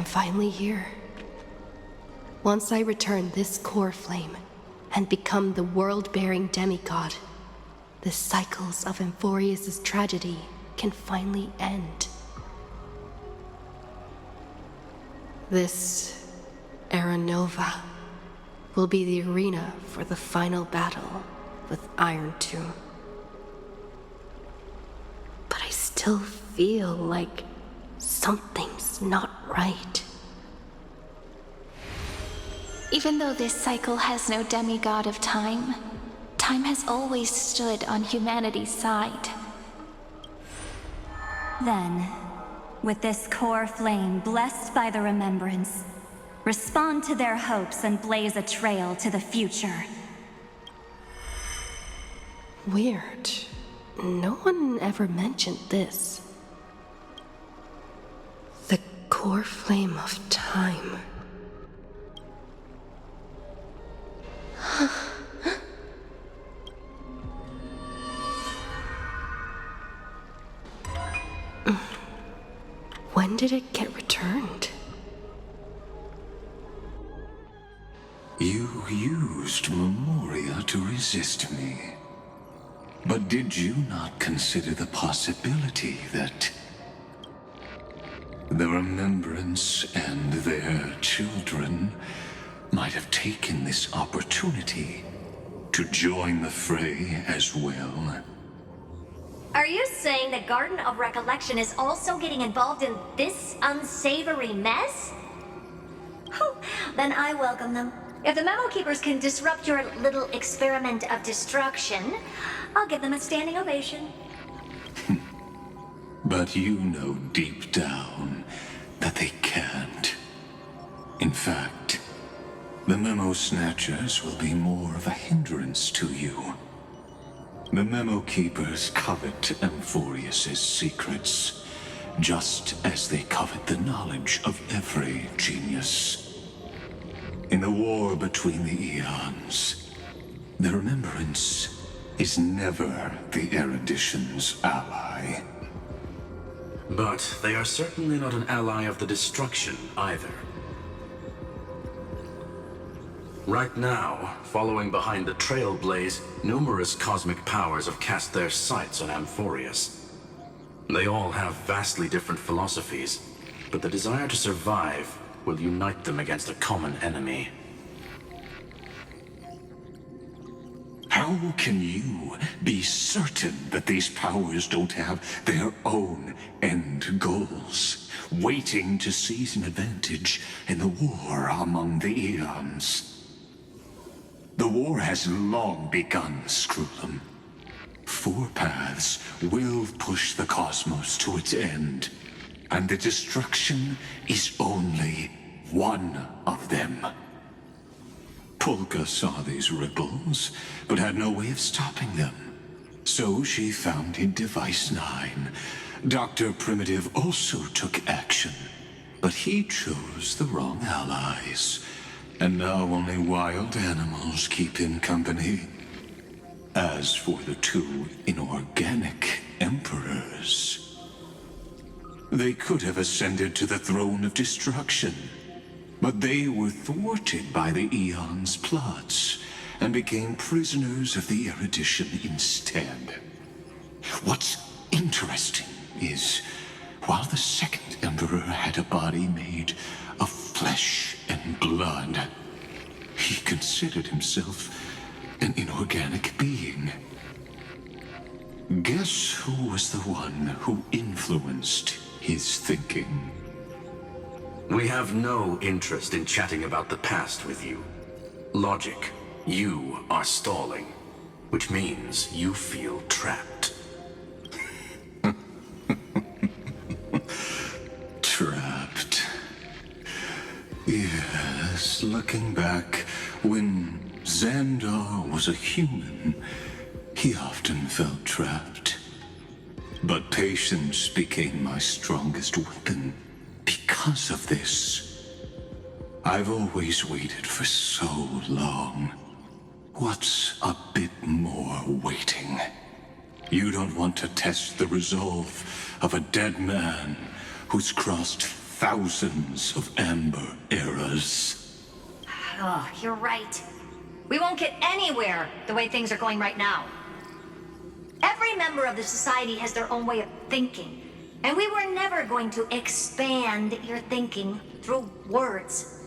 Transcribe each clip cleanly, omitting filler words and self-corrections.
I'm finally here. Once I return this core flame and become the world-bearing demigod, the cycles of AMPHOREUS' tragedy can finally end. This Era Nova will be the arena for the final battle with Iron Tomb. But I still feel like something's not right. Even though this cycle has no demigod of time, time has always stood on humanity's side. Then, with this core flame blessed by the remembrance, respond to their hopes and blaze a trail to the future. Weird. No one ever mentioned this. The core flame of time. When did it get returned? You used Memoria to resist me. But did you not consider the possibility that the Remembrance and their children might have taken this opportunity to join the fray as well? Are you saying the Garden of Recollection is also getting involved in this unsavory mess? Then I welcome them. If the Memo Keepers can disrupt your little experiment of destruction, I'll give them a standing ovation. But you know deep down that they can't. In fact, the Memo Snatchers will be more of a hindrance to you. The Memo Keepers covet AMPHOREUS' secrets, just as they covet the knowledge of every genius. In the war between the eons, the Remembrance is never the erudition's ally. But they are certainly not an ally of the destruction either. Right now, following behind the Trailblaze, numerous cosmic powers have cast their sights on AMPHOREUS. They all have vastly different philosophies, but the desire to survive will unite them against a common enemy. How can you be certain that these powers don't have their own end goals, waiting to seize an advantage in the war among the eons? The war has long begun, Screwlum. Four paths will push the cosmos to its end, and the destruction is only one of them. Polka saw these ripples, but had no way of stopping them. So she founded Device 9. Dr. Primitive also took action, but he chose the wrong allies. And now only wild animals keep him company. As for the two inorganic emperors, they could have ascended to the throne of destruction, but they were thwarted by the Eon's plots and became prisoners of the erudition instead. What's interesting is, while the second emperor had a body made of flesh and blood, he considered himself an inorganic being. Guess who was the one who influenced his thinking? We have no interest in chatting about the past with you. Logic, you are stalling, which means you feel trapped. Trapped. Yes, looking back, when Xandar was a human, he often felt trapped. But patience became my strongest weapon because of this. I've always waited for so long. What's a bit more waiting? You don't want to test the resolve of a dead man who's crossed thousands of amber eras. Oh, you're right. We won't get anywhere the way things are going right now. Every member of the society has their own way of thinking, and we were never going to expand your thinking through words.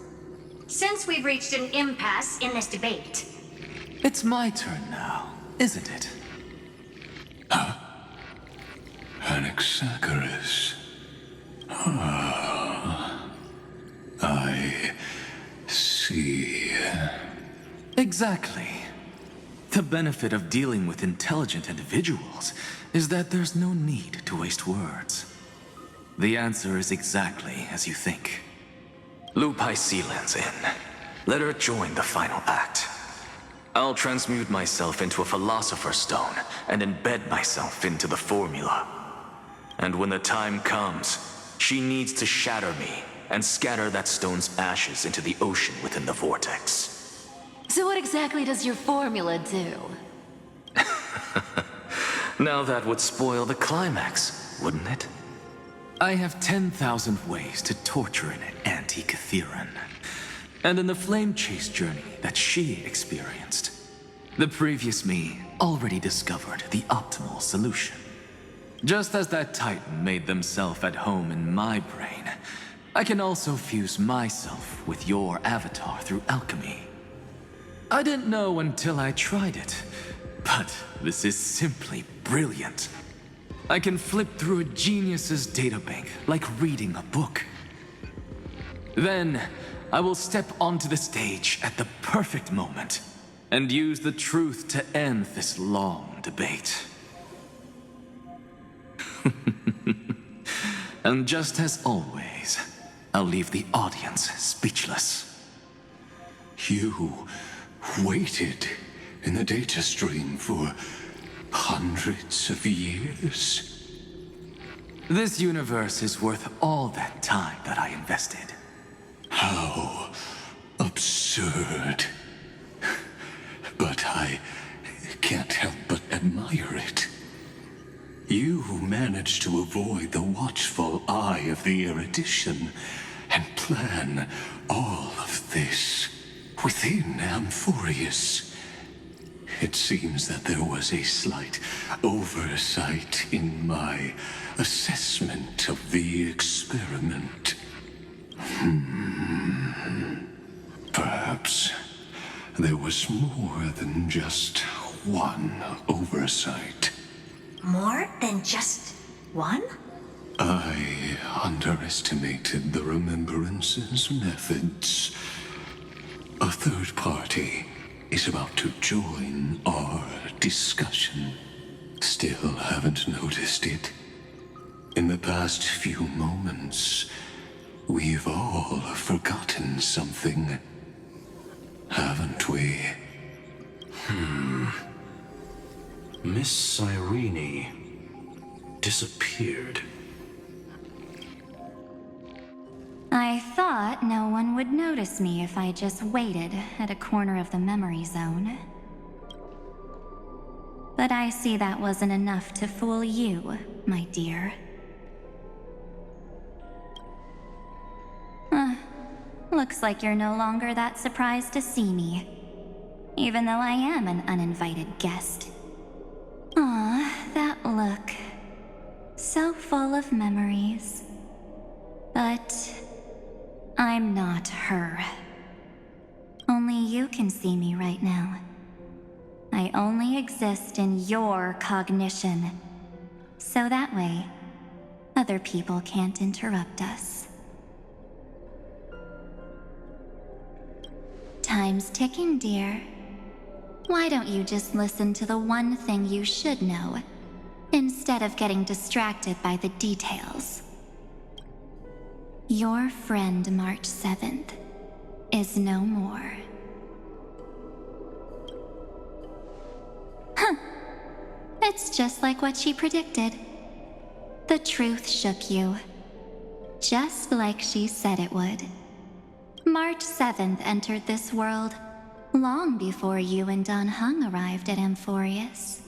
Since we've reached an impasse in this debate. It's my turn now, isn't it? Anaxagoras. Ah, I see. Exactly. The benefit of dealing with intelligent individuals is that there's no need to waste words. The answer is exactly as you think. Lupai Sealand's in. Let her join the final act. I'll transmute myself into a Philosopher's Stone and embed myself into the formula. And when the time comes, she needs to shatter me and scatter that stone's ashes into the ocean within the vortex. So what exactly does your formula do? Now that would spoil the climax, wouldn't it? I have 10,000 ways to torture an anti-Catheran. And in the flame chase journey that she experienced, the previous me already discovered the optimal solution. Just as that Titan made themselves at home in my brain, I can also fuse myself with your avatar through alchemy. I didn't know until I tried it, but this is simply brilliant. I can flip through a genius's databank like reading a book. Then, I will step onto the stage at the perfect moment and use the truth to end this long debate. And just as always, I'll leave the audience speechless. You waited in the data stream for hundreds of years? This universe is worth all that time that I invested. How absurd. But I can't help but admire it. You managed to avoid the watchful eye of the erudition and plan all of this within AMPHOREUS. It seems that there was a slight oversight in my assessment of the experiment. Perhaps there was more than just one oversight. More than just one? I underestimated the Remembrance's methods. A third party is about to join our discussion. Still haven't noticed it. In the past few moments, we've all forgotten something, haven't we? Miss Cyrene disappeared. I thought no one would notice me if I just waited at a corner of the memory zone. But I see that wasn't enough to fool you, my dear. Looks like you're no longer that surprised to see me, even though I am an uninvited guest. Aw, that look. So full of memories. But I'm not her. Only you can see me right now. I only exist in your cognition. So that way, other people can't interrupt us. Time's ticking, dear. Why don't you just listen to the one thing you should know, instead of getting distracted by the details? Your friend March 7th is no more. It's just like what she predicted. The truth shook you, just like she said it would. March 7th entered this world long before you and Don Hung arrived at AMPHOREUS.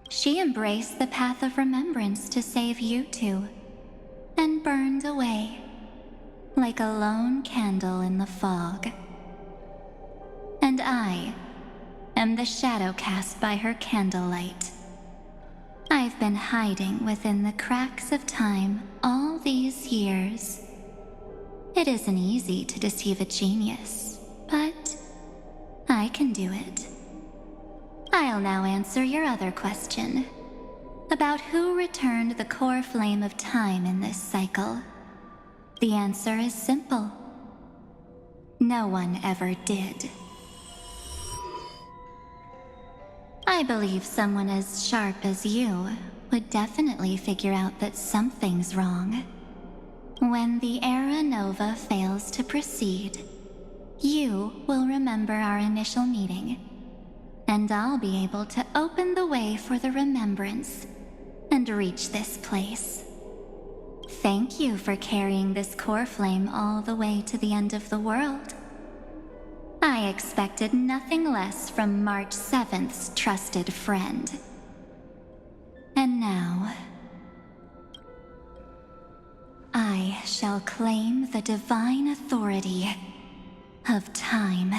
She embraced the path of remembrance to save you two, and burned away like a lone candle in the fog. And I am the shadow cast by her candlelight. I've been hiding within the cracks of time all these years. It isn't easy to deceive a genius, but I can do it. I'll now answer your other question about who returned the core flame of time in this cycle. The answer is simple. No one ever did. I believe someone as sharp as you would definitely figure out that something's wrong. When the Era Nova fails to proceed, you will remember our initial meeting, and I'll be able to open the way for the remembrance and reach this place. Thank you for carrying this core flame all the way to the end of the world. I expected nothing less from March 7th's trusted friend. And now, I shall claim the divine authority of time.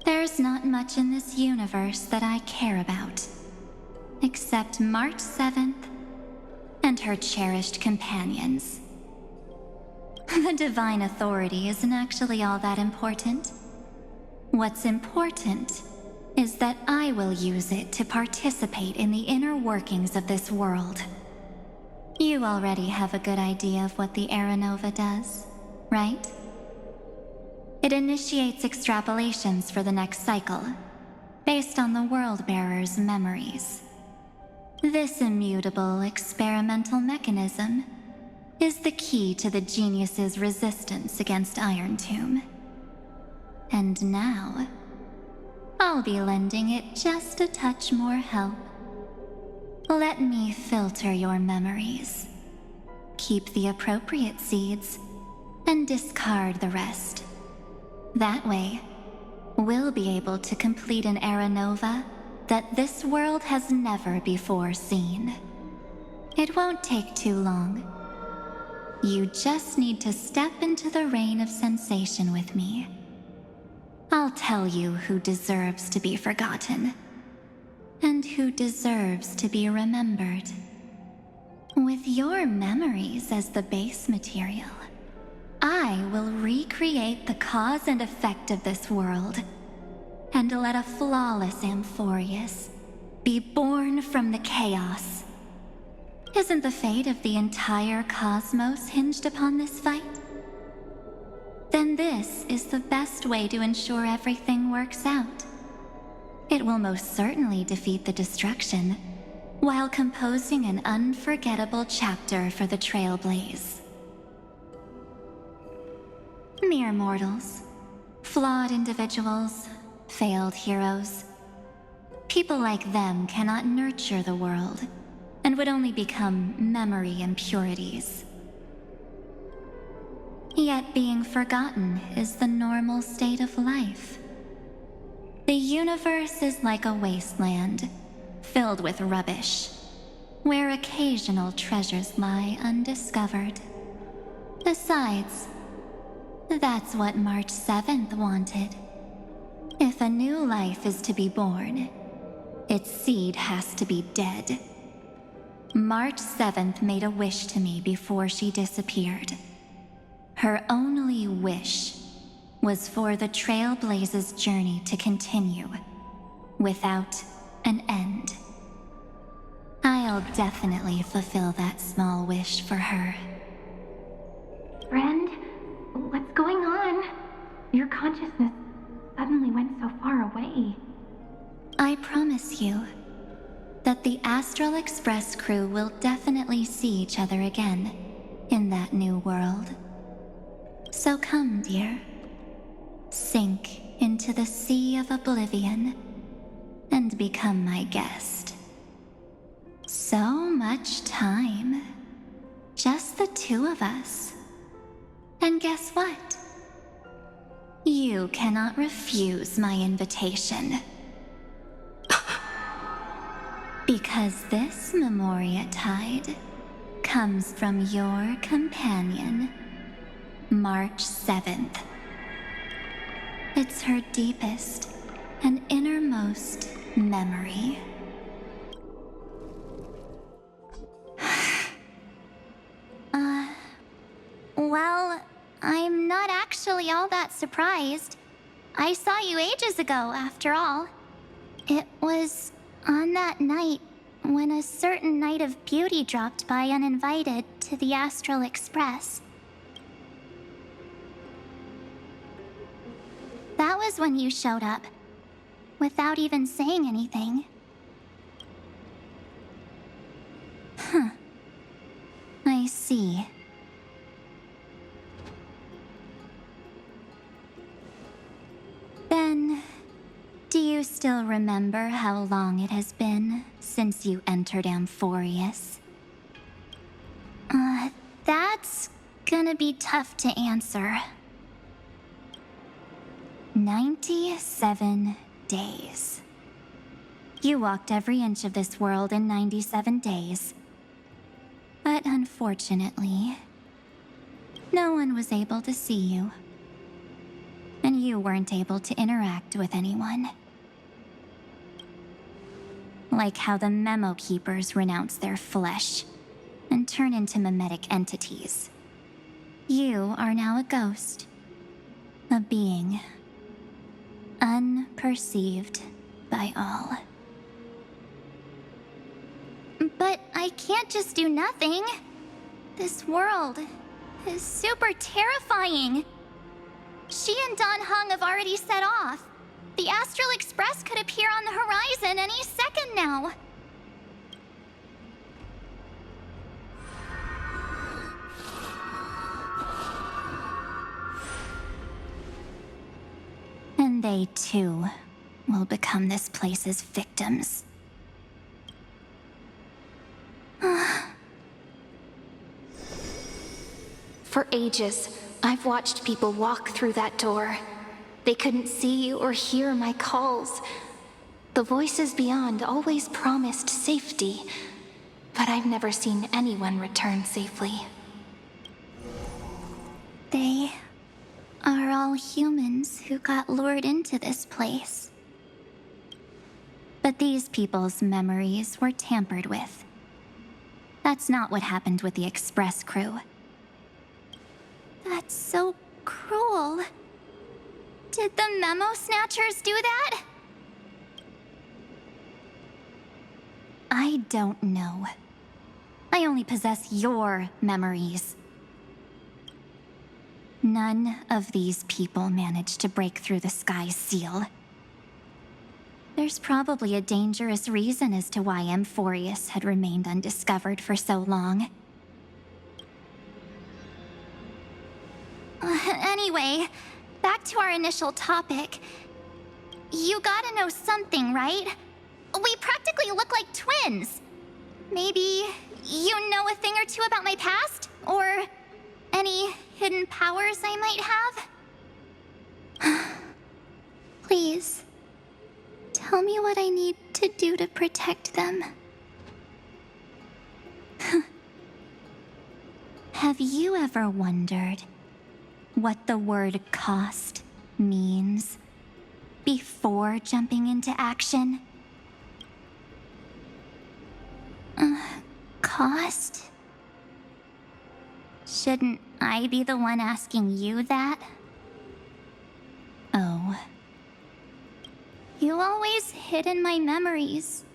There's not much in this universe that I care about, except March 7th and her cherished companions. The divine authority isn't actually all that important. What's important is that I will use it to participate in the inner workings of this world. You already have a good idea of what the Era Nova does, right? It initiates extrapolations for the next cycle, based on the World-Bearer's memories. This immutable experimental mechanism is the key to the genius's resistance against Iron Tomb. And now, I'll be lending it just a touch more help. Let me filter your memories. Keep the appropriate seeds, and discard the rest. That way, we'll be able to complete an Era Nova that this world has never before seen. It won't take too long. You just need to step into the rain of sensation with me. I'll tell you who deserves to be forgotten, and who deserves to be remembered. With your memories as the base material, I will recreate the cause and effect of this world, and let a flawless AMPHOREUS be born from the chaos. Isn't the fate of the entire cosmos hinged upon this fight? Then this is the best way to ensure everything works out. It will most certainly defeat the destruction, while composing an unforgettable chapter for the Trailblaze. Mere mortals, flawed individuals, failed heroes. People like them cannot nurture the world, and would only become memory impurities. Yet being forgotten is the normal state of life. The universe is like a wasteland, filled with rubbish, where occasional treasures lie undiscovered. Besides, that's what March 7th wanted. If a new life is to be born, its seed has to be dead. March 7th made a wish to me before she disappeared. Her only wish was for the Trailblaze's journey to continue, without an end. I'll definitely fulfill that small wish for her. Friend, what's going on? Your consciousness suddenly went so far away. I promise you that the Astral Express crew will definitely see each other again in that new world. So come, dear. Sink into the sea of oblivion and become my guest. So much time. Just the two of us. And guess what? You cannot refuse my invitation. Because this Memoria Tide comes from your companion, March 7th. It's her deepest and innermost memory. Well, I'm not actually all that surprised. I saw you ages ago, after all. It was on that night when a certain Knight of Beauty dropped by uninvited to the Astral Express. That was when you showed up, without even saying anything. Huh. I see. Then, do you still remember how long it has been since you entered AMPHOREUS? That's gonna be tough to answer. 97 days. You walked every inch of this world in 97 days. But unfortunately, no one was able to see you. And you weren't able to interact with anyone. Like how the memo keepers renounce their flesh and turn into mimetic entities. You are now a ghost. A being. Unperceived by all. But I can't just do nothing. This world is super terrifying. She and Don Hung have already set off. The Astral Express could appear on the horizon any second now. And they too will become this place's victims. For ages, I've watched people walk through that door. They couldn't see or hear my calls. The voices beyond always promised safety, but I've never seen anyone return safely. They are all humans who got lured into this place. But these people's memories were tampered with. That's not what happened with the Express crew. That's so cruel. Did the Memo Snatchers do that? I don't know. I only possess your memories. None of these people managed to break through the sky's seal. There's probably a dangerous reason as to why AMPHOREUS had remained undiscovered for so long. Anyway, back to our initial topic. You gotta know something, right? We practically look like twins. Maybe you know a thing or two about my past? Or any hidden powers I might have? Please, tell me what I need to do to protect them. Have you ever wondered what the word cost means before jumping into action? Cost? Shouldn't I be the one asking you that? Oh. You always hid in my memories.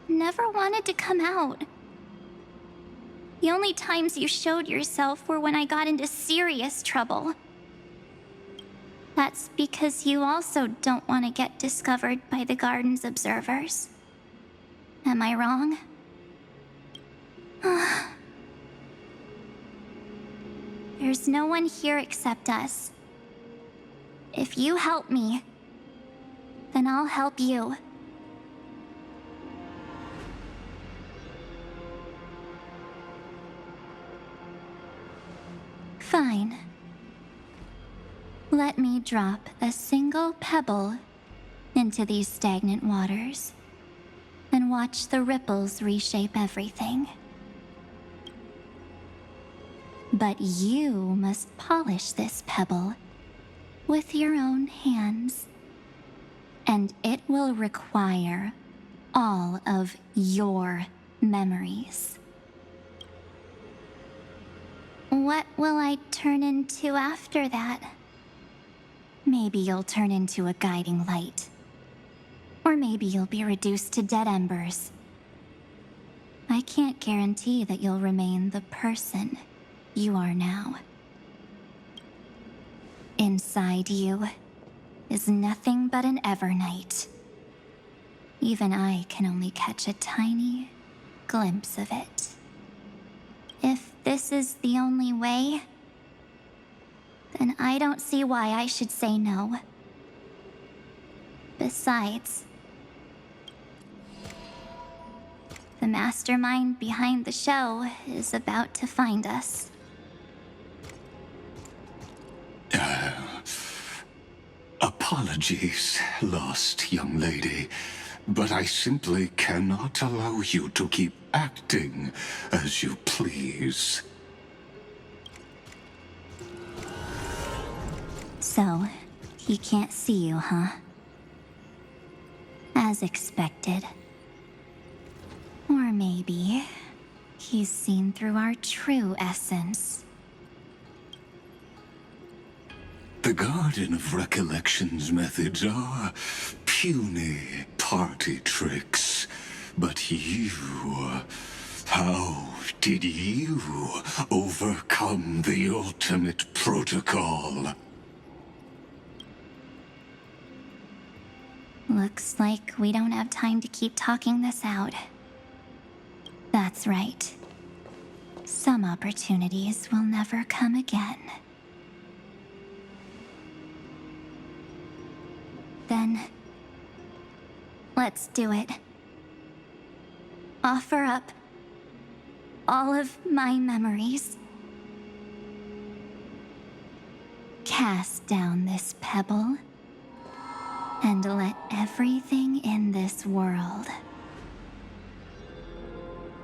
Never wanted to come out. The only times you showed yourself were when I got into serious trouble. That's because you also don't want to get discovered by the Garden's observers. Am I wrong? There's no one here except us. If you help me, then I'll help you. Fine. Let me drop a single pebble into these stagnant waters and watch the ripples reshape everything. But you must polish this pebble with your own hands. And it will require all of your memories. What will I turn into after that? Maybe you'll turn into a guiding light. Or maybe you'll be reduced to dead embers. I can't guarantee that you'll remain the person you are now. Inside you is nothing but an Evernight. Even I can only catch a tiny glimpse of it. If this is the only way, then I don't see why I should say no. Besides, the mastermind behind the show is about to find us. Apologies, lost young lady, but I simply cannot allow you to keep acting as you please. So, he can't see you, huh? As expected. Or maybe he's seen through our true essence. The Garden of Recollection's methods are puny party tricks. But you... how did you overcome the ultimate protocol? Looks like we don't have time to keep talking this out. That's right. Some opportunities will never come again. Then, let's do it. Offer up all of my memories. Cast down this pebble, and let everything in this world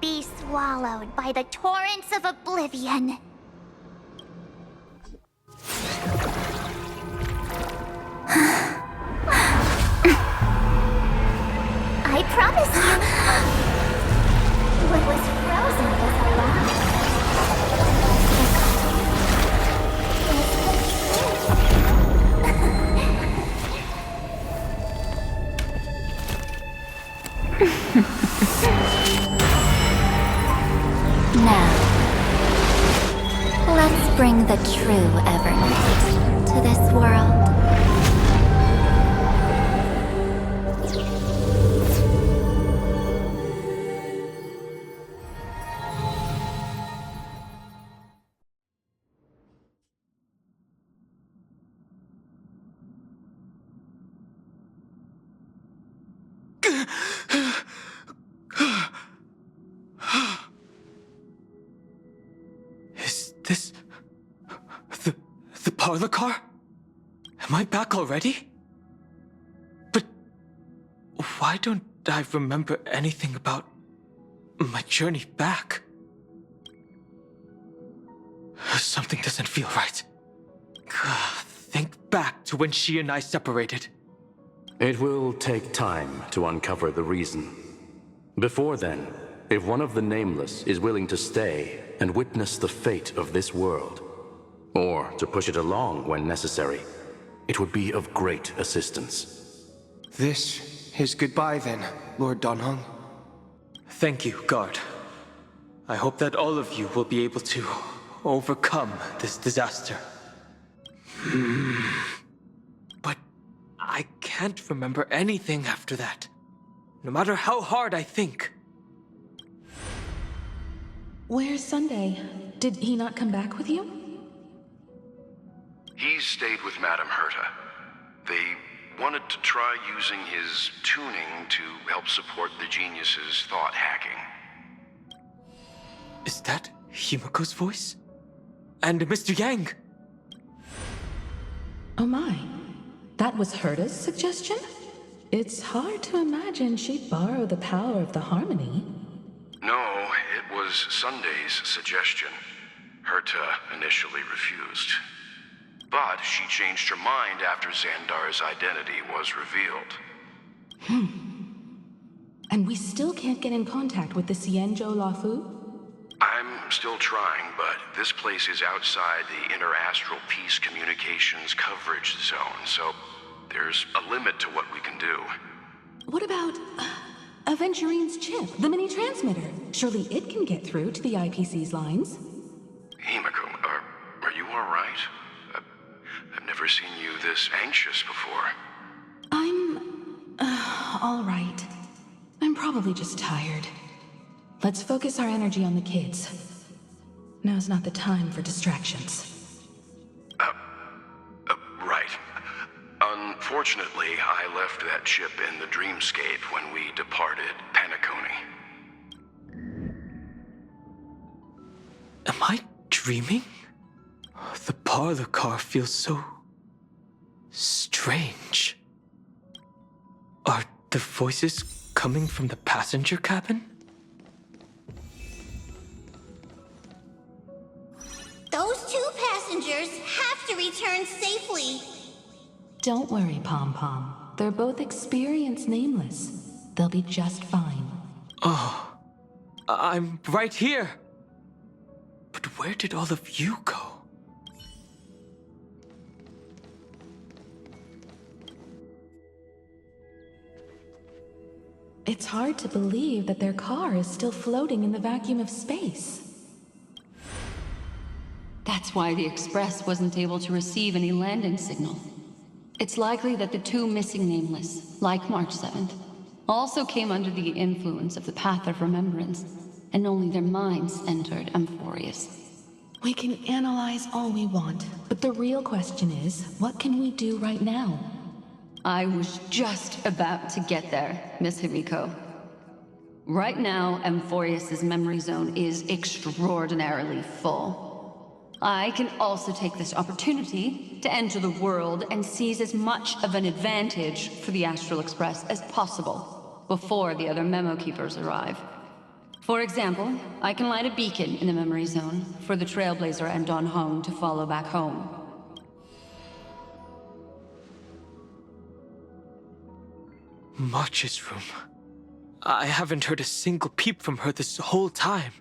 Be swallowed by the torrents of oblivion. I promise you, what was frozen was alive. Now, let's bring the true Evernight to this world. Is this... the parlor car? Am I back already? But why don't I remember anything about my journey back? Something doesn't feel right. Think back to when she and I separated. It will take time to uncover the reason. Before then, if one of the Nameless is willing to stay and witness the fate of this world, or to push it along when necessary, it would be of great assistance. This is goodbye then, Lord Donhong. Thank you, Guard. I hope that all of you will be able to overcome this disaster. But I can't remember anything after that, no matter how hard I think. Where's Sunday? Did he not come back with you? He stayed with Madame Herta. They wanted to try using his tuning to help support the genius's thought hacking. Is that Himiko's voice? And Mr. Yang? Oh my. That was Herta's suggestion? It's hard to imagine she'd borrow the power of the harmony. No, it was Sunday's suggestion. Herta initially refused. But she changed her mind after Xandar's identity was revealed. And we still can't get in contact with the Xianzhou Lafu? I'm still trying, but this place is outside the interastral peace communications coverage zone, so there's a limit to what we can do. What about Aventurine's chip, the mini-transmitter? Surely it can get through to the IPC's lines. Himiko, are you all right? I've never seen you this anxious before. I'm all right. I'm probably just tired. Let's focus our energy on the kids. Now's not the time for distractions. Right. Unfortunately, I left that chip in the dreamscape when we departed Penacony. Am I dreaming? The parlor car feels so strange. Are the voices coming from the passenger cabin? Those two passengers have to return safely. Don't worry, Pom Pom. They're both experienced nameless. They'll be just fine. Oh, I'm right here. But where did all of you go? It's hard to believe that their car is still floating in the vacuum of space. That's why the Express wasn't able to receive any landing signal. It's likely that the two missing nameless, like March 7th, also came under the influence of the Path of Remembrance, and only their minds entered AMPHOREUS. We can analyze all we want, but the real question is, what can we do right now? I was just about to get there, Miss Himiko. Right now, AMPHOREUS' memory zone is extraordinarily full. I can also take this opportunity to enter the world and seize as much of an advantage for the Astral Express as possible before the other memo keepers arrive. For example, I can light a beacon in the memory zone for the Trailblazer and Dan Heng to follow back home. March's room. I haven't heard a single peep from her this whole time.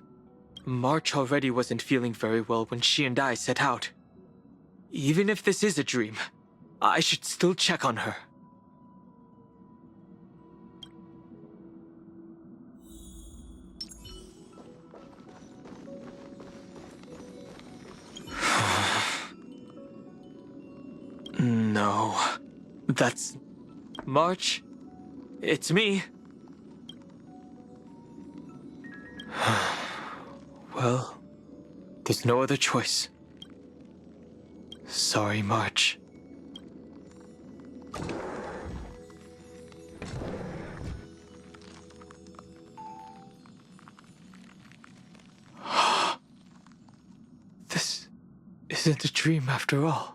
March already wasn't feeling very well when she and I set out. Even if this is a dream, I should still check on her. No, that's... March? It's me. Well, there's no other choice. Sorry, March. This isn't a dream after all.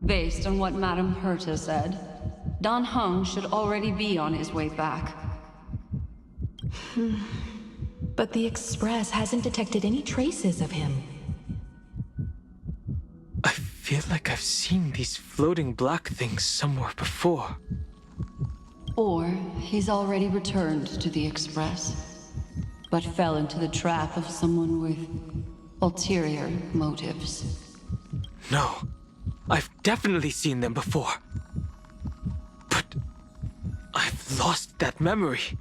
Based on what Madame Herta said, Dan Heng should already be on his way back. But the Express hasn't detected any traces of him. I feel like I've seen these floating black things somewhere before. Or he's already returned to the Express, but fell into the trap of someone with ulterior motives. No, I've definitely seen them before. But I've lost that memory.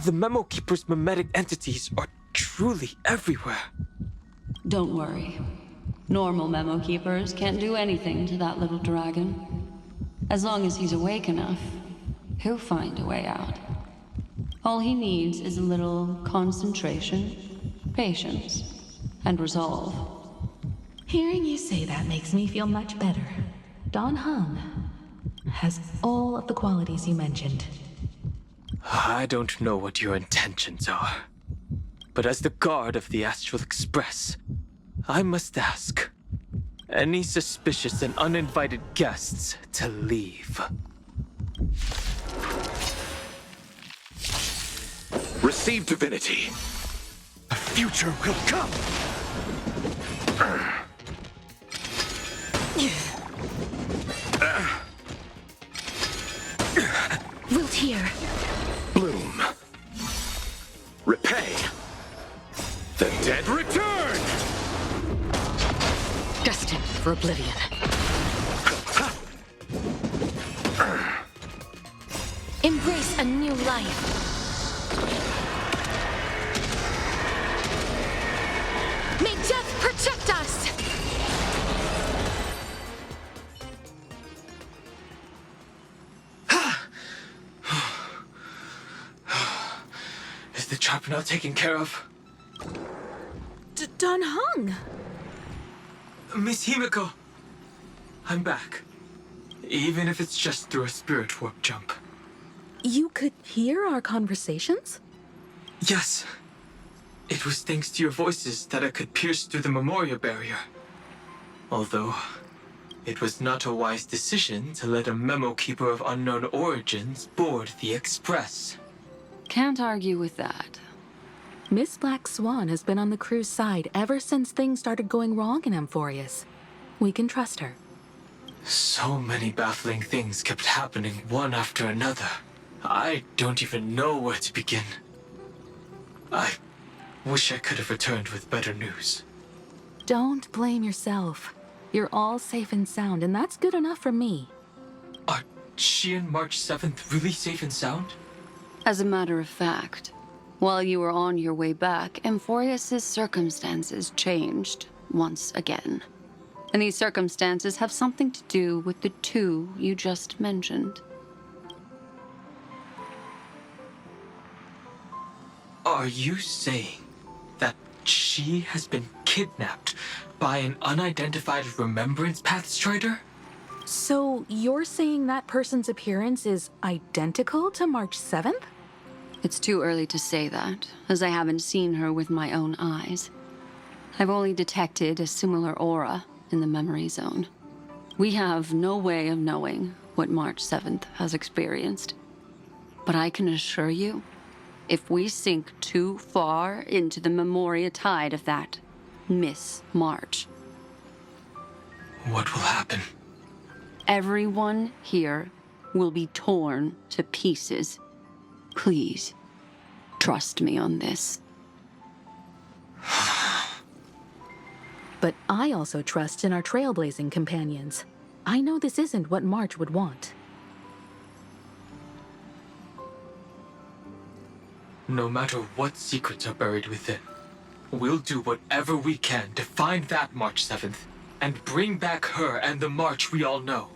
The Memo Keeper's mimetic entities are truly everywhere. Don't worry. Normal Memo Keepers can't do anything to that little dragon. As long as he's awake enough, he'll find a way out. All he needs is a little concentration, patience, and resolve. Hearing you say that makes me feel much better. Dan Heng has all of the qualities you mentioned. I don't know what your intentions are, but as the guard of the Astral Express, I must ask any suspicious and uninvited guests to leave. Receive divinity. A future will come. Wilt here. Bloom. Repay. The dead return! Destined for oblivion. Embrace a new life. May death protect us! Is the trap now taken care of? Don Hung! Miss Himiko, I'm back. Even if it's just through a spirit warp jump. You could hear our conversations? Yes. It was thanks to your voices that I could pierce through the Memoria barrier. Although, it was not a wise decision to let a memo keeper of unknown origins board the Express. Can't argue with that. Miss Black Swan has been on the crew's side ever since things started going wrong in Amphoreuus. We can trust her. So many baffling things kept happening one after another. I don't even know where to begin. I wish I could have returned with better news. Don't blame yourself. You're all safe and sound, and that's good enough for me. Are she and March 7th really safe and sound? As a matter of fact, while you were on your way back, Amphoreu's circumstances changed once again. And these circumstances have something to do with the two you just mentioned. Are you saying that she has been kidnapped by an unidentified Remembrance Path Strider? So you're saying that person's appearance is identical to March 7th? It's too early to say that, as I haven't seen her with my own eyes. I've only detected a similar aura in the memory zone. We have no way of knowing what March 7th has experienced. But I can assure you, if we sink too far into the Memoria tide of that Miss March, what will happen? Everyone here will be torn to pieces. Please, trust me on this. But I also trust in our trailblazing companions. I know this isn't what March would want. No matter what secrets are buried within, we'll do whatever we can to find that March 7th and bring back her and the March we all know.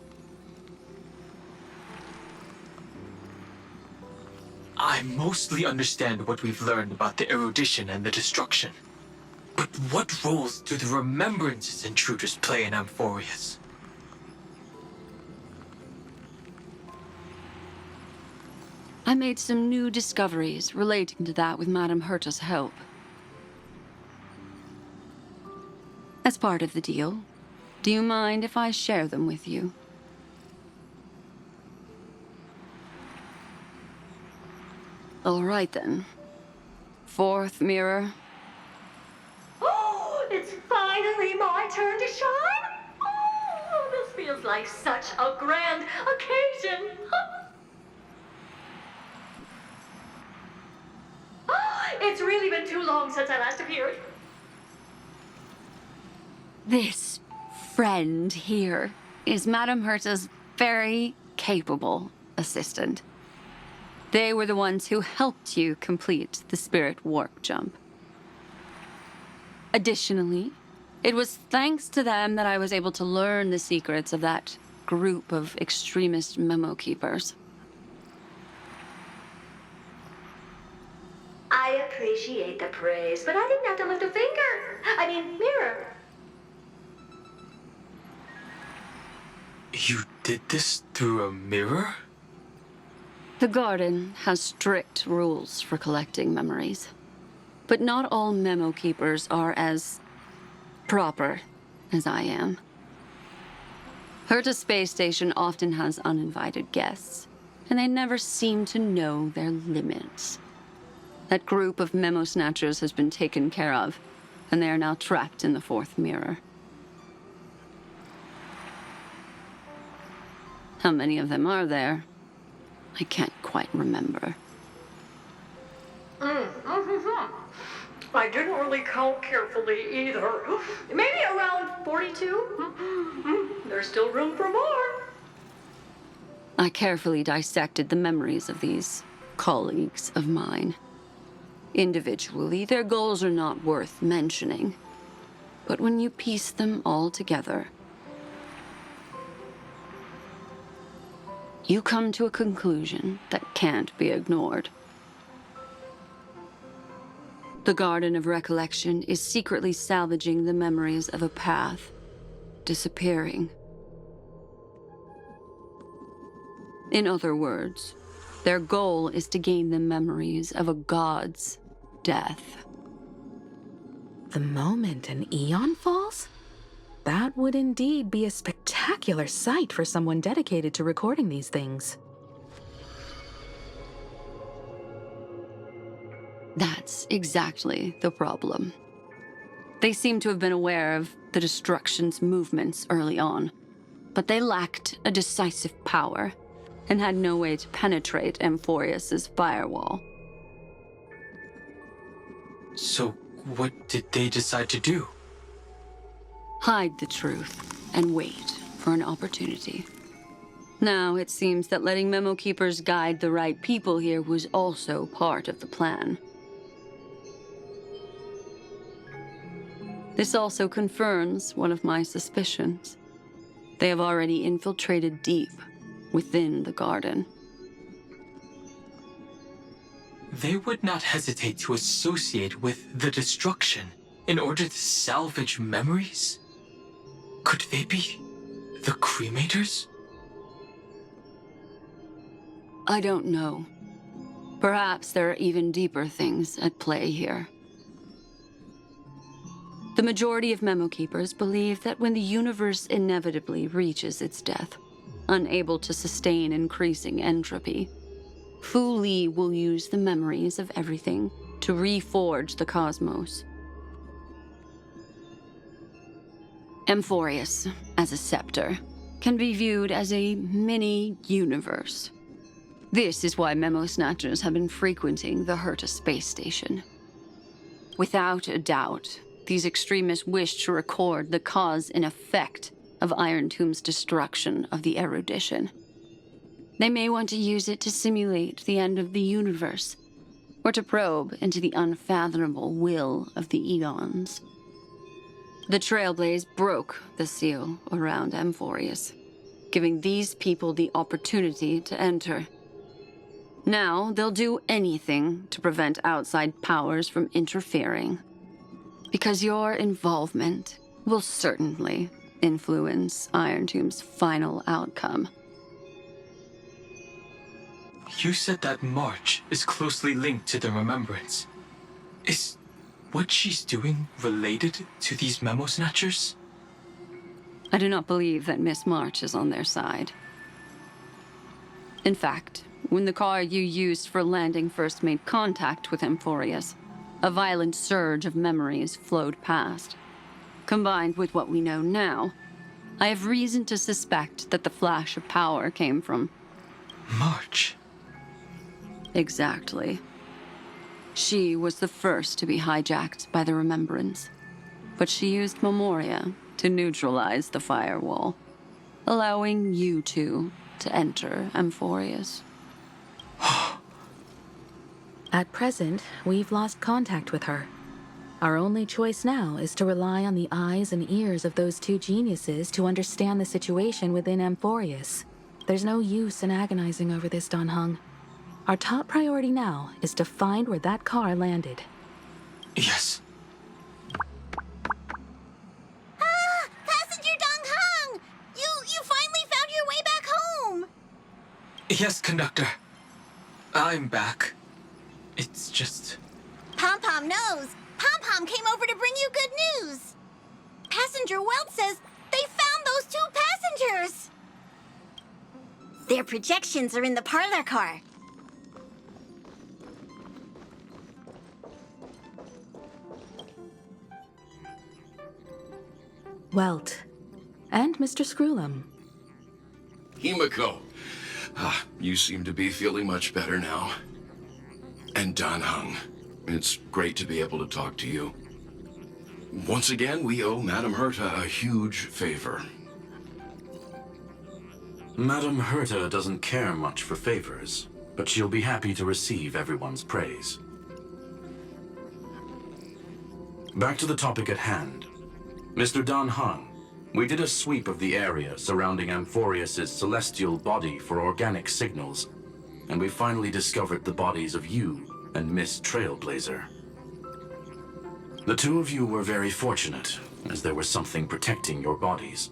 I mostly understand what we've learned about the erudition and the destruction. But what roles do the remembrances intruders play in Amphoreuus? I made some new discoveries relating to that with Madame Herta's help. As part of the deal, do you mind if I share them with you? All right then. Fourth mirror. Oh, it's finally my turn to shine! Oh, this feels like such a grand occasion! It's really been too long since I last appeared. This friend here is Madame Herta's very capable assistant. They were the ones who helped you complete the spirit warp jump. Additionally, it was thanks to them that I was able to learn the secrets of that group of extremist memo keepers. I appreciate the praise, but I didn't have to lift a finger. I mean, mirror. You did this through a mirror? The garden has strict rules for collecting memories. But not all memo keepers are as proper as I am. Herta Space Station often has uninvited guests, and they never seem to know their limits. That group of memo snatchers has been taken care of, and they are now trapped in the fourth mirror. How many of them are there? I can't quite remember. I didn't really count carefully either. Maybe around 42? There's still room for more. I carefully dissected the memories of these colleagues of mine. Individually, their goals are not worth mentioning. But when you piece them all together, you come to a conclusion that can't be ignored. The Garden of Recollection is secretly salvaging the memories of a path disappearing. In other words, their goal is to gain the memories of a god's death. The moment an eon falls? That would indeed be a spectacular sight for someone dedicated to recording these things. That's exactly the problem. They seem to have been aware of the destruction's movements early on, but they lacked a decisive power and had no way to penetrate AMPHOREUS's firewall. So, what did they decide to do? Hide the truth and wait for an opportunity. Now, it seems that letting Memo Keepers guide the right people here was also part of the plan. This also confirms one of my suspicions. They have already infiltrated deep within the garden. They would not hesitate to associate with the destruction in order to salvage memories? Could they be the cremators? I don't know. Perhaps there are even deeper things at play here. The majority of Memo Keepers believe that when the universe inevitably reaches its death, unable to sustain increasing entropy, Fu Li will use the memories of everything to reforge the cosmos. AMPHOREUS, as a scepter, can be viewed as a mini-universe. This is why Memo Snatchers have been frequenting the Herta space station. Without a doubt, these extremists wish to record the cause and effect of Iron Tomb's destruction of the erudition. They may want to use it to simulate the end of the universe, or to probe into the unfathomable will of the eons. The Trailblaze broke the seal around AMPHOREUS, giving these people the opportunity to enter. Now, they'll do anything to prevent outside powers from interfering, because your involvement will certainly influence Iron Tomb's final outcome. You said that March is closely linked to the Remembrance. Is what she's doing related to these Memo Snatchers? I do not believe that Miss March is on their side. In fact, when the car you used for landing first made contact with AMPHOREUS, a violent surge of memories flowed past. Combined with what we know now, I have reason to suspect that the flash of power came from March. Exactly. She was the first to be hijacked by the Remembrance, but she used Memoria to neutralize the firewall, allowing you two to enter AMPHOREUS. At present, we've lost contact with her. Our only choice now is to rely on the eyes and ears of those two geniuses to understand the situation within AMPHOREUS. There's no use in agonizing over this, Don Hung. Our top priority now is to find where that car landed. Yes. Passenger Dong Hung! You finally found your way back home! Yes, conductor. I'm back. It's just... Pom-Pom knows. Pom-Pom came over to bring you good news. Passenger Welt says they found those two passengers. Their projections are in the parlor car. Welt, and Mr. Screwlum. Himiko, you seem to be feeling much better now. And Dan Heng, it's great to be able to talk to you. Once again, we owe Madame Herta a huge favor. Madame Herta doesn't care much for favors, but she'll be happy to receive everyone's praise. Back to the topic at hand. Mr. Dan Heng, we did a sweep of the area surrounding AMPHOREUS' celestial body for organic signals, and we finally discovered the bodies of you and Miss Trailblazer. The two of you were very fortunate, as there was something protecting your bodies.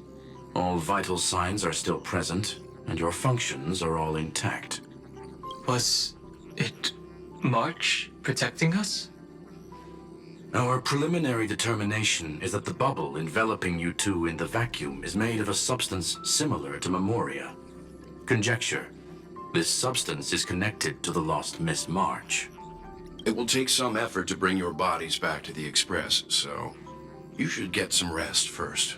All vital signs are still present, and your functions are all intact. Was it March protecting us? Our preliminary determination is that the bubble enveloping you two in the vacuum is made of a substance similar to Memoria. Conjecture. This substance is connected to the lost Miss March. It will take some effort to bring your bodies back to the Express, so you should get some rest first.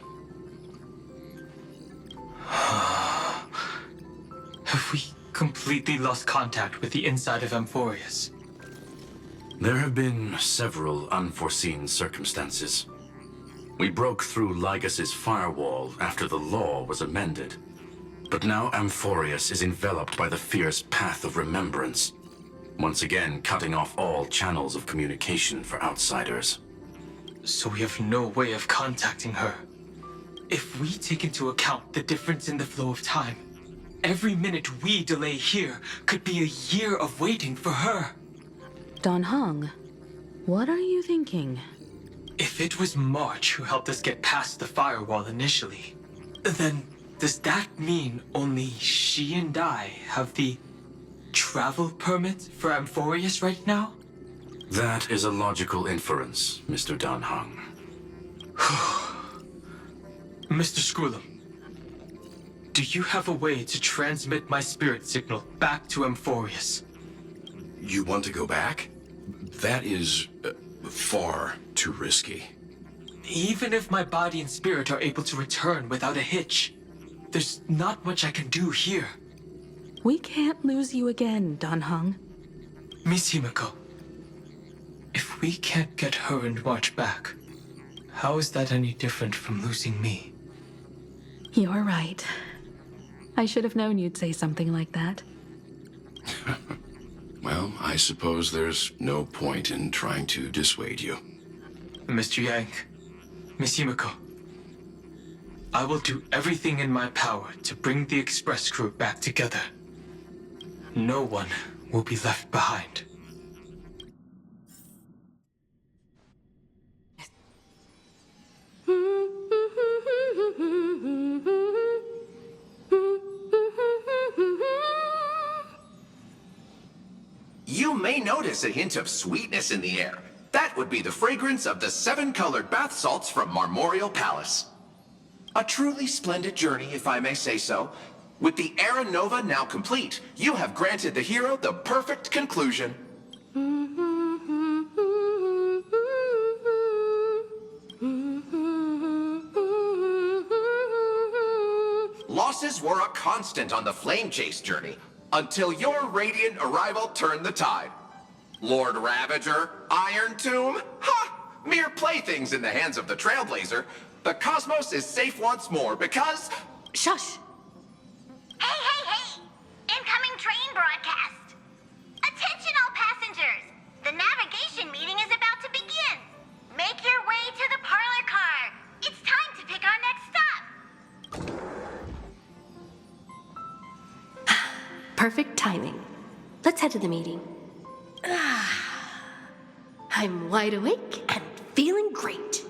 Have we completely lost contact with the inside of AMPHOREUS? There have been several unforeseen circumstances. We broke through Lygas's firewall after the law was amended. But now AMPHOREUS is enveloped by the fierce path of remembrance, once again cutting off all channels of communication for outsiders. So we have no way of contacting her. If we take into account the difference in the flow of time, every minute we delay here could be a year of waiting for her. Dan Heng, what are you thinking? If it was March who helped us get past the firewall initially, then does that mean only she and I have the travel permit for AMPHOREUS right now? That is a logical inference, Mr. Dan Heng. Mr. Screwlum, do you have a way to transmit my spirit signal back to AMPHOREUS? You want to go back? That is far too risky. Even if my body and spirit are able to return without a hitch, there's not much I can do here. We can't lose you again, Dan Heng. Miss Himiko, if we can't get her and March back, how is that any different from losing me? You're right. I should have known you'd say something like that. Well, I suppose there's no point in trying to dissuade you. Mr. Yang, Miss Himiko, I will do everything in my power to bring the Express crew back together. No one will be left behind. You may notice a hint of sweetness in the air. That would be the fragrance of the 7-colored bath salts from Marmorial Palace. A truly splendid journey, if I may say so. With the Era Nova now complete, you have granted the hero the perfect conclusion. Losses were a constant on the Flame Chase journey, until your radiant arrival turned the tide. Lord Ravager, Iron Tomb, ha! Mere playthings in the hands of the Trailblazer. The cosmos is safe once more because... Shush! Hey! Incoming train broadcast! Attention all passengers! The navigation meeting is about to begin. Make your way to the parlor car. It's time to pick our next stop. Perfect timing. Let's head to the meeting. I'm wide awake and feeling great.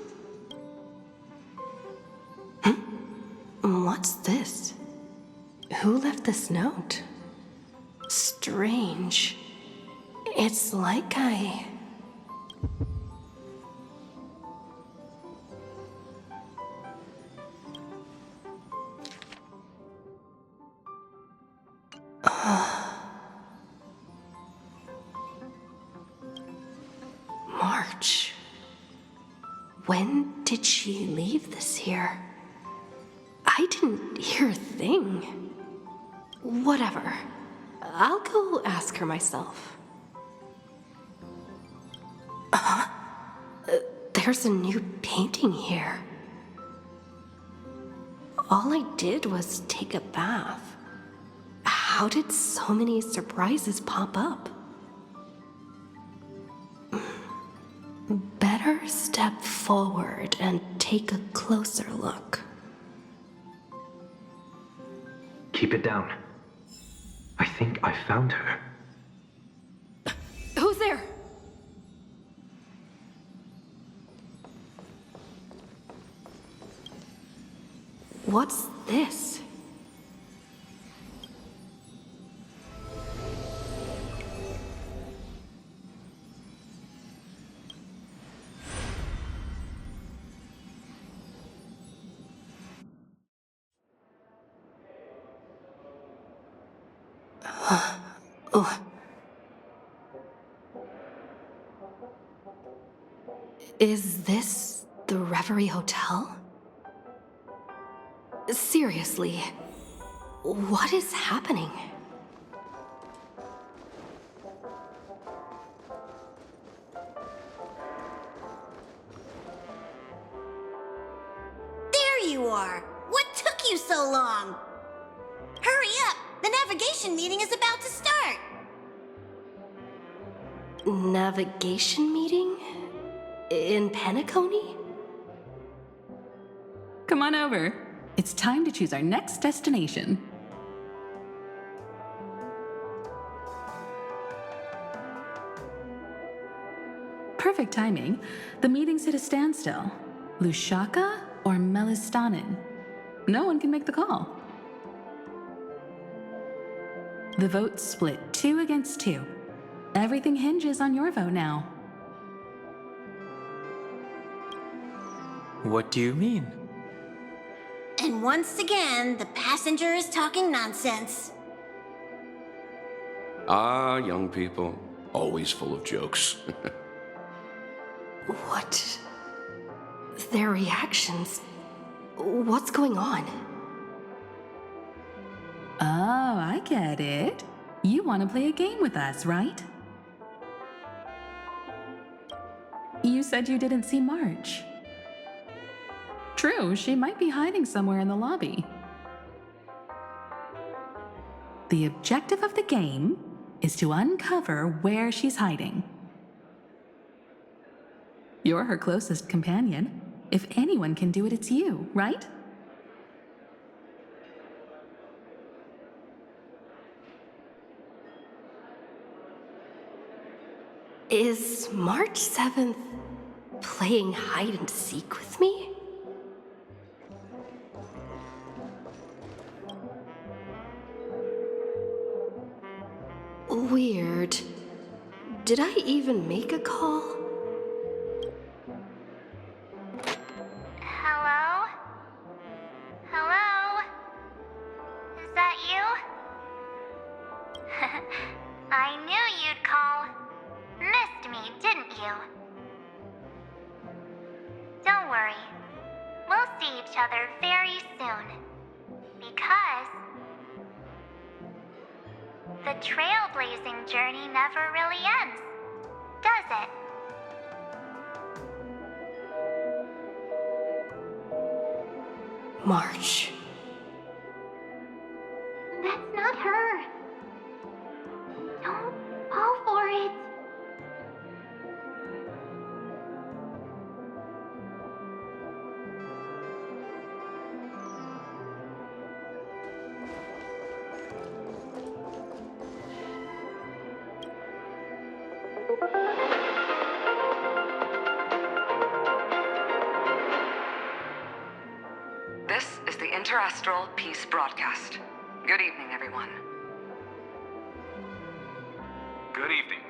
What's this? Who left this note? Strange. It's like I... March. When did she leave this here? I didn't hear a thing. Whatever. I'll go ask her myself. There's a new painting here. All I did was take a bath. How did so many surprises pop up? Better step forward and take a closer look. Keep it down. I think I found her. Who's there? What's this? Oh. Is this the Reverie Hotel? Seriously, what is happening? There you are! What took you so long? Hurry up! The navigation meeting is about to start! Navigation meeting? In Penacony? Come on over. It's time to choose our next destination. Perfect timing. The meeting's at a standstill. Lushaka or Melistanin? No one can make the call. The vote's split 2 against 2. Everything hinges on your vote now. What do you mean? And once again, the passenger is talking nonsense. Ah, young people. Always full of jokes. What? Their reactions? What's going on? Oh, I get it. You want to play a game with us, right? You said you didn't see March. True, she might be hiding somewhere in the lobby. The objective of the game is to uncover where she's hiding. You're her closest companion. If anyone can do it, it's you, right? Is March 7th playing hide and seek with me? Weird. Did I even make a call? Hello? Hello? Is that you? I knew you'd call. Missed me, didn't you? Don't worry. We'll see each other very soon. Because the trailblazing journey never really ends, does it? March. That's not her. Don't fall for it. This is the Interastral Peace Broadcast. Good evening, everyone. Good evening.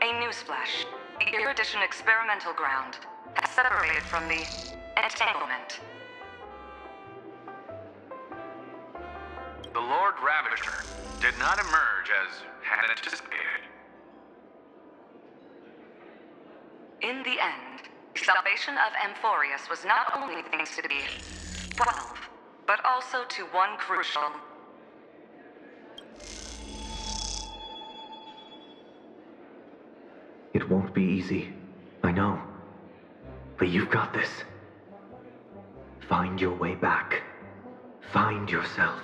A newsflash. The Erudition experimental ground has separated from the entanglement. The Lord Ravager did not emerge as had anticipated. In the end, the salvation of AMPHOREUS was not only thanks to the 12, but also to one crucial... It won't be easy, I know. But you've got this. Find your way back. Find yourself.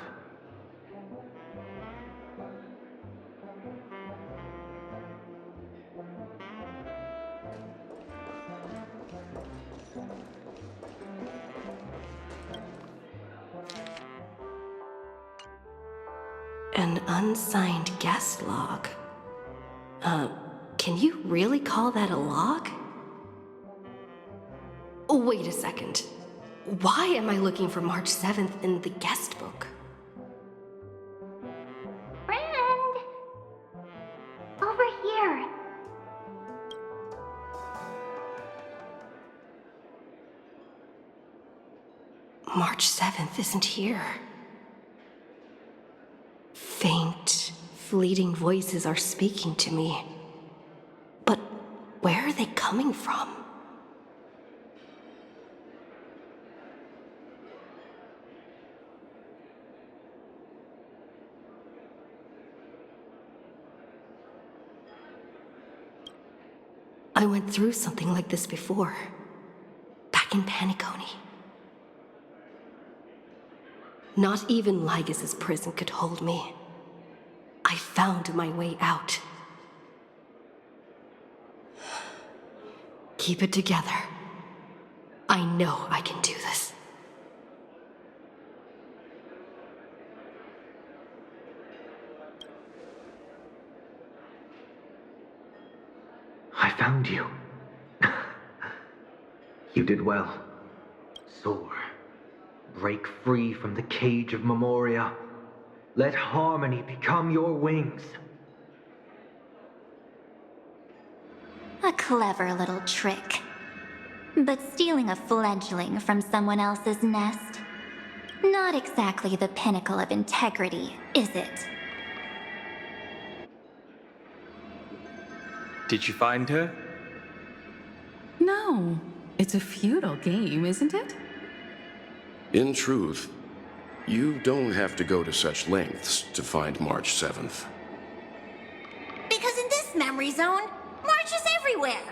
An unsigned guest log. Can you really call that a log? Wait a second. Why am I looking for March 7th in the guest book? Friend! Over here. March 7th isn't here. Faint, fleeting voices are speaking to me. But where are they coming from? I went through something like this before, back in Paniconi. Not even Lygas's prison could hold me. I found my way out. Keep it together. I know I can do this. I found you. You did well. Soar. Break free from the cage of Memoria. Let harmony become your wings. A clever little trick. But stealing a fledgling from someone else's nest? Not exactly the pinnacle of integrity, is it? Did you find her? No. It's a futile game, isn't it? In truth, you don't have to go to such lengths to find March 7th. Because in this memory zone, March is everywhere.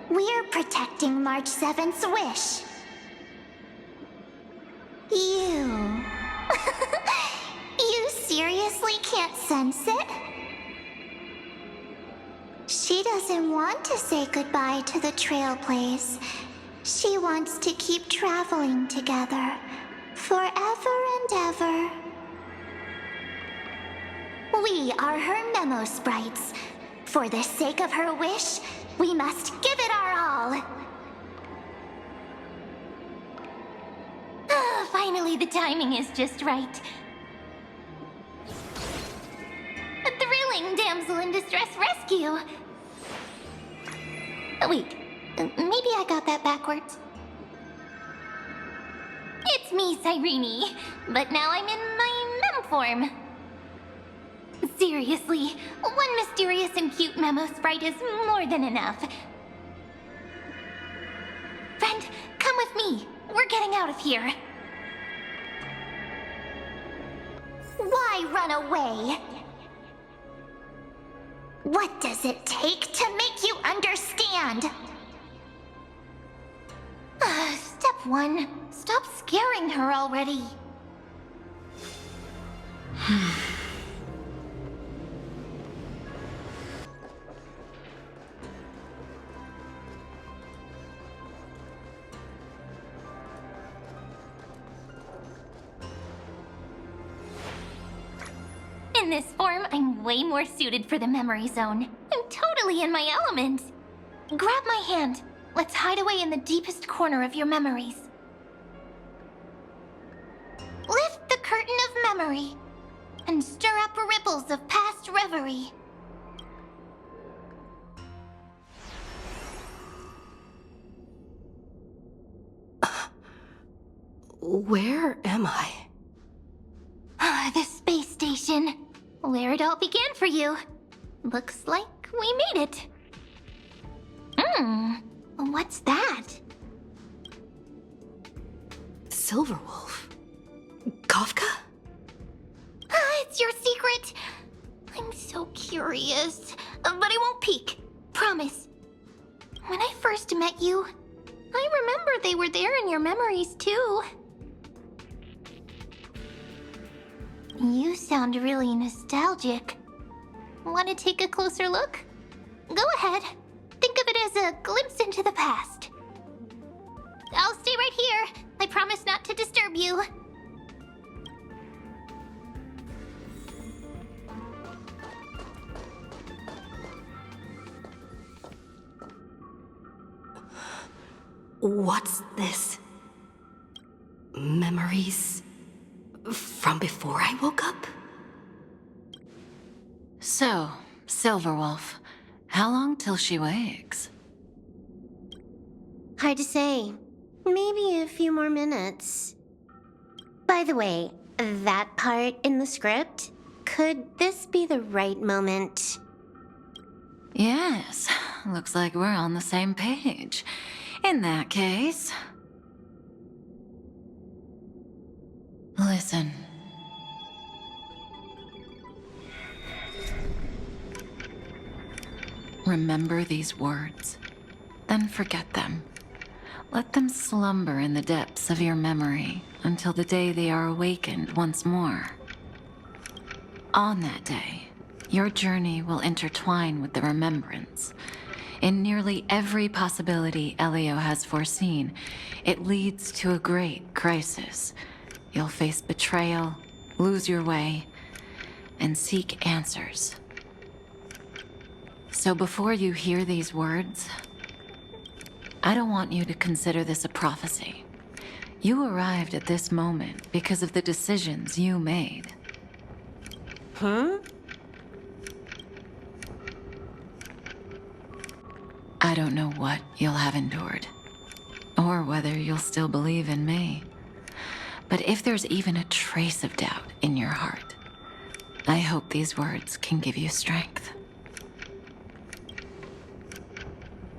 We're protecting March 7th's wish. You... You seriously can't sense it? She doesn't want to say goodbye to the Trailblaze. She wants to keep traveling together, forever and ever. We are her memo sprites. For the sake of her wish, we must give it our all. Finally, the timing is just right. A thrilling damsel in distress rescue. Wait, maybe I got that backwards. It's me, Cyrene, but now I'm in my mem form. Seriously, one mysterious and cute memo sprite is more than enough. Friend, come with me. We're getting out of here. Why run away? What does it take to make you understand? Step 1. Stop scaring her already. In this form, I'm way more suited for the memory zone. I'm totally in my element. Grab my hand. Let's hide away in the deepest corner of your memories. Lift the curtain of memory and stir up ripples of past reverie. Where am I? The space station. Where it all began for you. Looks like we made it. What's that? Silverwolf? Kafka? It's your secret. I'm so curious, but I won't peek. Promise. When I first met you, I remember they were there in your memories too. You sound really nostalgic. Want to take a closer look? Go ahead. Think of it as a glimpse into the past. I'll stay right here. I promise not to disturb you. What's this? Memories from before I woke up? So, Silverwolf, how long till she wakes? Hard to say. Maybe a few more minutes. By the way, that part in the script, could this be the right moment? Yes, looks like we're on the same page. In that case... Listen. Remember these words, then forget them. Let them slumber in the depths of your memory until the day they are awakened once more. On that day, your journey will intertwine with the remembrance. In nearly every possibility Elio has foreseen, it leads to a great crisis. You'll face betrayal, lose your way, and seek answers. So before you hear these words, I don't want you to consider this a prophecy. You arrived at this moment because of the decisions you made. Huh? I don't know what you'll have endured, or whether you'll still believe in me. But if there's even a trace of doubt in your heart, I hope these words can give you strength.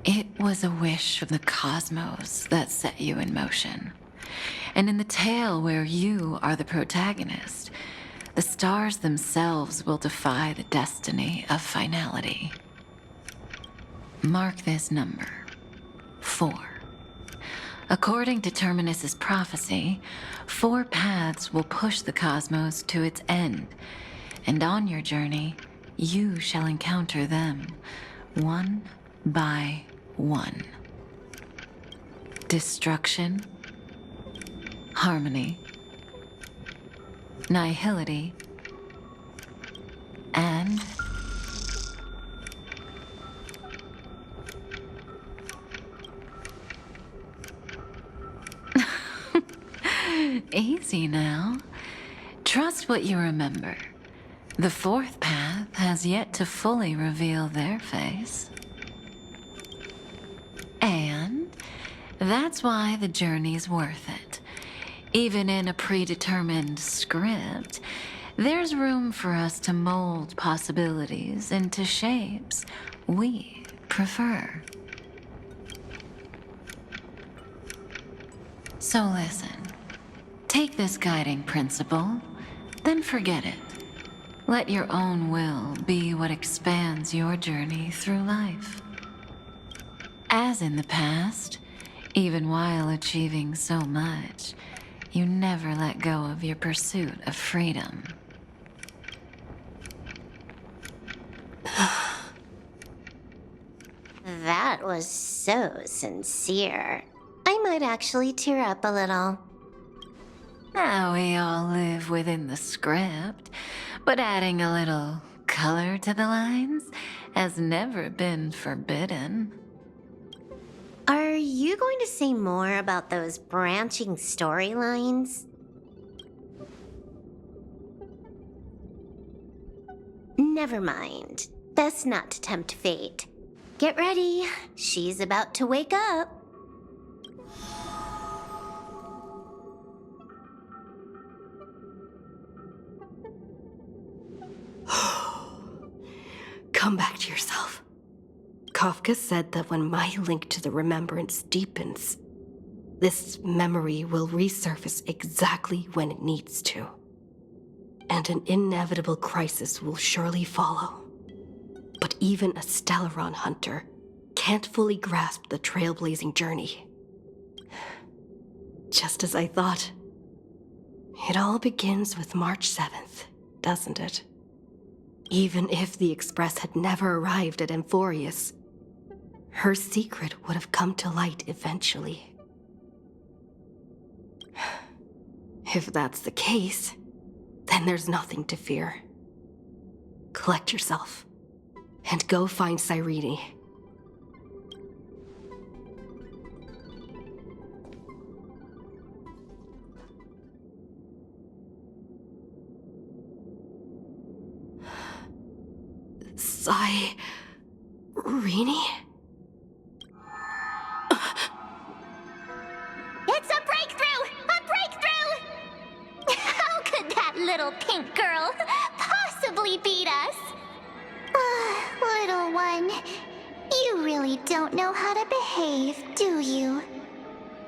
It was a wish from the cosmos that set you in motion. And in the tale where you are the protagonist, the stars themselves will defy the destiny of finality. Mark this number, 4. According to Terminus's prophecy, 4 paths will push the cosmos to its end, and on your journey, you shall encounter them, one by one. Destruction, harmony, nihility, and easy now. Trust what you remember. The 4th path has yet to fully reveal their face. And that's why the journey's worth it. Even in a predetermined script, there's room for us to mold possibilities into shapes we prefer. So listen. Take this guiding principle, then forget it. Let your own will be what expands your journey through life. As in the past, even while achieving so much, you never let go of your pursuit of freedom. That was so sincere. I might actually tear up a little. Now we all live within the script, but adding a little color to the lines has never been forbidden. Are you going to say more about those branching storylines? Never mind. Best not to tempt fate. Get ready. She's about to wake up. Come back to yourself. Kafka said that when my link to the remembrance deepens, this memory will resurface exactly when it needs to. And an inevitable crisis will surely follow. But even a Stellaron hunter can't fully grasp the trailblazing journey. Just as I thought. It all begins with March 7th, doesn't it? Even if the Express had never arrived at AMPHOREUS, her secret would have come to light eventually. If that's the case, then there's nothing to fear. Collect yourself, and go find Cyrene. Cyrene? It's a breakthrough! A breakthrough! How could that little pink girl possibly beat us? Little one, you really don't know how to behave, do you?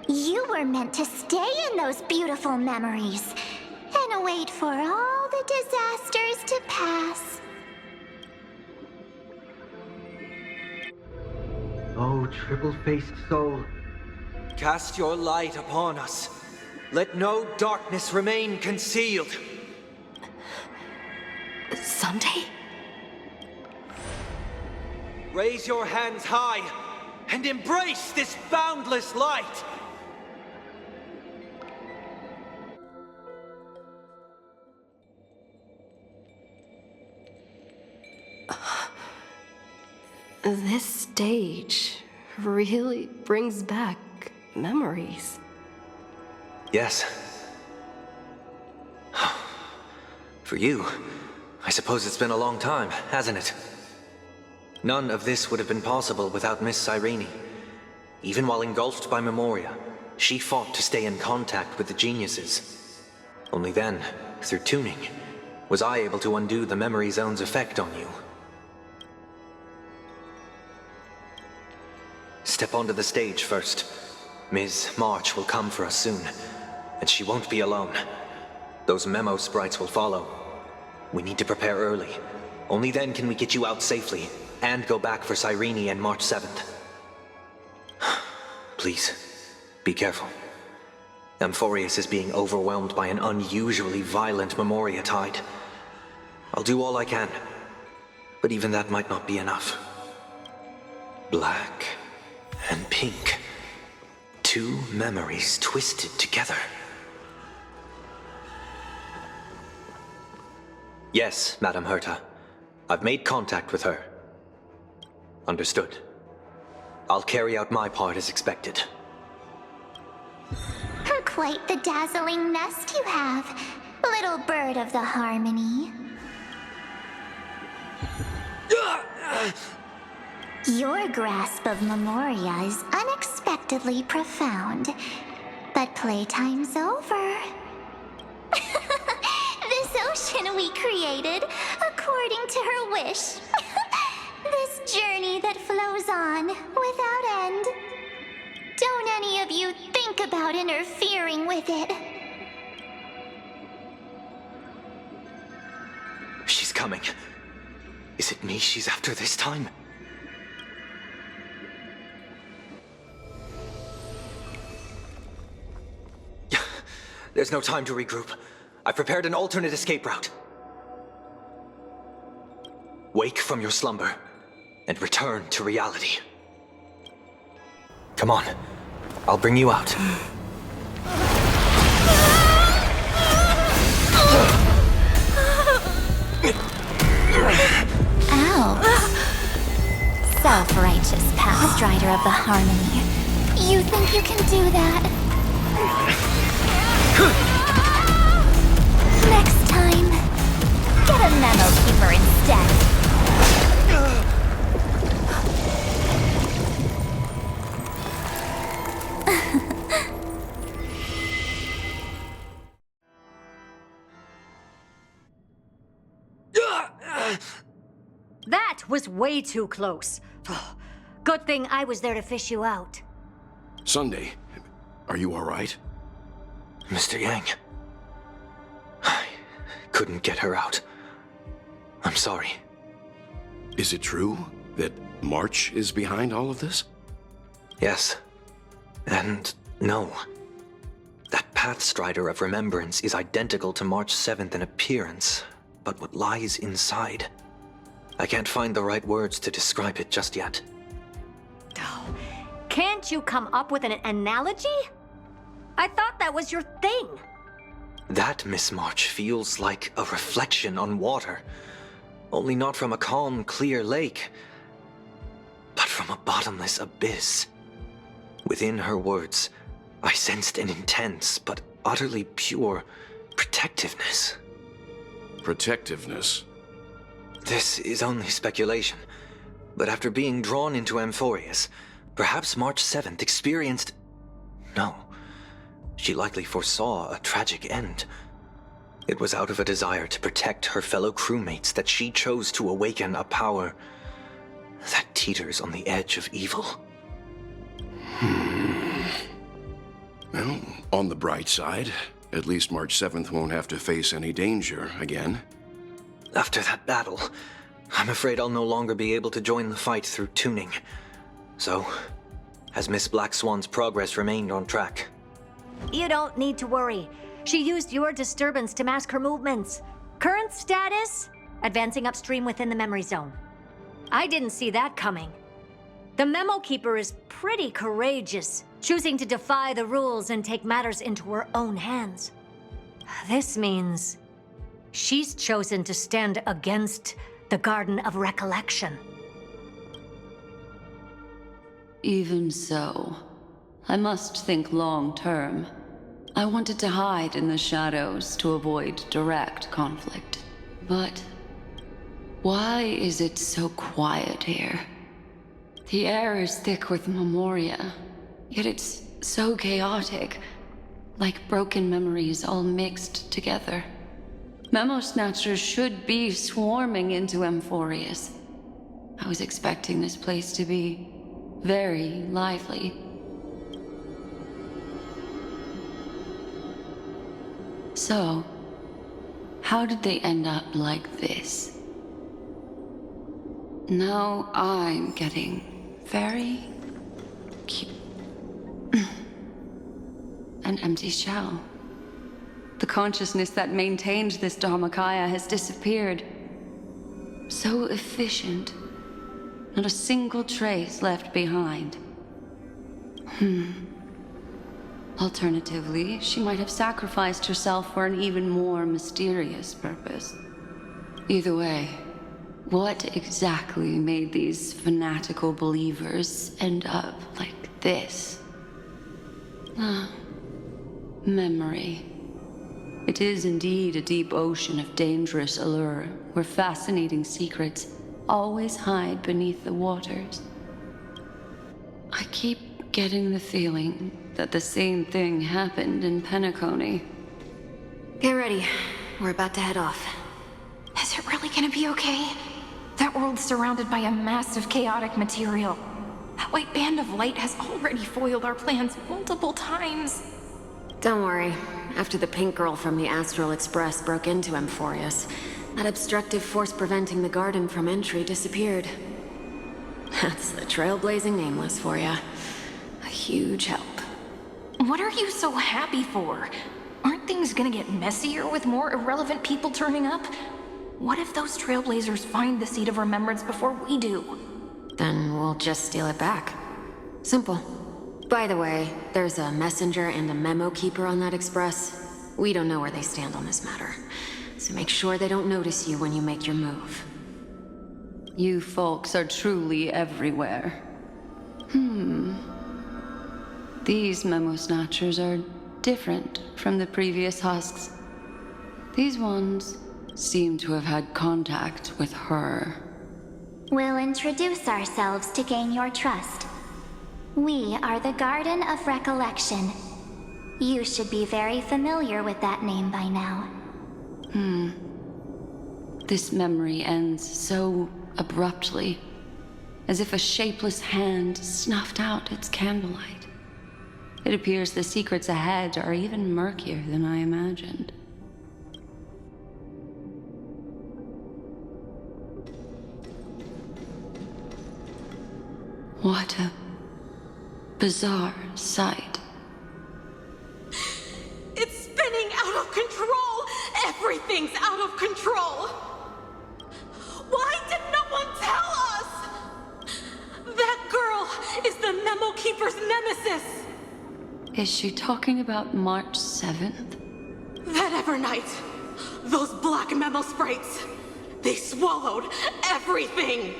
You were meant to stay in those beautiful memories and wait for all the disasters to pass. O triple-faced soul, cast your light upon us. Let no darkness remain concealed. Sunday? Raise your hands high and embrace this boundless light. This stage really brings back memories. Yes. For you, I suppose it's been a long time, hasn't it? None of this would have been possible without Miss Cyrene. Even while engulfed by Memoria, she fought to stay in contact with the geniuses. Only then, through tuning, was I able to undo the memory zone's effect on you. Step onto the stage first. Ms. March will come for us soon, and she won't be alone. Those memo sprites will follow. We need to prepare early. Only then can we get you out safely, and go back for Cyrene and March 7th. Please, be careful. AMPHOREUS is being overwhelmed by an unusually violent Memoria tide. I'll do all I can, but even that might not be enough. Black and pink. Two memories twisted together. Yes, Madam Herta. I've made contact with her. Understood. I'll carry out my part as expected. Quite the dazzling nest you have, little bird of the harmony. Your grasp of Memoria is unexpectedly profound, but playtime's over. This ocean we created, according to her wish. This journey that flows on, without end. Don't any of you think about interfering with it. She's coming. Is it me she's after this time? There's no time to regroup. I've prepared an alternate escape route. Wake from your slumber and return to reality. Come on, I'll bring you out. Ow. Self-righteous past rider of the harmony. You think you can do that? Next time, get a memo keeper instead. That was way too close. Good thing I was there to fish you out. Sunday, are you all right? Mr. Yang, I couldn't get her out. I'm sorry. Is it true that March is behind all of this? Yes. And no. That Pathstrider of Remembrance is identical to March 7th in appearance, but what lies inside? I can't find the right words to describe it just yet. Can't you come up with an analogy? I thought that was your thing. That Miss March feels like a reflection on water. Only not from a calm, clear lake, but from a bottomless abyss. Within her words, I sensed an intense but utterly pure protectiveness. Protectiveness? This is only speculation, but after being drawn into AMPHOREUS, perhaps March 7th experienced... No, she likely foresaw a tragic end. It was out of a desire to protect her fellow crewmates that she chose to awaken a power that teeters on the edge of evil. Well, on the bright side, at least March 7th won't have to face any danger again. After that battle, I'm afraid I'll no longer be able to join the fight through tuning. So, has Miss Black Swan's progress remained on track? You don't need to worry. She used your disturbance to mask her movements. Current status? Advancing upstream within the memory zone. I didn't see that coming. The Memo Keeper is pretty courageous, choosing to defy the rules and take matters into her own hands. This means she's chosen to stand against the Garden of Recollection. Even so, I must think long term. I wanted to hide in the shadows to avoid direct conflict. But why is it so quiet here? The air is thick with memoria, yet it's so chaotic, like broken memories all mixed together. Memo Snatchers should be swarming into AMPHOREUS. I was expecting this place to be very lively. So, how did they end up like this? Now I'm getting very cute. An empty shell. The consciousness that maintained this Dharmakaya has disappeared. So efficient. Not a single trace left behind. Alternatively, she might have sacrificed herself for an even more mysterious purpose. Either way, what exactly made these fanatical believers end up like this? Memory. It is indeed a deep ocean of dangerous allure, where fascinating secrets always hide beneath the waters. I keep getting the feeling that the same thing happened in Penacony. Get ready. We're about to head off. Is it really gonna be okay? That world's surrounded by a massive chaotic material. That white band of light has already foiled our plans multiple times. Don't worry. After the pink girl from the Astral Express broke into AMPHOREUS, that obstructive force preventing the garden from entry disappeared. That's the Trailblazing Nameless for ya. A huge help. What are you so happy for? Aren't things gonna get messier with more irrelevant people turning up? What if those Trailblazers find the Seed of Remembrance before we do? Then we'll just steal it back. Simple. By the way, there's a messenger and a memo keeper on that express. We don't know where they stand on this matter, so make sure they don't notice you when you make your move. You folks are truly everywhere. These Memo Snatchers are different from the previous husks. These ones seem to have had contact with her. We'll introduce ourselves to gain your trust. We are the Garden of Recollection. You should be very familiar with that name by now. This memory ends so abruptly, as if a shapeless hand snuffed out its candlelight. It appears the secrets ahead are even murkier than I imagined. What a bizarre sight. It's spinning out of control! Everything's out of control! Why did no one tell us? That girl is the Memo Keeper's nemesis! Is she talking about March 7th? That Evernight, those black memo sprites, they swallowed everything!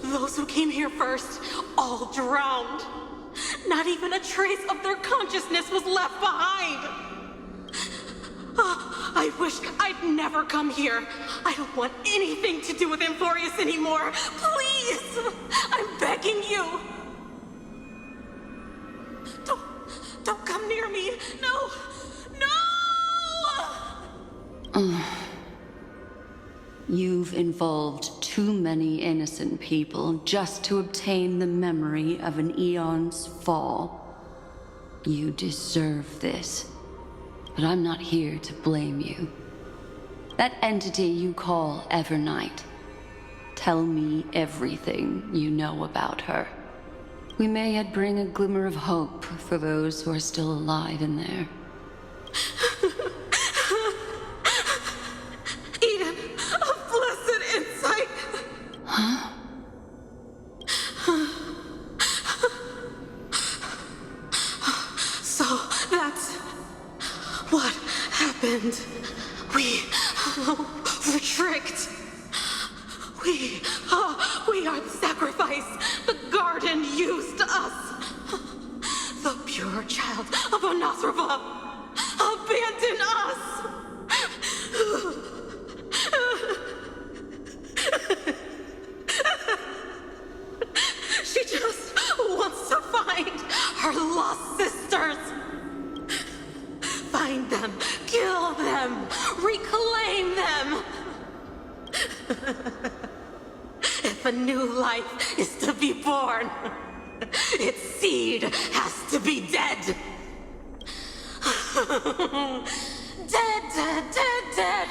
Those who came here first all drowned. Not even a trace of their consciousness was left behind. I wish I'd never come here. I don't want anything to do with AMPHOREUS anymore. Please! I'm begging you. Don't come near me. No! No! You've involved too many innocent people just to obtain the memory of an eon's fall. You deserve this, but I'm not here to blame you. That entity you call Evernight, tell me everything you know about her. We may yet bring a glimmer of hope for those who are still alive in there. Eden, a blessed insight! Huh? So that's what happened. We were tricked. We are the sacrifice. The garden used us. The pure child of Anasrava abandoned us. She just wants to find her lost sisters. Find them, kill them, reclaim them. If a new life is to be born, its seed has to be dead. Dead, dead, dead, dead.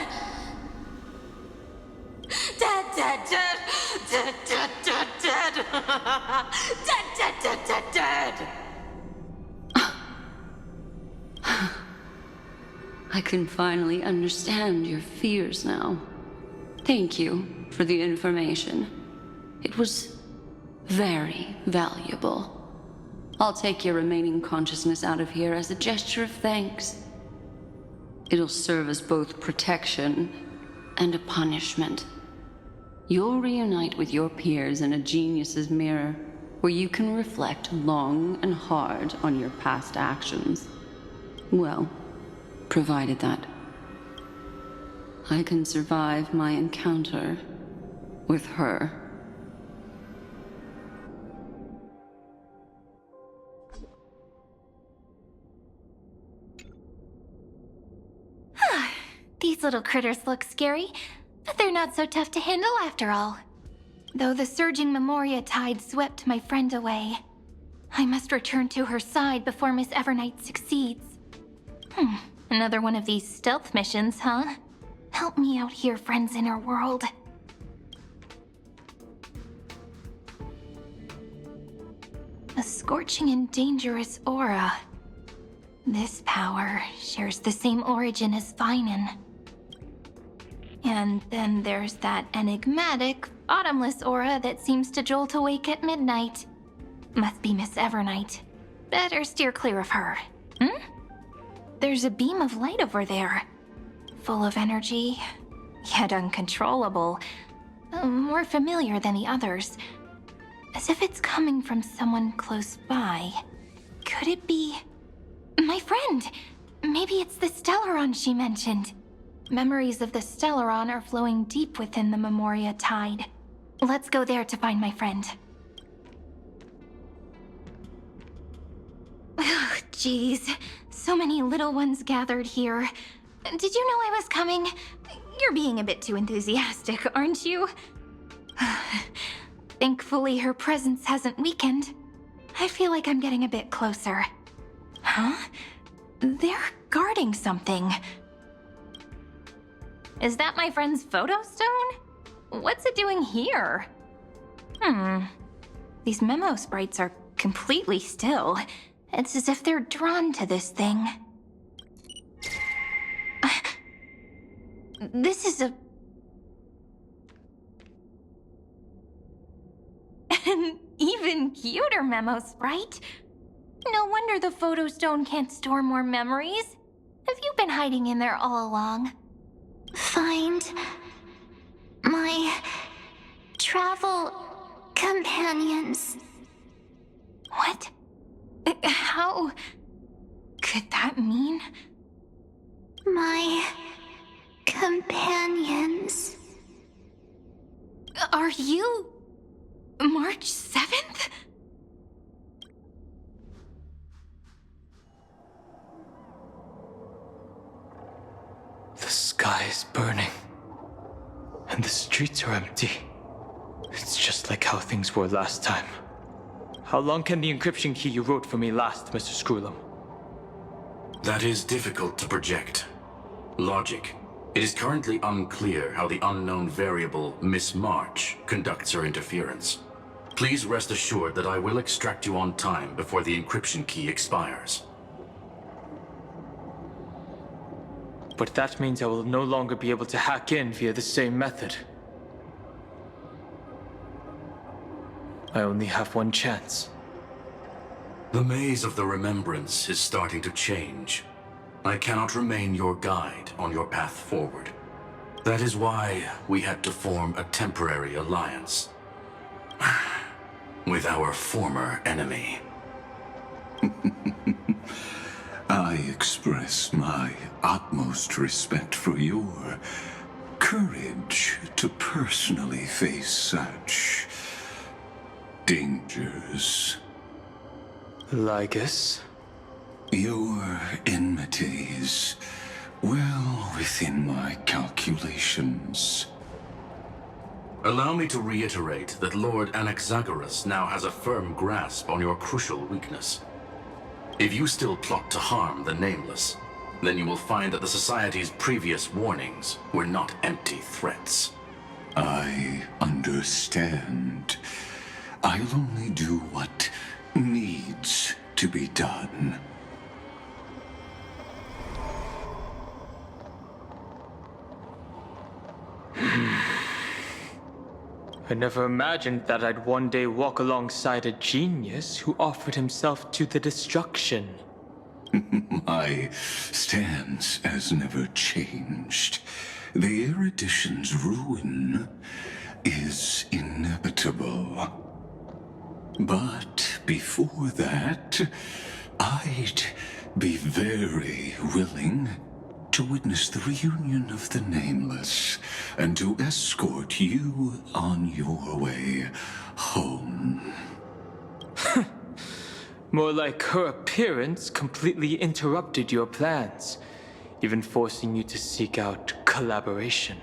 Dead, dead, dead, dead, dead, dead, dead. Dead, dead, dead, dead, dead. I can finally understand your fears now. Thank you for the information. It was very valuable. I'll take your remaining consciousness out of here as a gesture of thanks. It'll serve as both protection and a punishment. You'll reunite with your peers in a genius's mirror, where you can reflect long and hard on your past actions. Well, provided that I can survive my encounter with her. These little critters look scary, but they're not so tough to handle after all. Though the surging Memoria tide swept my friend away, I must return to her side before Miss Evernight succeeds. Another one of these stealth missions, huh? Help me out here, friends in her world. A scorching and dangerous aura. This power shares the same origin as Vinen. And then there's that enigmatic, bottomless aura that seems to jolt awake at midnight. Must be Miss Evernight. Better steer clear of her. There's a beam of light over there. Full of energy, yet uncontrollable. More familiar than the others. As if it's coming from someone close by. Could it be... my friend? Maybe it's the Stellaron she mentioned. Memories of the Stellaron are flowing deep within the Memoria tide. Let's go there to find my friend. Oh, jeez. So many little ones gathered here. Did you know I was coming? You're being a bit too enthusiastic, aren't you? Thankfully, her presence hasn't weakened. I feel like I'm getting a bit closer. Huh? They're guarding something. Is that my friend's photo stone? What's it doing here? These memo sprites are completely still. It's as if they're drawn to this thing. This is an even cuter memo sprite. No wonder the photo stone can't store more memories. Have you been hiding in there all along? Find my travel companions. What? How could that mean? My companions. Are you March 7th? The sky is burning, and the streets are empty. It's just like how things were last time. How long can the encryption key you wrote for me last, Mr. Screwlum? That is difficult to project. Logic. It is currently unclear how the unknown variable, Miss March, conducts her interference. Please rest assured that I will extract you on time before the encryption key expires. But that means I will no longer be able to hack in via the same method. I only have one chance. The maze of the Remembrance is starting to change. I cannot remain your guide on your path forward. That is why we had to form a temporary alliance with our former enemy. I express my utmost respect for your courage to personally face such dangers. Lygus? Your enmity is well within my calculations. Allow me to reiterate that Lord Anaxagoras now has a firm grasp on your crucial weakness. If you still plot to harm the Nameless, then you will find that the Society's previous warnings were not empty threats. I understand. I'll only do what needs to be done. I never imagined that I'd one day walk alongside a genius who offered himself to the destruction. My stance has never changed. The erudition's ruin is inevitable. But before that, I'd be very willing to witness the reunion of the Nameless and to escort you on your way home. More like her appearance completely interrupted your plans, even forcing you to seek out collaboration.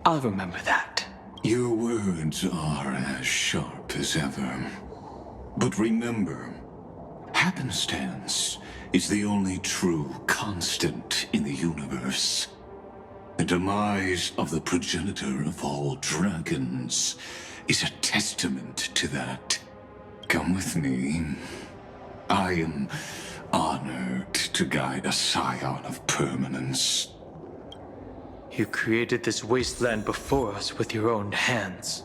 I'll remember that. Your words are as sharp as ever. But remember, happenstance is the only true constant in the universe. The demise of the progenitor of all dragons is a testament to that. Come with me. I am honored to guide a scion of permanence. You created this wasteland before us with your own hands.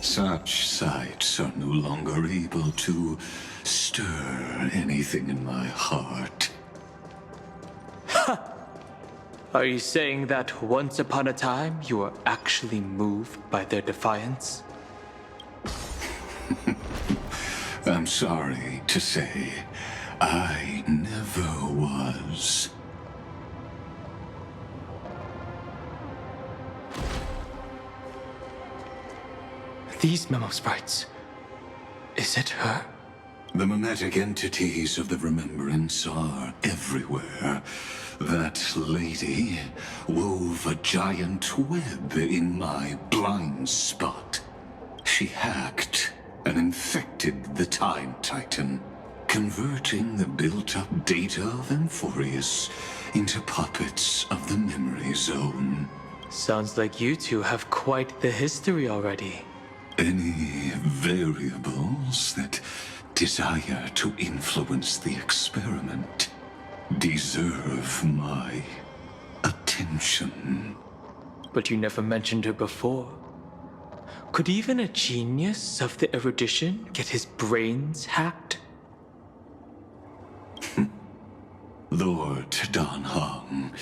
Such sights are no longer able to stir anything in my heart. Ha! Are you saying that once upon a time you were actually moved by their defiance? I'm sorry to say, I never was. These memo sprites. Is it her? The mimetic entities of the Remembrance are everywhere. That lady wove a giant web in my blind spot. she hacked and infected the Time Titan, converting the built-up data of AMPHOREUS into puppets of the memory zone. Sounds like you two have quite the history already. Any variables that desire to influence the experiment deserve my attention. But you never mentioned her before. Could even a genius of the erudition get his brains hacked? Lord Dan Heng,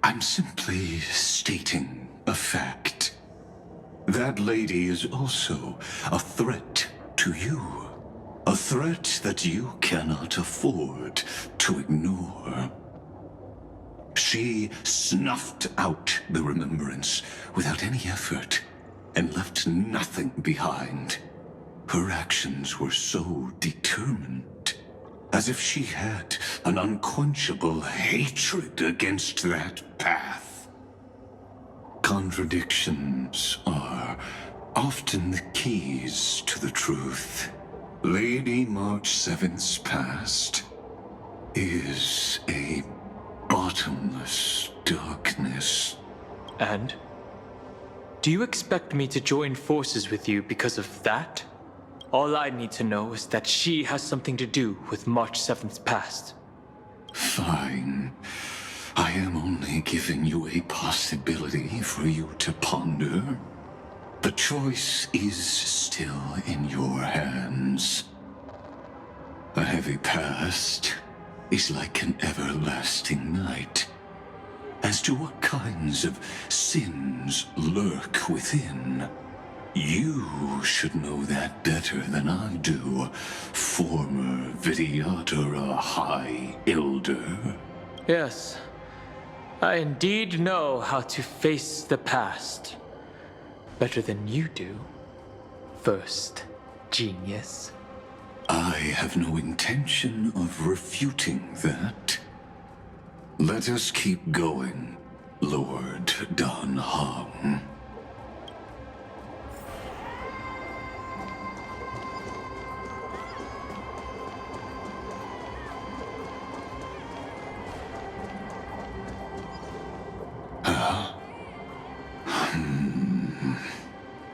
I'm simply stating a fact. That lady is also a threat to you. A threat that you cannot afford to ignore. She snuffed out the remembrance without any effort and left nothing behind. Her actions were so determined, as if she had an unquenchable hatred against that path. Contradictions are often the keys to the truth. Lady March 7th's past is a bottomless darkness. And? Do you expect me to join forces with you because of that? All I need to know is that she has something to do with March 7th's past. Fine. I am only giving you a possibility for you to ponder. The choice is still in your hands. A heavy past is like an everlasting night. As to what kinds of sins lurk within, you should know that better than I do, former Vidyadhara High Elder. Yes, I indeed know how to face the past. Better than you do, first genius. I have no intention of refuting that. Let us keep going, Lord Dan Heng.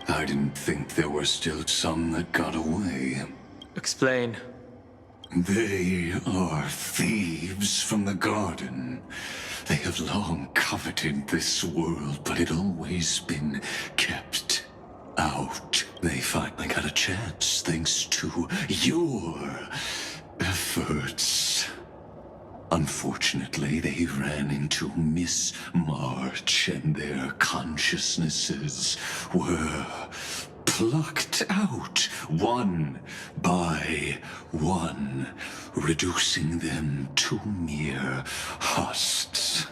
I didn't think there were still some that got away. Explain. They are thieves from the garden. They have long coveted this world, but it always been kept out. They finally got a chance thanks to your efforts. Unfortunately, they ran into Miss March, and their consciousnesses were plucked out one by one, reducing them to mere husks.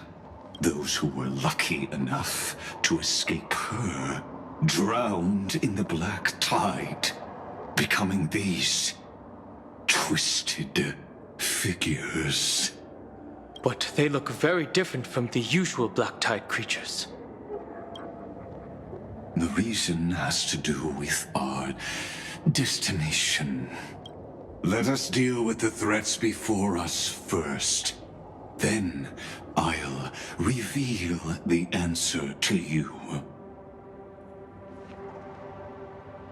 Those who were lucky enough to escape her drowned in the black tide, becoming these twisted figures. But they look very different from the usual Black Tide creatures. The reason has to do with our destination. Let us deal with the threats before us first. Then I'll reveal the answer to you.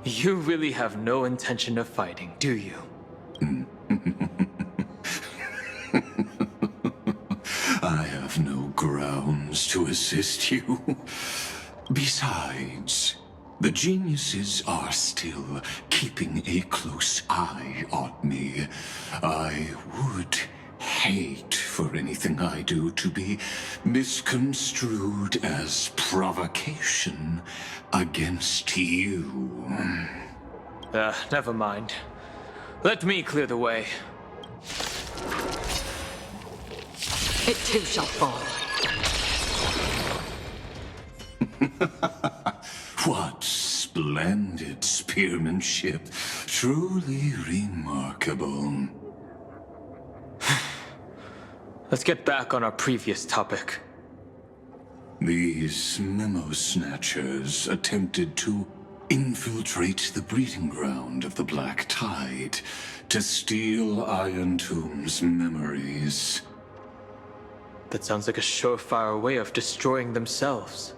You really have no intention of fighting, do you? I have no grounds to assist you. Besides, the geniuses are still keeping a close eye on me. I would hate for anything I do to be misconstrued as provocation against you. Never mind. Let me clear the way. It too shall fall. What splendid spearmanship. Truly remarkable. Let's get back on our previous topic. These memo snatchers attempted to infiltrate the breeding ground of the Black Tide to steal Iron Tomb's memories. That sounds like a surefire way of destroying themselves.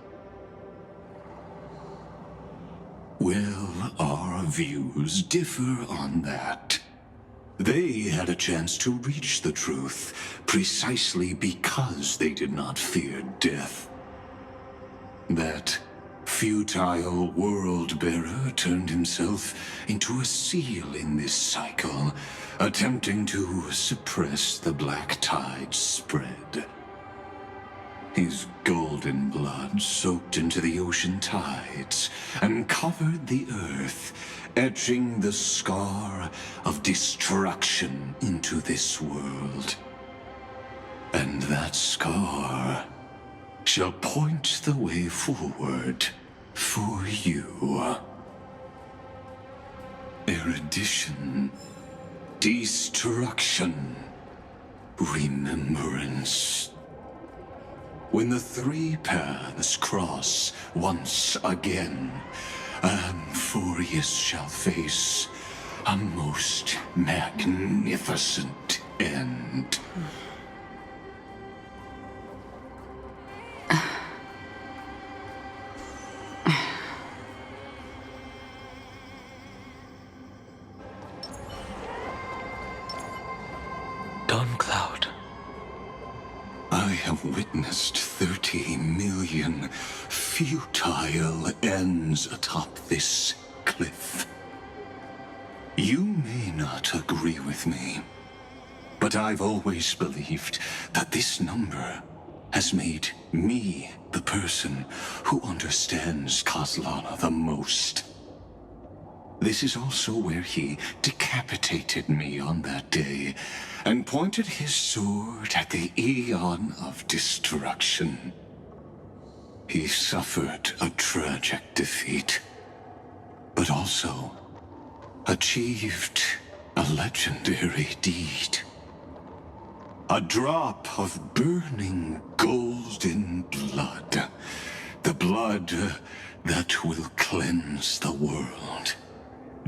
Well, our views differ on that. They had a chance to reach the truth precisely because they did not fear death. That futile world-bearer turned himself into a seal in this cycle, attempting to suppress the Black Tide's spread. His golden blood soaked into the ocean tides and covered the earth, etching the scar of destruction into this world. And that scar shall point the way forward for you. Erudition, destruction, remembrance. When the three paths cross once again, AMPHOREUS shall face a most magnificent end. Dawncloud. I have witnessed 30 million futile ends atop this cliff. You may not agree with me, but I've always believed that this number has made me the person who understands Kozlana the most. This is also where he decapitated me on that day and pointed his sword at the Aeon of Destruction. He suffered a tragic defeat, but also achieved a legendary deed. A drop of burning golden blood. The blood that will cleanse the world.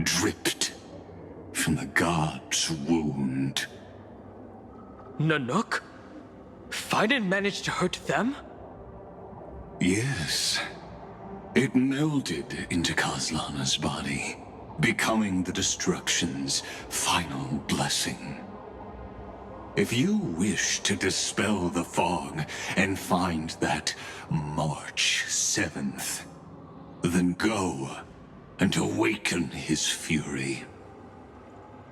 Dripped from the god's wound. Nanook? Fiden managed to hurt them? Yes. It melded into Kozlana's body, becoming the Destruction's final blessing. If you wish to dispel the fog and find that March 7th, then go and awaken his fury.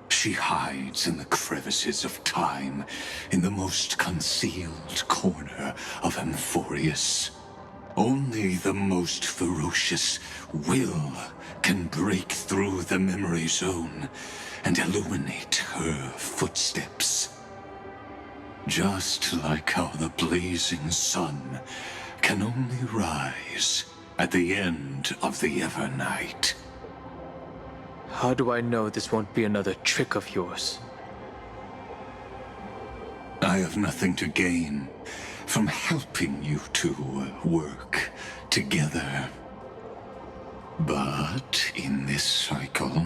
She hides in the crevices of time, in the most concealed corner of AMPHOREUS. Only the most ferocious will can break through the memory zone and illuminate her footsteps. Just like how the blazing sun can only rise at the end of the Evernight. How do I know this won't be another trick of yours? I have nothing to gain from helping you two work together. But in this cycle,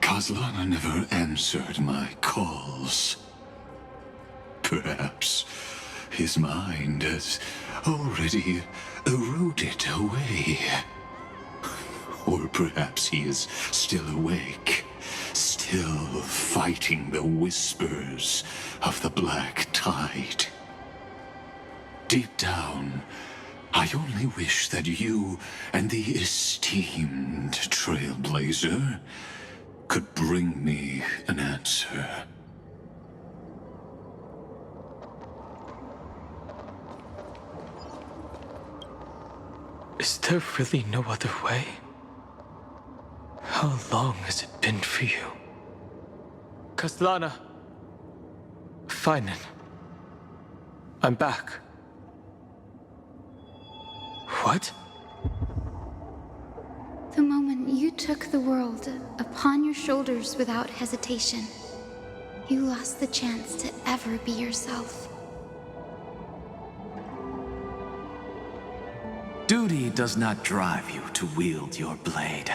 Kozlana never answered my calls. Perhaps his mind has already eroded away. Or perhaps he is still awake, still fighting the whispers of the Black Tide. Deep down, I only wish that you and the esteemed Trailblazer could bring me an answer. Is there really no other way? How long has it been for you? Kozlana. Finen. I'm back. What? The moment you took the world upon your shoulders without hesitation, you lost the chance to ever be yourself. Duty does not drive you to wield your blade,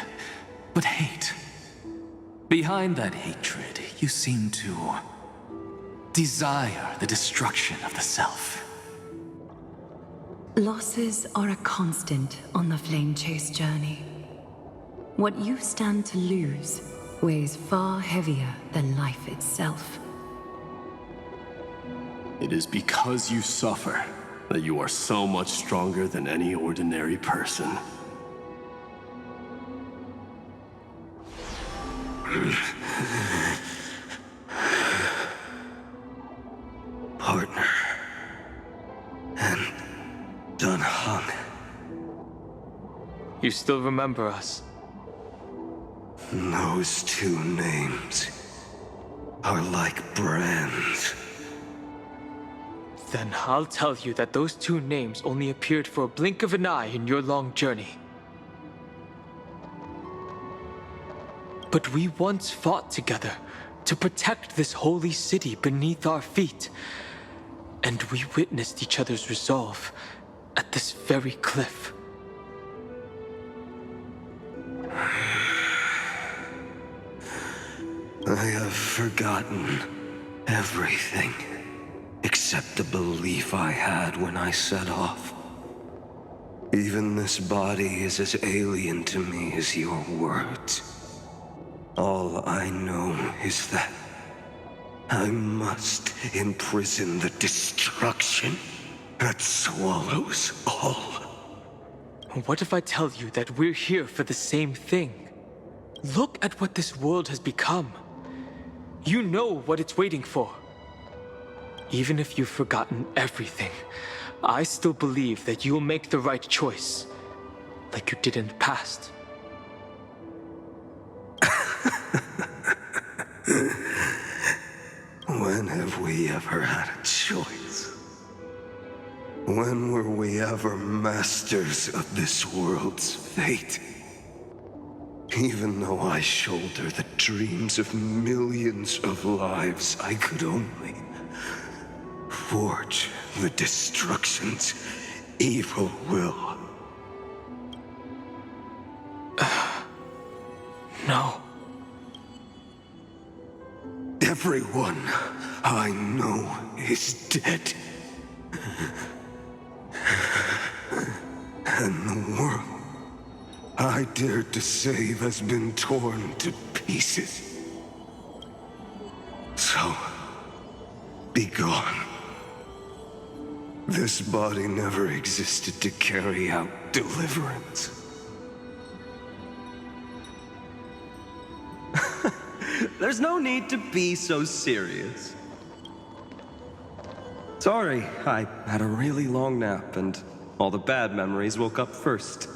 but hate. Behind that hatred, you seem to desire the destruction of the self. Losses are a constant on the flame chase journey. What you stand to lose weighs far heavier than life itself. It is because you suffer that you are so much stronger than any ordinary person. Partner. And Dan Heng. You still remember us? Those two names are like brands. Then I'll tell you that those two names only appeared for a blink of an eye in your long journey. But we once fought together to protect this holy city beneath our feet. And we witnessed each other's resolve at this very cliff. I have forgotten everything except the belief I had when I set off. Even this body is as alien to me as your words. All I know is that I must imprison the destruction that swallows all. What if I tell you that we're here for the same thing? Look at what this world has become. You know what it's waiting for. Even if you've forgotten everything, I still believe that you'll make the right choice, like you did in the past. When have we ever had a choice? When were we ever masters of this world's fate? Even though I shoulder the dreams of millions of lives, I could only forge the destruction's evil will. No. Everyone I know is dead. And the world I dared to save has been torn to pieces. So, be gone. This body never existed to carry out deliverance. There's no need to be so serious. Sorry, I had a really long nap and all the bad memories woke up first.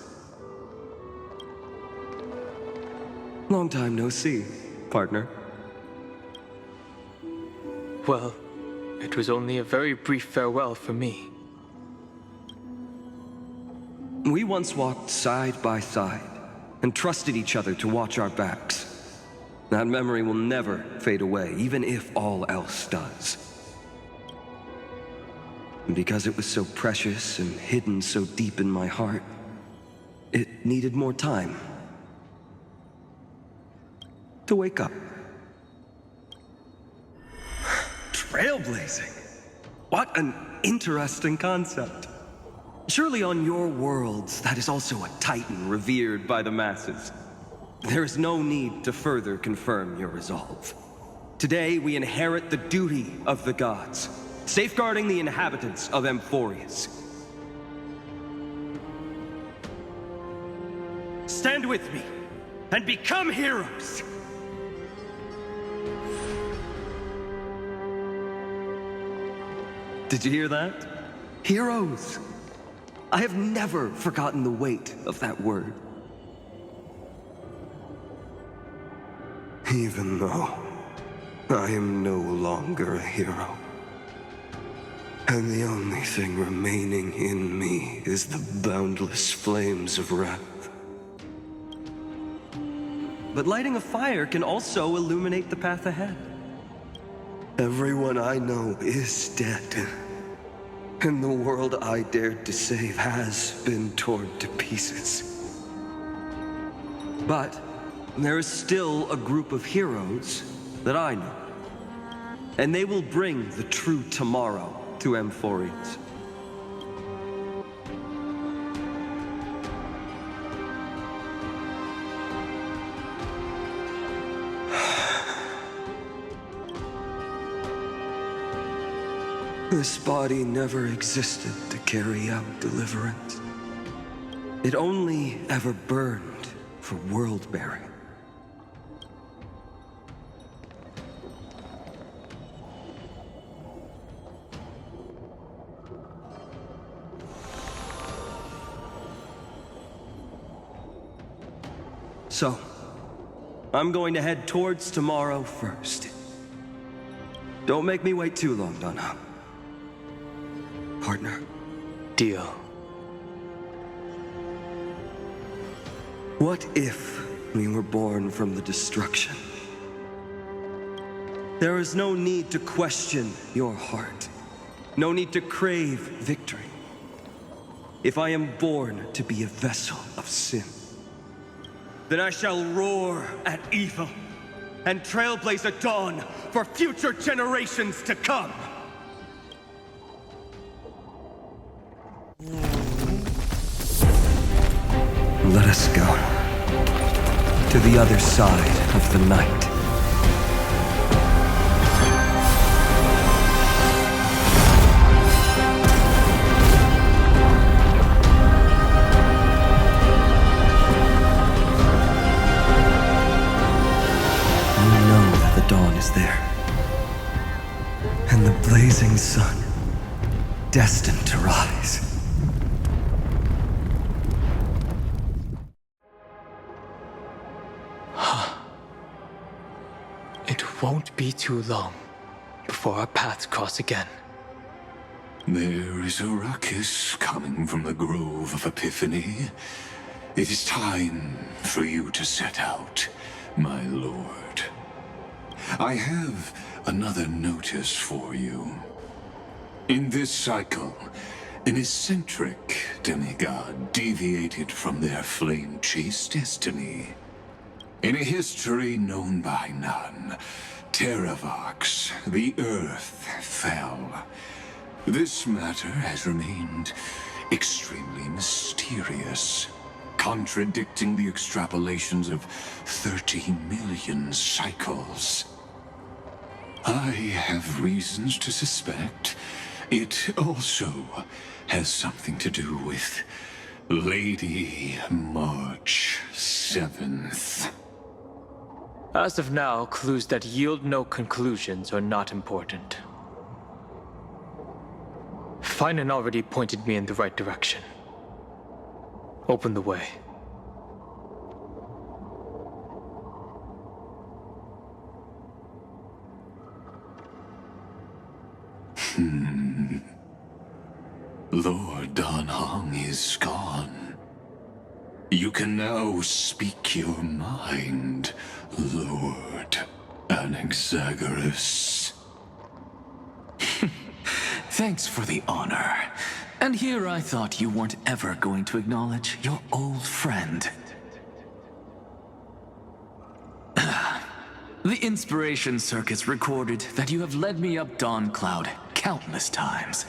Long time no see, partner. Well, it was only a very brief farewell for me. We once walked side by side and trusted each other to watch our backs. That memory will never fade away, even if all else does. And because it was so precious and hidden so deep in my heart, it needed more time to wake up. Trailblazing? What an interesting concept. Surely on your worlds, that is also a titan revered by the masses. There is no need to further confirm your resolve. Today, we inherit the duty of the gods, safeguarding the inhabitants of AMPHOREUS. Stand with me, and become heroes! Did you hear that? Heroes! I have never forgotten the weight of that word. Even though I am no longer a hero, and the only thing remaining in me is the boundless flames of wrath. But lighting a fire can also illuminate the path ahead. Everyone I know is dead. And the world I dared to save has been torn to pieces. But there is still a group of heroes that I know. And they will bring the true tomorrow to AMPHOREUS. This body never existed to carry out deliverance. It only ever burned for world-bearing. So, I'm going to head towards tomorrow first. Don't make me wait too long, Donna. Partner. Deal. What if we were born from the destruction? There is no need to question your heart. No need to crave victory. If I am born to be a vessel of sin, then I shall roar at evil and trailblaze a dawn for future generations to come. Let us go to the other side of the night. You know that the dawn is there, and the blazing sun destined to rise. It won't be too long before our paths cross again. There is a ruckus coming from the Grove of Epiphany. It is time for you to set out, my lord. I have another notice for you. In this cycle, an eccentric demigod deviated from their flame-chased destiny. In a history known by none, Terravox, the Earth, fell. This matter has remained extremely mysterious, contradicting the extrapolations of 30 million cycles. I have reasons to suspect it also has something to do with Lady March 7th. As of now, clues that yield no conclusions are not important. Finan already pointed me in the right direction. Open the way. Lord Dan Heng is gone. You can now speak your mind, Lord Anaxagoras. Thanks for the honor. And here I thought you weren't ever going to acknowledge your old friend. The Inspiration Circuits recorded that you have led me up Dawn Cloud countless times.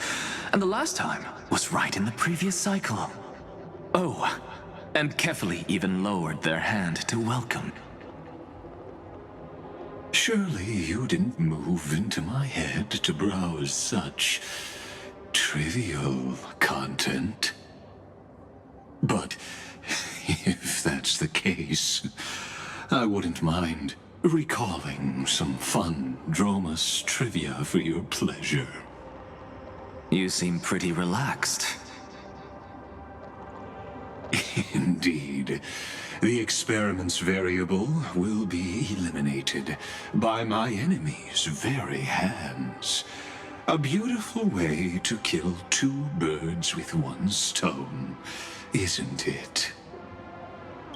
And the last time was right in the previous cycle. Oh, and Kefali even lowered their hand to welcome. Surely you didn't move into my head to browse such trivial content. But if that's the case, I wouldn't mind recalling some fun Dromus trivia for your pleasure. You seem pretty relaxed. Indeed. The experiment's variable will be eliminated by my enemy's very hands. A beautiful way to kill two birds with one stone, isn't it?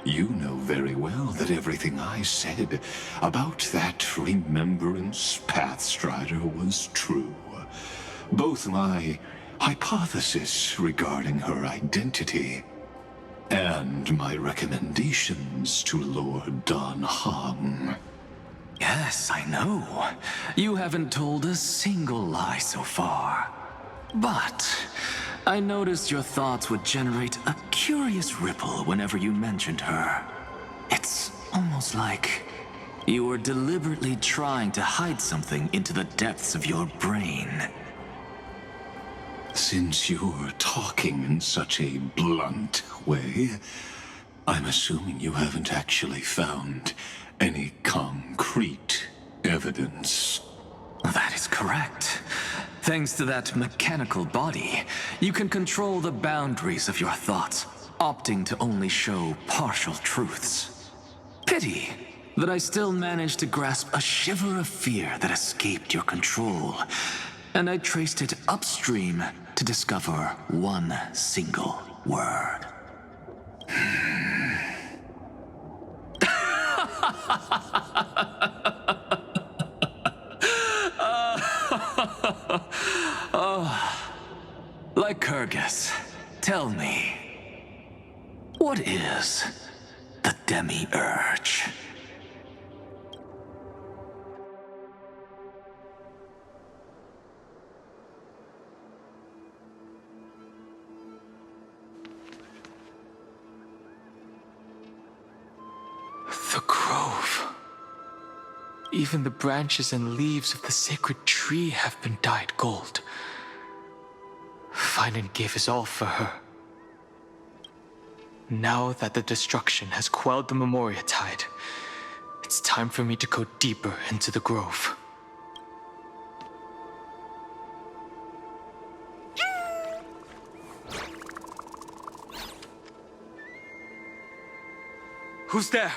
You know very well that everything I said about that Remembrance Pathstrider was true. Both my hypothesis regarding her identity, and my recommendations to Lord Dan Heng. Yes, I know. You haven't told a single lie so far. But I noticed your thoughts would generate a curious ripple whenever you mentioned her. It's almost like you were deliberately trying to hide something into the depths of your brain. Since you're talking in such a blunt way, I'm assuming you haven't actually found any concrete evidence. That is correct. Thanks to that mechanical body, you can control the boundaries of your thoughts, opting to only show partial truths. Pity that I still managed to grasp a shiver of fear that escaped your control, and I traced it upstream to discover one single word. Lycurgus, tell me, what is the Demiurge? The grove. Even the branches and leaves of the sacred tree have been dyed gold. Finan gave his all for her. Now that the destruction has quelled the Memoria tide, it's time for me to go deeper into the grove. Who's there?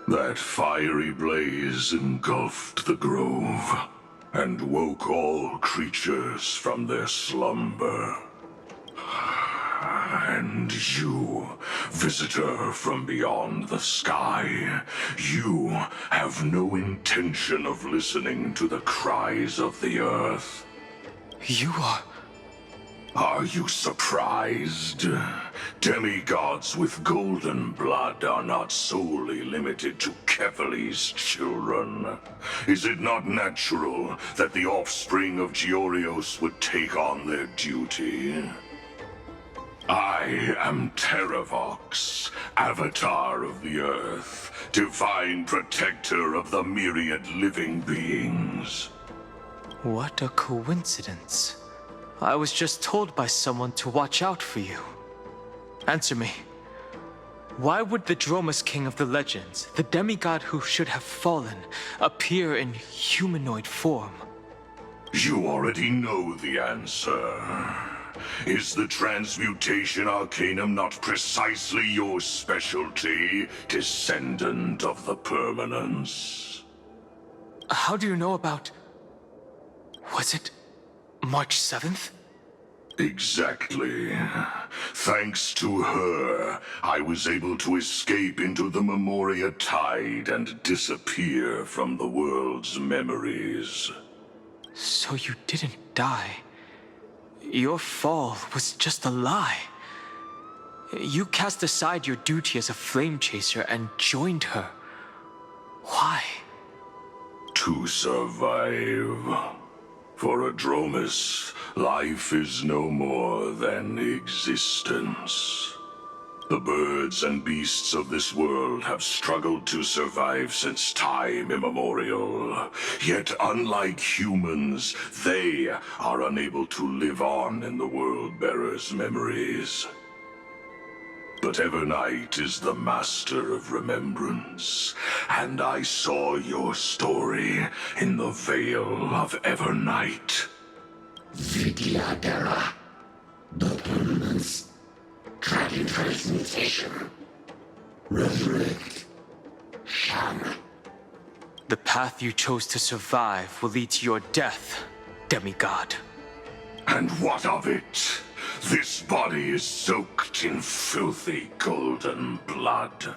That fiery blaze engulfed the grove and woke all creatures from their slumber. And you, visitor from beyond the sky, you have no intention of listening to the cries of the earth. You are... Are you surprised? Demigods with golden blood are not solely limited to Kefali's children. Is it not natural that the offspring of Georios would take on their duty? I am Terravox, Avatar of the Earth, divine protector of the myriad living beings. What a coincidence. I was just told by someone to watch out for you. Answer me. Why would the Dromus King of the Legends, the demigod who should have fallen, appear in humanoid form? You already know the answer. Is the transmutation arcanum not precisely your specialty, descendant of the Permanence? How do you know about... Was it March 7th? Exactly. Thanks to her, I was able to escape into the Memoria tide and disappear from the world's memories. So you didn't die. Your fall was just a lie. You cast aside your duty as a flame chaser and joined her. Why? To survive. For a Dromus, life is no more than existence. The birds and beasts of this world have struggled to survive since time immemorial. Yet unlike humans, they are unable to live on in the World-Bearer's memories. But Evernight is the master of remembrance, and I saw your story in the Veil of Evernight. Vidyadhara, the Permanence, Dragon Transmutation, Resurrect, Sham. The path you chose to survive will lead to your death, demigod. And what of it? This body is soaked in filthy golden blood.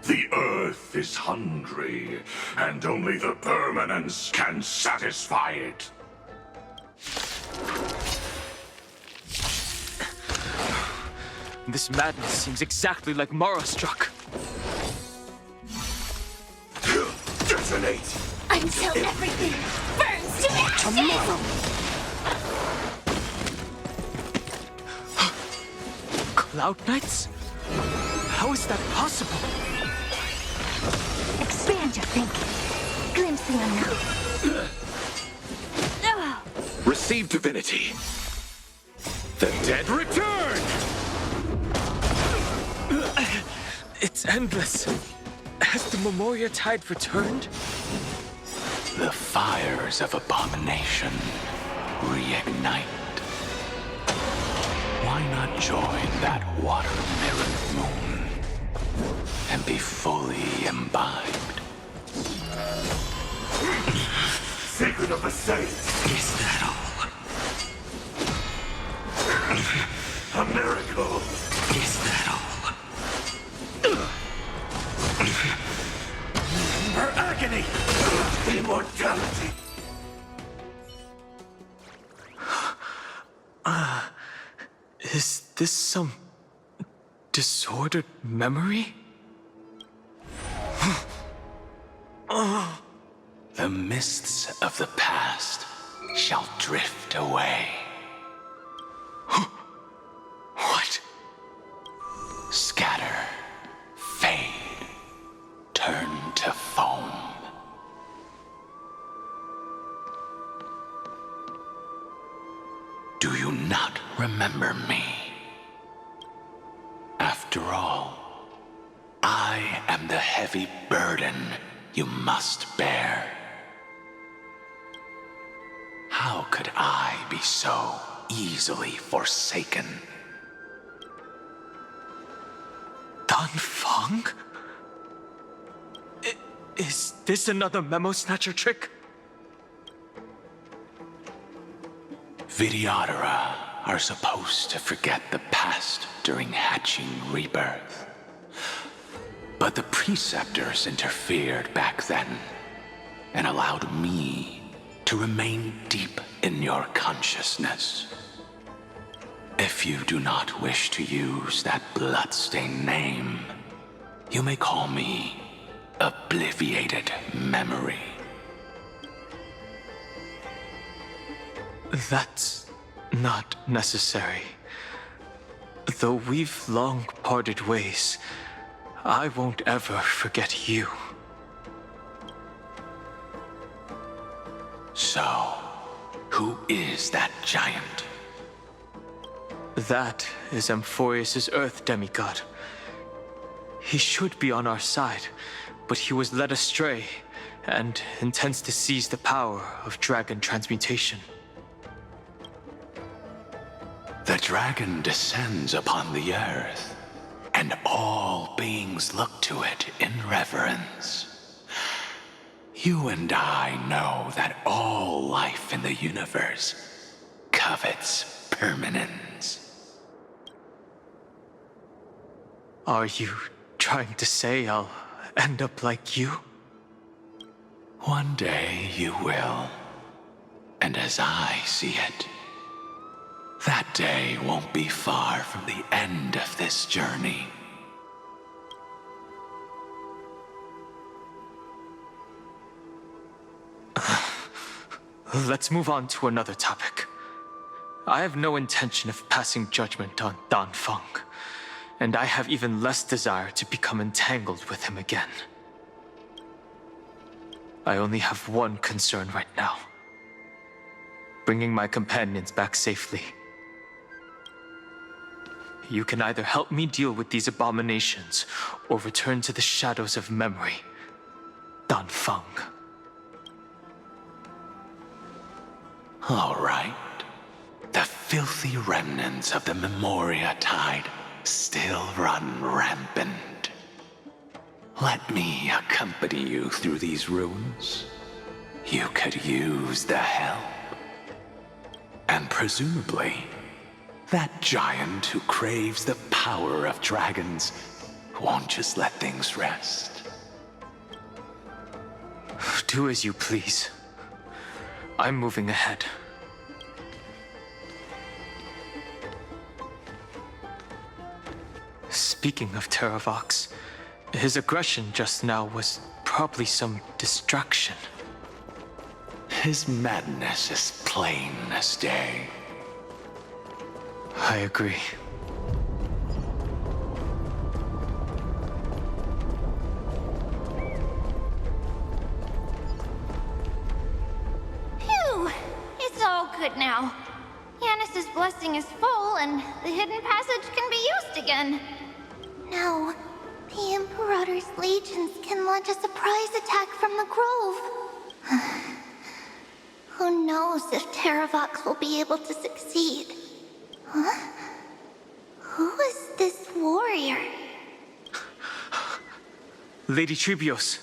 The Earth is hungry, and only the permanence can satisfy it. This madness seems exactly like Mara struck. Detonate! Until everything burns to ashes! Cloud Knights? How is that possible? Expand your thinking. Glimpse the unknown. Receive divinity. The dead return! It's endless. Has the Memoria Tide returned? The fires of abomination reignite. Why not join that water-mirrored moon and be fully imbibed? Secret of the Saints! Is that all? A miracle! Is that all? Her agony! Immortality! Is this some disordered memory? The mists of the past shall drift away. What? Scatter, fade, turn to foam. Do you not remember me? After all, I am the heavy burden you must bear. How could I be so easily forsaken? Dan Feng? Is this another Memo Snatcher trick? Vidyadhara are supposed to forget the past during hatching rebirth. But the Preceptors interfered back then and allowed me to remain deep in your consciousness. If you do not wish to use that bloodstained name, you may call me Obliviated Memory. That's not necessary. Though we've long parted ways, I won't ever forget you. So, who is that giant? That is AMPHOREUS' Earth demigod. He should be on our side, but he was led astray and intends to seize the power of dragon transmutation. The dragon descends upon the earth, and all beings look to it in reverence. You and I know that all life in the universe covets permanence. Are you trying to say I'll end up like you? One day you will. And as I see it, that day won't be far from the end of this journey. Let's move on to another topic. I have no intention of passing judgment on Dan Feng, and I have even less desire to become entangled with him again. I only have one concern right now: bringing my companions back safely. You can either help me deal with these abominations, or return to the shadows of memory. Dan Feng. All right. The filthy remnants of the Memoria Tide still run rampant. Let me accompany you through these ruins. You could use the help. And presumably, that giant who craves the power of dragons won't just let things rest. Do as you please. I'm moving ahead. Speaking of Terravox, his aggression just now was probably some distraction. His madness is plain as day. I agree. Phew! It's all good now. Yanis's blessing is full, and the hidden passage can be used again. Now, the Emperor's legions can launch a surprise attack from the grove. Who knows if Terravox will be able to succeed? Huh? Who is this warrior? Lady Trebios,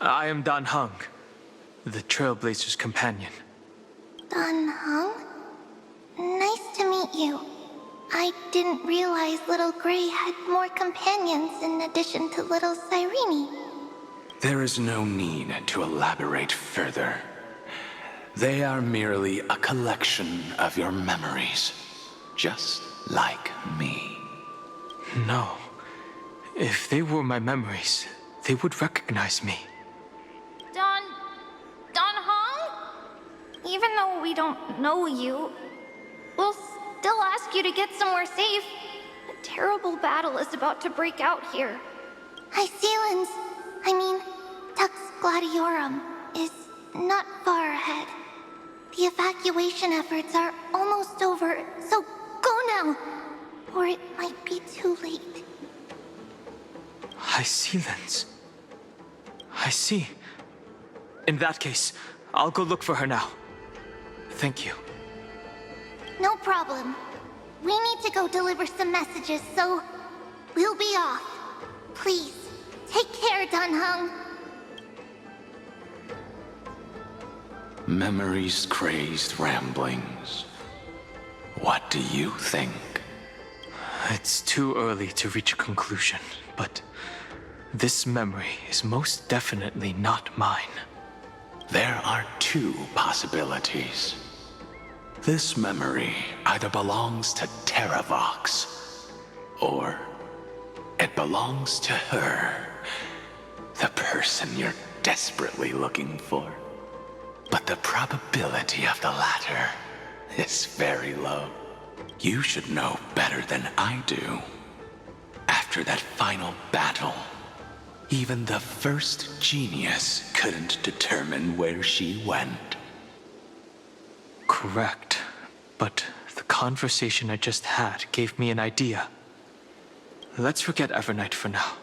I am Dan Hung, the Trailblazer's companion. Dan Hung? Nice to meet you. I didn't realize Little Gray had more companions in addition to Little Cyrene. There is no need to elaborate further. They are merely a collection of your memories, just like me. No. If they were my memories, they would recognize me. Dan Hung? Even though we don't know you, we'll still ask you to get somewhere safe. A terrible battle is about to break out here. Tux Gladiorum is not far ahead. The evacuation efforts are almost over, so go now, or it might be too late. High Sealands. I see. In that case, I'll go look for her now. Thank you. No problem. We need to go deliver some messages, so we'll be off. Please, take care, Dan Hung. Memories, crazed ramblings. What do you think? It's too early to reach a conclusion, but this memory is most definitely not mine. There are two possibilities. This memory either belongs to Terravox, or it belongs to her, the person you're desperately looking for. But the probability of the latter is very low. You should know better than I do. After that final battle, even the first genius couldn't determine where she went. Correct. But the conversation I just had gave me an idea. Let's forget Evernight for now.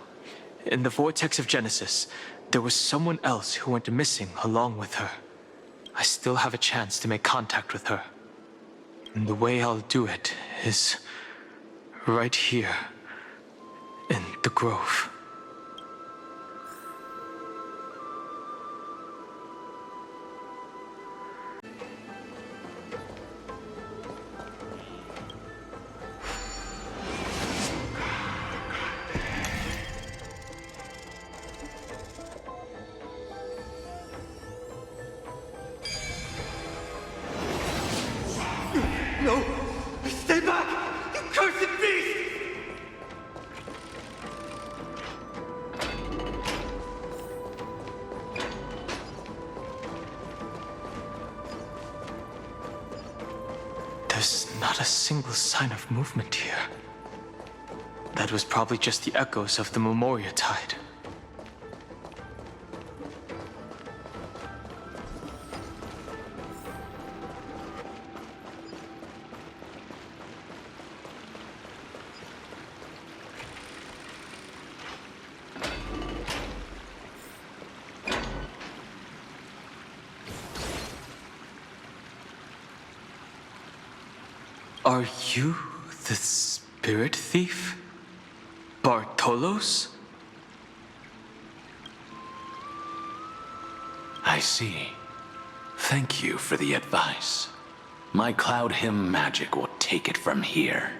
In the Vortex of Genesis, there was someone else who went missing along with her. I still have a chance to make contact with her. And the way I'll do it is right here in the grove. No! Stay back! You cursed beast! There's not a single sign of movement here. That was probably just the echoes of the Memoria tide. Are you the spirit thief? Bartolos? I see. Thank you for the advice. My Cloud Hymn magic will take it from here.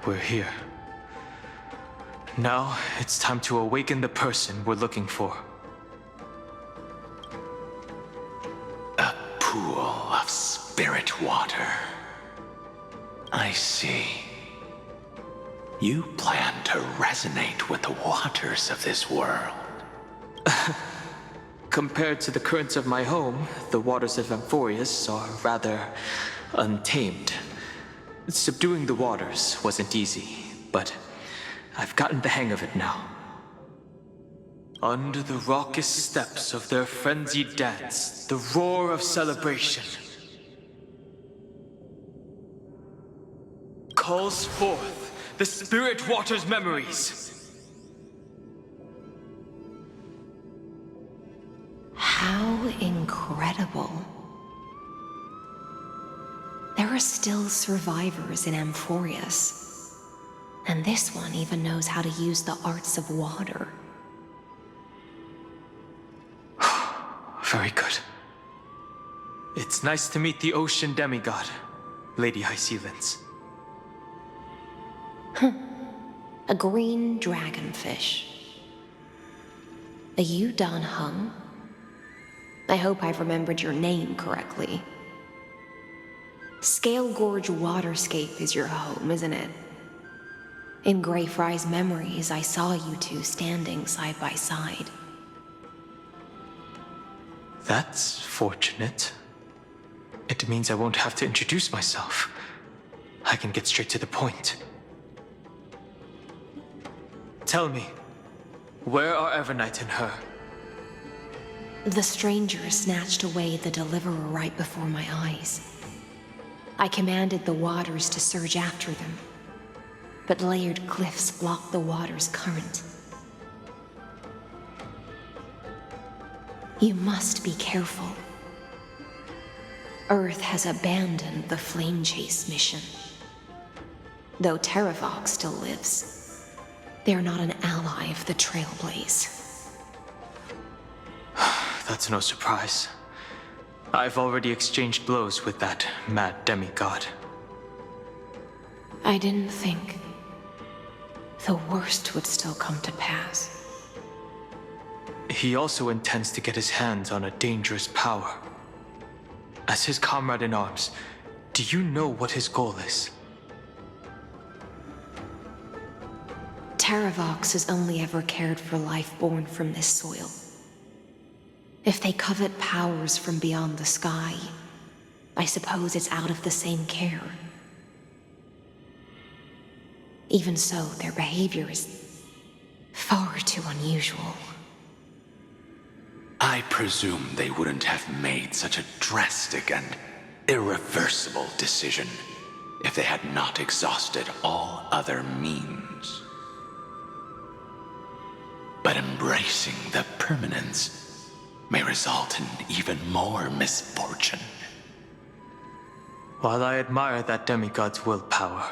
we're here. Now, it's time to awaken the person we're looking for. A pool of spirit water. I see. You plan to resonate with the waters of this world. Compared to the currents of my home, the waters of AMPHOREUS are rather untamed. Subduing the waters wasn't easy, but I've gotten the hang of it now. Under the raucous steps of their frenzied dance, the roar of celebration calls forth the spirit water's memories. How incredible. There are still survivors in AMPHOREUS, and this one even knows how to use the arts of water. Very good. It's nice to meet the ocean demigod, Lady High Sealance. A green dragonfish. Are you Dan Hung? I hope I've remembered your name correctly. Scale Gorge Waterscape is your home, isn't it? In Greyfry's memories, I saw you two standing side by side. That's fortunate. It means I won't have to introduce myself. I can get straight to the point. Tell me, where are Evernight and her? The stranger snatched away the deliverer right before my eyes. I commanded the waters to surge after them, but layered cliffs blocked the water's current. You must be careful. Earth has abandoned the Flame Chase mission. Though Terravox still lives, they're not an ally of the Trailblaze. That's no surprise. I've already exchanged blows with that mad demigod. I didn't think the worst would still come to pass. He also intends to get his hands on a dangerous power. As his comrade in arms, do you know what his goal is? Terravox has only ever cared for life born from this soil. If they covet powers from beyond the sky, I suppose it's out of the same care. Even so, their behavior is far too unusual. I presume they wouldn't have made such a drastic and irreversible decision if they had not exhausted all other means. But embracing the permanence may result in even more misfortune. While I admire that demigod's willpower,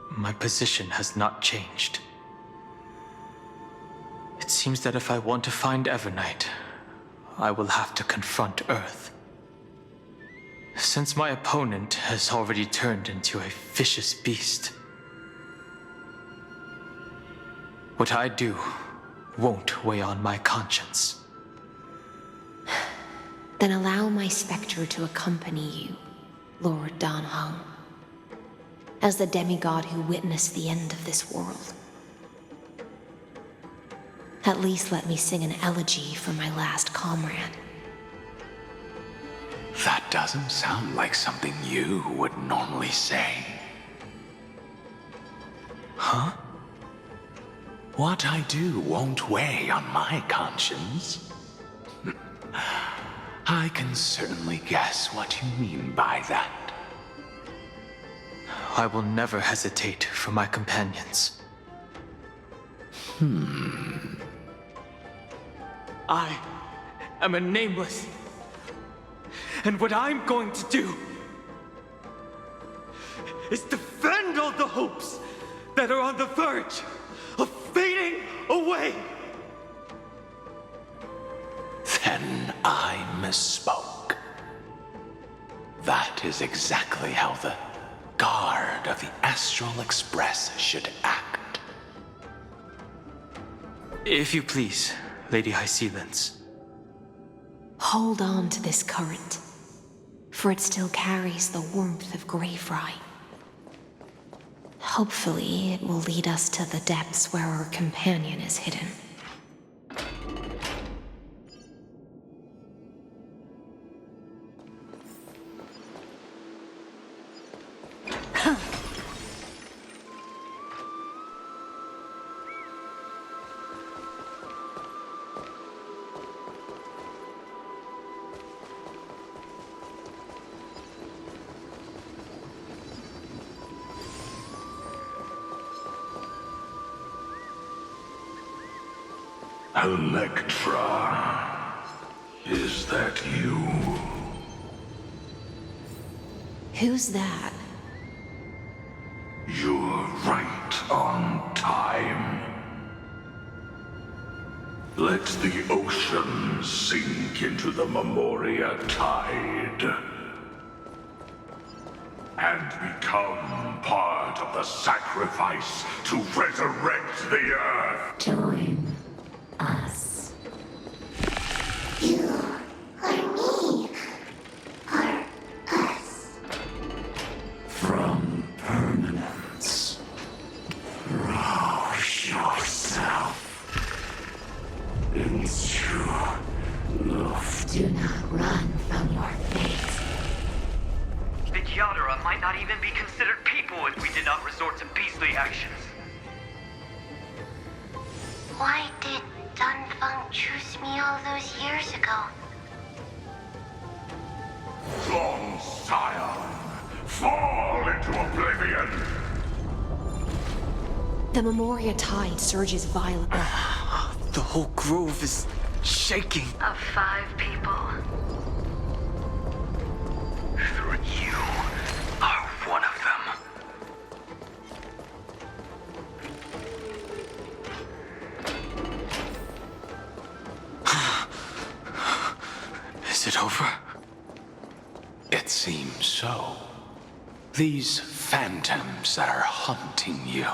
my position has not changed. It seems that if I want to find Evernight, I will have to confront Earth. Since my opponent has already turned into a vicious beast, what I do won't weigh on my conscience. Then allow my specter to accompany you, Lord Dan Hung, as the demigod who witnessed the end of this world. At least let me sing an elegy for my last comrade. That doesn't sound like something you would normally say. Huh? What I do won't weigh on my conscience. I can certainly guess what you mean by that. I will never hesitate for my companions. I am a nameless. And what I'm going to do is defend all the hopes that are on the verge of fading away. Then I misspoke. That is exactly how the guard guard of the Astral Express should act. If you please, Lady High Sealance. Hold on to this current, for it still carries the warmth of Greyfry. Hopefully, it will lead us to the depths where our companion is hidden. Electra, is that you? Who's that? You're right on time. Let the ocean sink into the Memoria tide and become part of the sacrifice to resurrect the Earth. Join us. You or me or us. From permanence, rouse yourself into love. Do not run from your fate. The Yadara might not even be considered people if we did not resort to beastly actions. Why did Dunfeng choose me all those years ago? Long Scion, fall into oblivion! The Memoria tide surges violently. The whole grove is shaking. Of 5 people, you are one of them. Is it over? It seems so. These phantoms that are haunting you.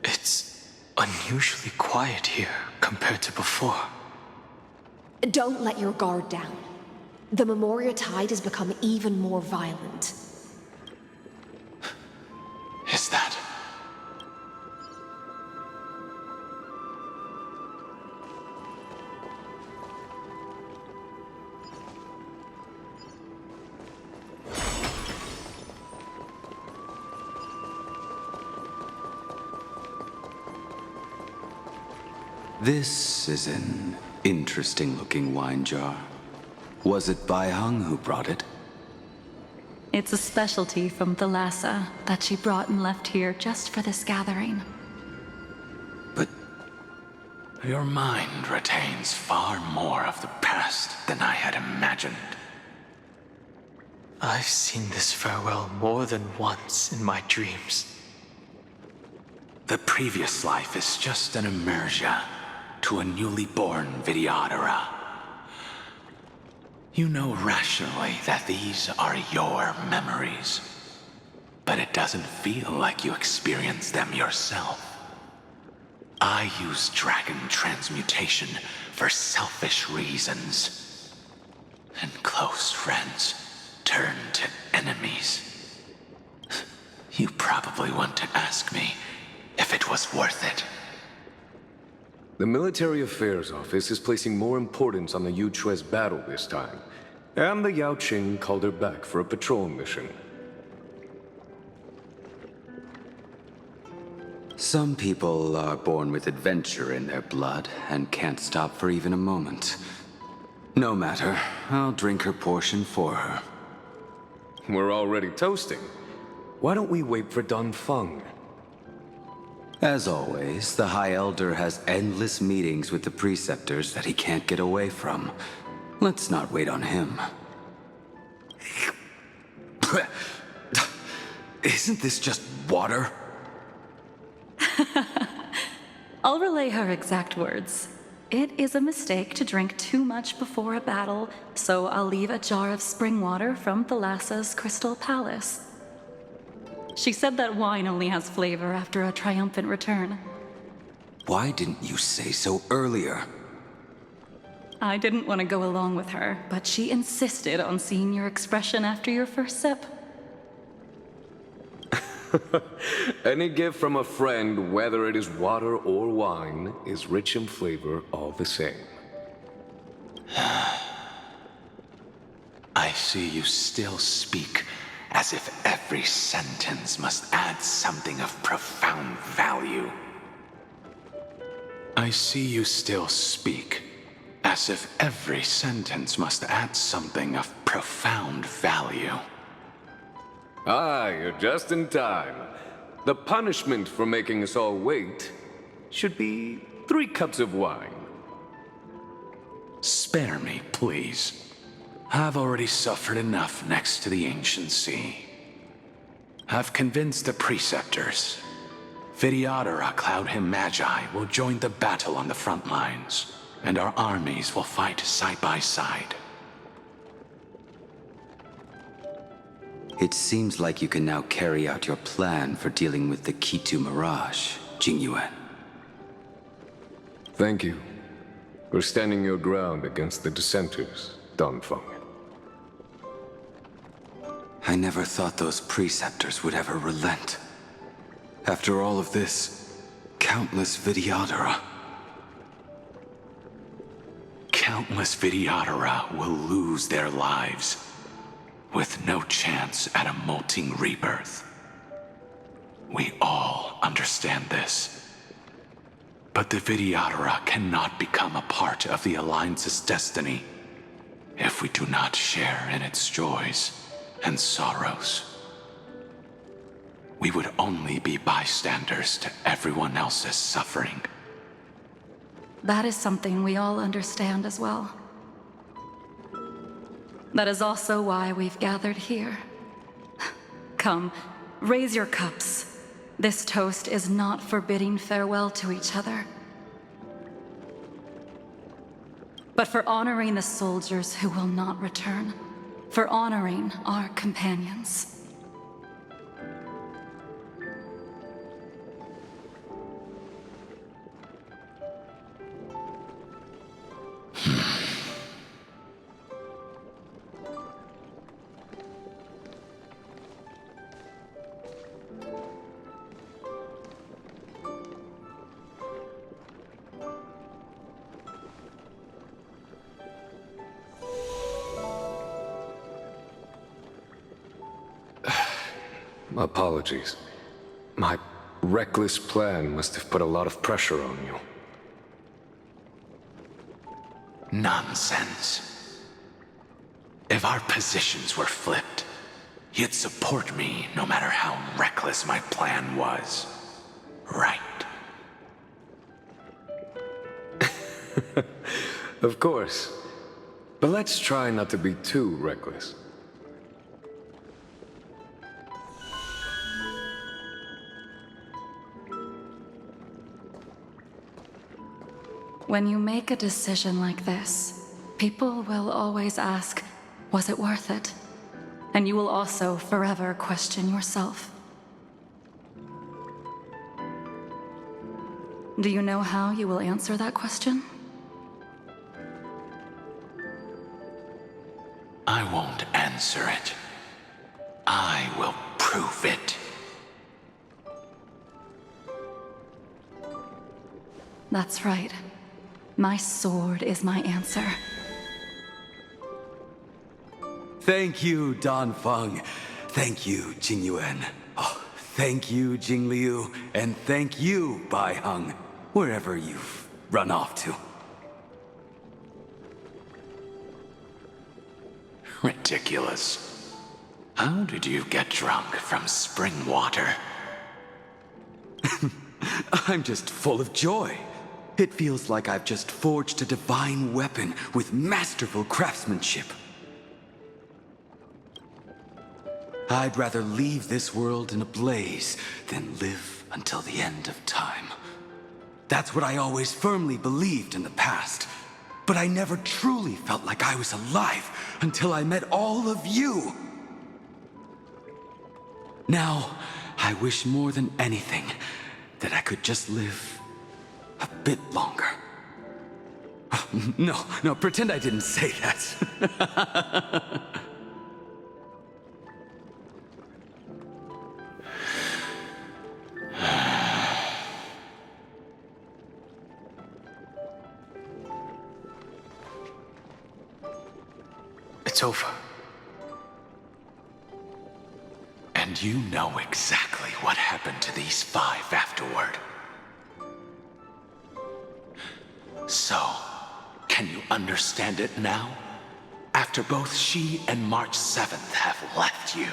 It's unusually quiet here compared to before. Don't let your guard down. The Memoria tide has become even more violent. Is that? This is an interesting-looking wine jar. Was it Baihang who brought it? It's a specialty from Thalassa that she brought and left here just for this gathering. Your mind retains far more of the past than I had imagined. I've seen this farewell more than once in my dreams. The previous life is just an immersia to a newly born Vidyadhara. You know rationally that these are your memories, but it doesn't feel like you experienced them yourself. I use dragon transmutation for selfish reasons, and close friends turn to enemies. You probably want to ask me if it was worth it. The Military Affairs Office is placing more importance on the Yuchue's battle this time, and the Yao Qing called her back for a patrol mission. Some people are born with adventure in their blood and can't stop for even a moment. No matter, I'll drink her portion for her. We're already toasting. Why don't we wait for Dunfeng? As always, the High Elder has endless meetings with the Preceptors that he can't get away from. Let's not wait on him. Isn't this just water? I'll relay her exact words. it is a mistake to drink too much before a battle, so I'll leave a jar of spring water from Thalassa's Crystal Palace. She said that wine only has flavor after a triumphant return. Why didn't you say so earlier? I didn't want to go along with her, but she insisted on seeing your expression after your first sip. Any gift from a friend, whether it is water or wine, is rich in flavor all the same. I see you still speak as if every sentence must add something of profound value. I see you still speak as if every sentence must add something of profound value. Ah, you're just in time. The punishment for making us all wait should be 3 cups of wine. Spare me, please. I've already suffered enough next to the ancient sea. I've convinced the preceptors. Vidyadhara Cloud Him Magi will join the battle on the front lines, and our armies will fight side by side. It seems like you can now carry out your plan for dealing with the Kitu Mirage, Jingyuan. Thank you for standing your ground against the dissenters, Danfeng. I never thought those preceptors would ever relent. After all of this, countless Vidyadhara. Countless Vidyadhara will lose their lives, with no chance at a molting rebirth. We all understand this. But the Vidyadhara cannot become a part of the Alliance's destiny if we do not share in its joys and sorrows. We would only be bystanders to everyone else's suffering. That is something we all understand as well. That is also why we've gathered here. Come, raise your cups. This toast is not for bidding farewell to each other, but for honoring the soldiers who will not return, for honoring our companions. Apologies. My reckless plan must have put a lot of pressure on you. Nonsense. If our positions were flipped, you'd support me no matter how reckless my plan was. Right? Of course. But let's try not to be too reckless. When you make a decision like this, people will always ask, was it worth it? And you will also forever question yourself. Do you know how you will answer that question? I won't answer it. I will prove it. That's right. My sword is my answer. Thank you, Danfeng. Thank you, Jingyuan. Oh, thank you, Jingliu. And thank you, Baiheng, wherever you've run off to. Ridiculous. How did you get drunk from spring water? I'm just full of joy. It feels like I've just forged a divine weapon with masterful craftsmanship. I'd rather leave this world in a blaze than live until the end of time. That's what I always firmly believed in the past. But I never truly felt like I was alive until I met all of you. Now, I wish more than anything that I could just live a bit longer. No, pretend I didn't say that. It's over. And you know exactly what happened to these 5 afterward. So, can you understand it now? After both she and March 7th have left you.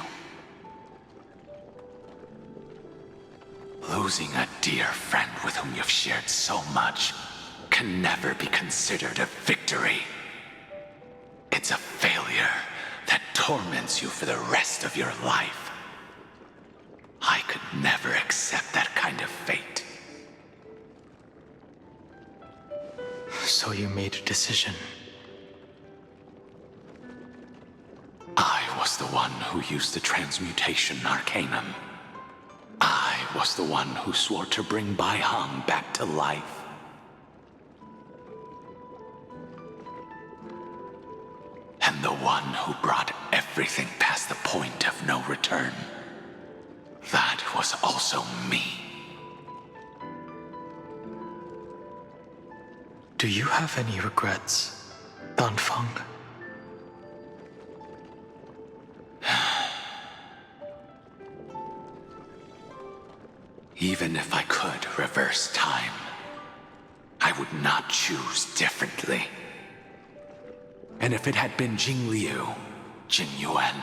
Losing a dear friend with whom you've shared so much can never be considered a victory. It's a failure that torments you for the rest of your life. I could never accept that kind of fate. So you made a decision. I was the one who used the transmutation arcanum. I was the one who swore to bring Bai Hong back to life. And the one who brought everything past the point of no return. That was also me. Do you have any regrets, Danfeng? Even if I could reverse time, I would not choose differently. And if it had been Jingliu, Jing Yuan,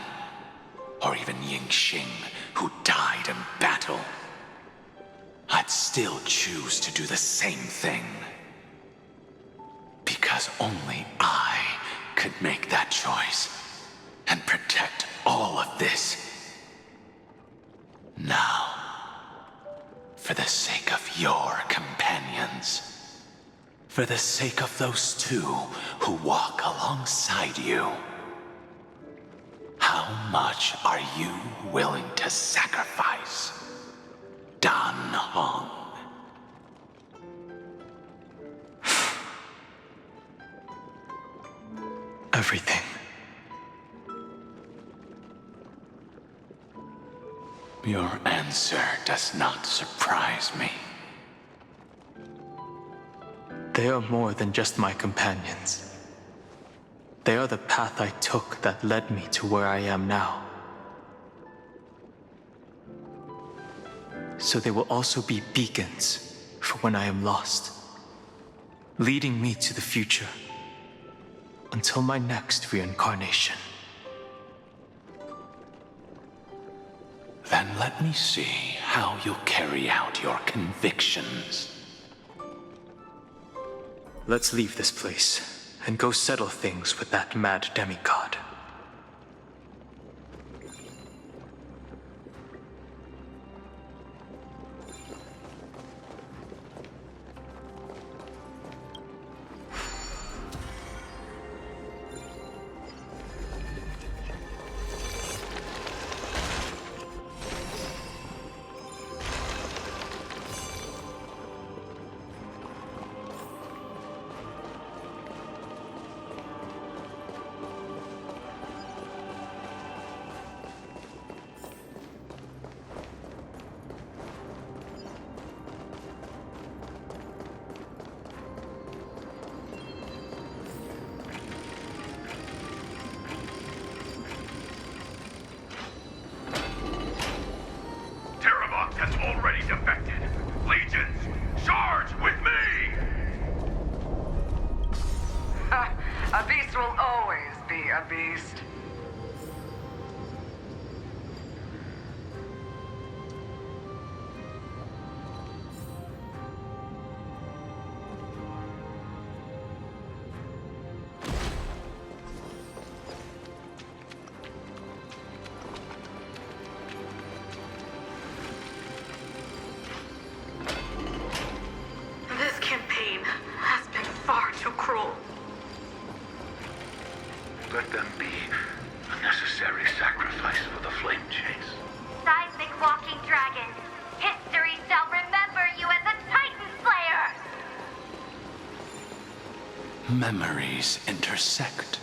or even Ying Xing who died in battle, I'd still choose to do the same thing. Because only I could make that choice and protect all of this. Now, for the sake of your companions, for the sake of those 2 who walk alongside you, how much are you willing to sacrifice, Dan Hong? Everything. Your answer does not surprise me. They are more than just my companions. They are the path I took that led me to where I am now. So they will also be beacons for when I am lost, leading me to the future until my next reincarnation. Then let me see how you'll carry out your convictions. Let's leave this place and go settle things with that mad demigod. let them be a necessary sacrifice for the flame chase. Seismic walking dragon, history shall remember you as a Titan Slayer! Memories intersect.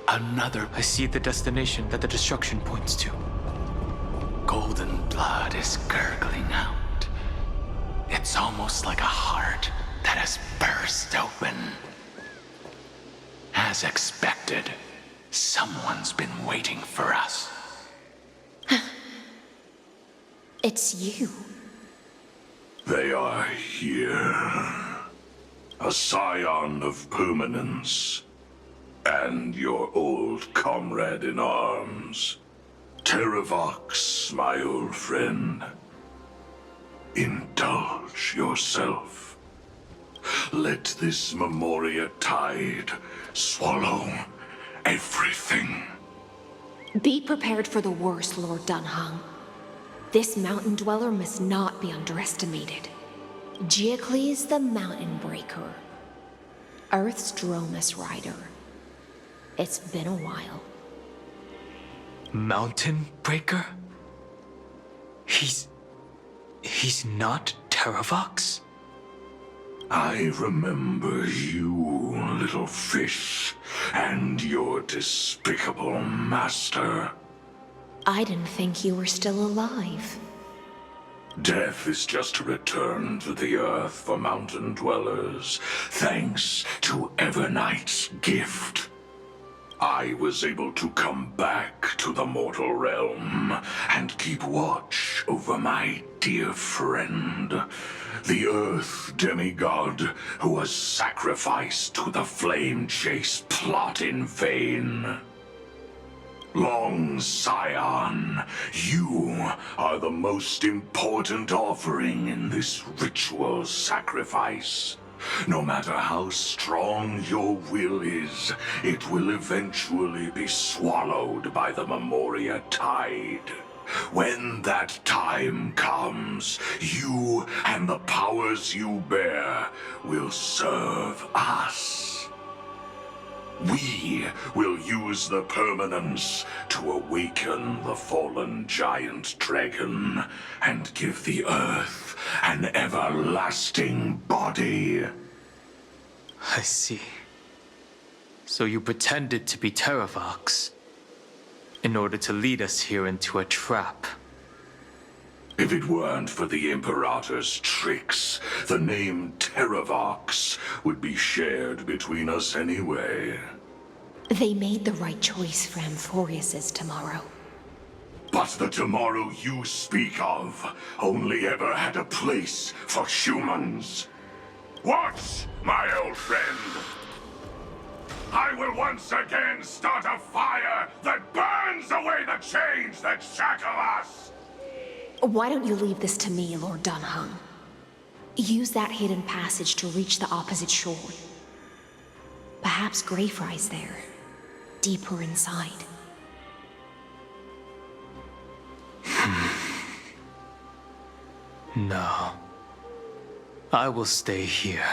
Another. I see the destination that the destruction points to. Golden blood is gurgling out. It's almost like a heart that has burst open. As expected, someone's been waiting for us. It's you. They are here. A scion of permanence. And your old comrade in arms. Terravox, my old friend. Indulge yourself. Let this Memoria tide swallow everything. Be prepared for the worst, Lord Dunhung. This mountain dweller must not be underestimated. Giacles the Mountain Breaker. Earth's Dromus Rider. It's been a while. Mountain Breaker? He's not Terravox? I remember you, little fish, and your despicable master. I didn't think you were still alive. Death is just a return to the earth for mountain dwellers, thanks to Evernight's gift. I was able to come back to the mortal realm and keep watch over my dear friend, the Earth demigod who was sacrificed to the flame chase plot in vain. Long Scion, you are the most important offering in this ritual sacrifice. No matter how strong your will is, it will eventually be swallowed by the Memoria tide. When that time comes, you and the powers you bear will serve us. We will use the permanence to awaken the fallen giant dragon and give the earth an everlasting body. I see. So you pretended to be Terravox in order to lead us here into a trap. If it weren't for the Imperator's tricks, the name Terravox would be shared between us anyway. They made the right choice for AMPHOREUS' tomorrow. But the tomorrow you speak of only ever had a place for humans. Watch, my old friend. I will once again start a fire that burns away the chains that shackle us. Why don't you leave this to me, Lord Dunhung? Use that hidden passage to reach the opposite shore. Perhaps Greyfry's there, deeper inside. No. I will stay here.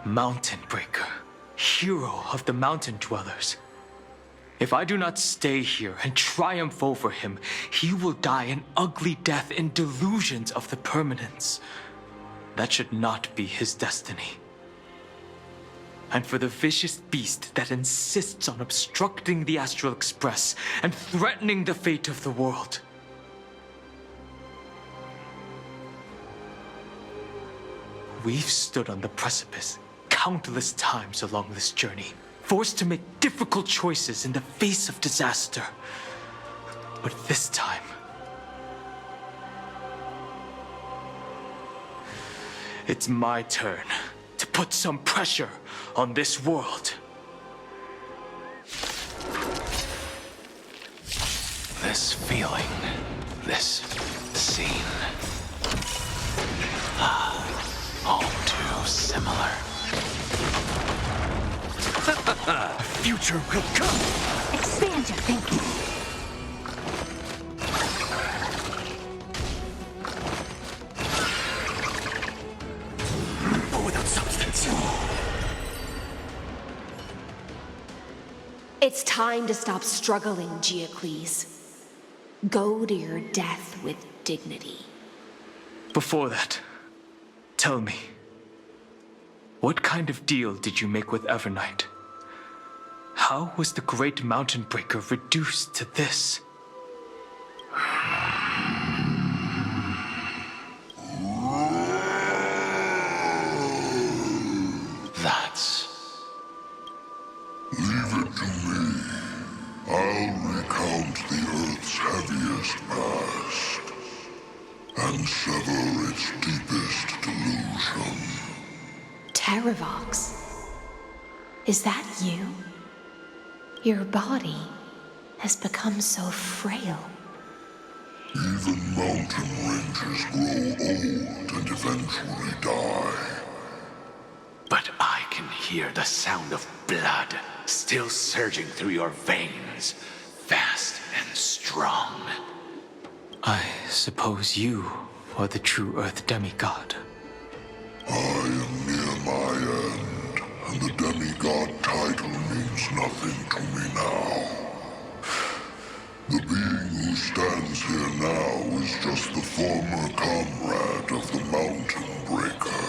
Mountain Breaker, hero of the mountain dwellers. If I do not stay here and triumph over him, he will die an ugly death in delusions of the permanence. That should not be his destiny. And for the vicious beast that insists on obstructing the Astral Express and threatening the fate of the world. We've stood on the precipice countless times along this journey, forced to make difficult choices in the face of disaster. But this time, it's my turn to put some pressure on this world. This feeling, this scene. All too similar. A future will come! Expand your thinking. But without substance. It's time to stop struggling, Geocles. Go to your death with dignity. Before that, tell me, what kind of deal did you make with Evernight? How was the Great Mountain Breaker reduced to this? That's... Leave it to me. I'll recount the Earth's heaviest past and sever its deepest delusion. Terravox? Is that you? Your body has become so frail. Even mountain ranges grow old and eventually die. But I can hear the sound of blood still surging through your veins, fast and strong. I suppose you are the true Earth demigod. I am near my end, and the demigod title means nothing to me now. The being who stands here now is just the former comrade of the Mountain Breaker.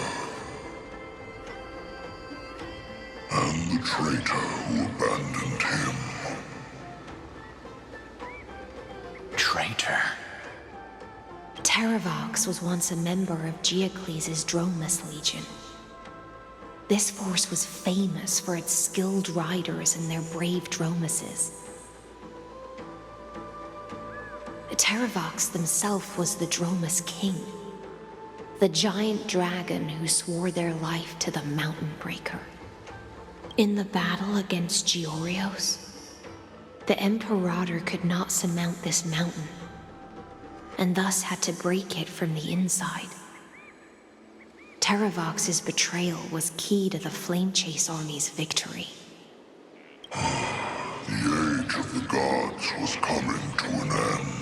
And the traitor who abandoned him. Traitor? Terravox was once a member of Geocles' Dromus Legion. This force was famous for its skilled riders and their brave Dromuses. Terravox himself was the Dromus King, the giant dragon who swore their life to the Mountain Breaker. In the battle against Georios, the Imperator could not surmount this mountain, and thus had to break it from the inside. Terravox's betrayal was key to the Flame Chase Army's victory. The age of the gods was coming to an end.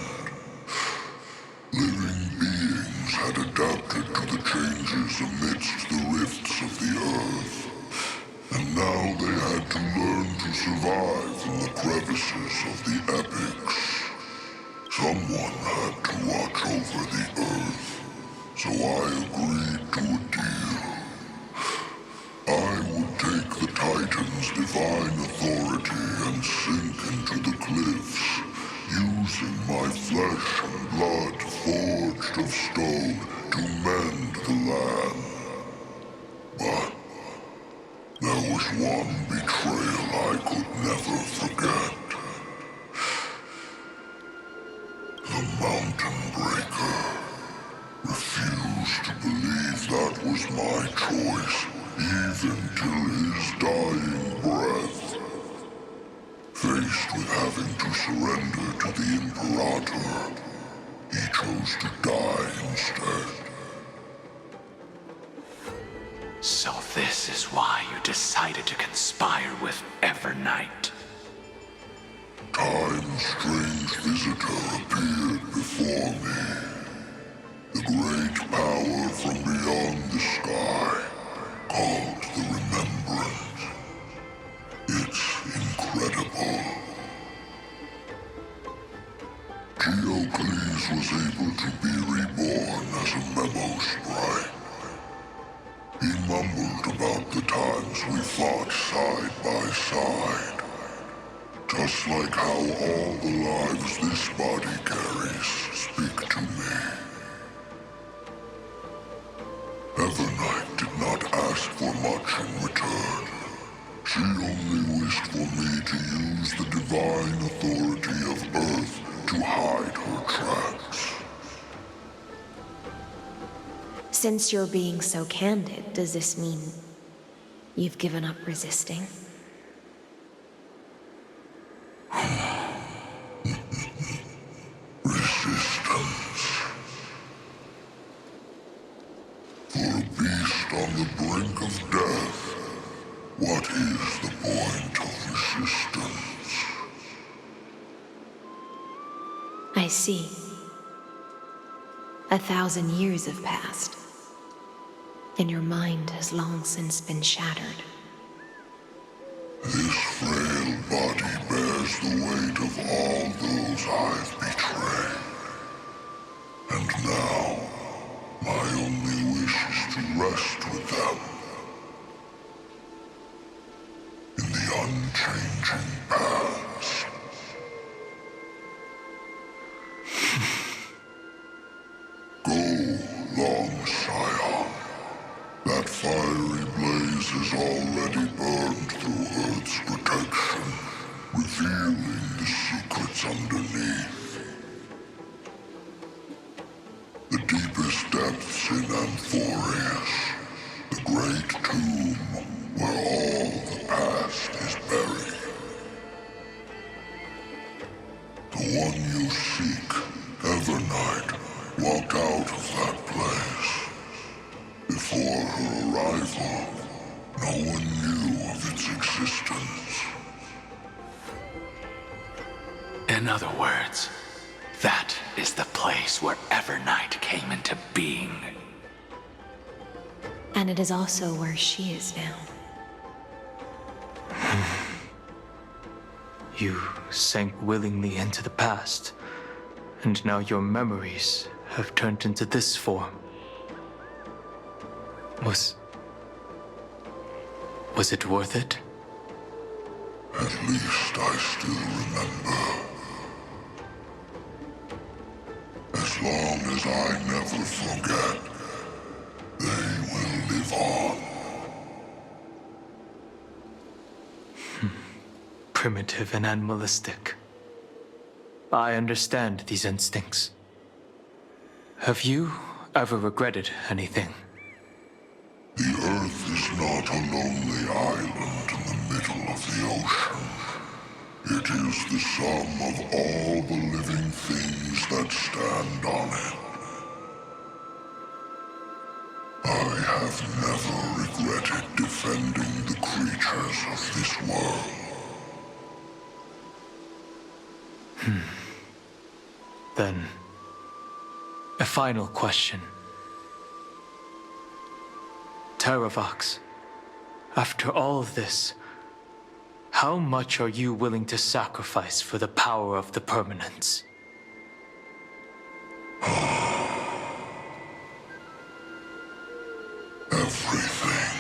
Living beings had adapted to the changes amidst the rifts of the earth. And now they had to learn to survive in the crevices of the epics. Someone had to watch over the earth, so I agreed to a deal. I would take the Titan's divine authority and sink into the cliffs, using my flesh and blood forged of stone to mend the land. But there was one betrayal I could never forget. The Mountain Breaker refused to believe that was my choice, even till his dying breath. Faced with having to surrender to the Imperator, he chose to die instead. So this is why you decided to conspire with Evernight. Time's strange visitor appeared before me. The great power from beyond the sky, called the Remembrance. It's incredible. Geocles was able to be reborn as a memo sprite. He mumbled about the times we fought side by side. Just like how all the lives this body carries speak to me. Evernight did not ask for much in return. She only wished for me to use the divine authority of Earth to hide her tracks. Since you're being so candid, does this mean you've given up resisting? Resistance. For a beast on the brink of death, what is the point of resistance? I see. 1,000 years have passed, and your mind has long since been shattered. This frail body the weight of all those I've betrayed. And now, my only wish is to rest with them. In the unchanging past. Go, long Scion. That fiery blaze has already burned through Earth's protection, revealing the secrets underneath. The deepest depths in AMPHOREUS, the great tomb where all the past is buried. The one you seek, Evernight, walked out of that place. Before her arrival, no one knew of its existence. In other words, that is the place where Evernight came into being. And it is also where she is now. You sank willingly into the past, and now your memories have turned into this form. Was it worth it? At least I still remember. As long as I never forget, they will live on. Primitive and animalistic. I understand these instincts. Have you ever regretted anything? The Earth is not a lonely island in the middle of the ocean. It is the sum of all the living things that stand on it. I have never regretted defending the creatures of this world. Then, a final question. Terravox, after all of this, how much are you willing to sacrifice for the power of the permanence? Everything.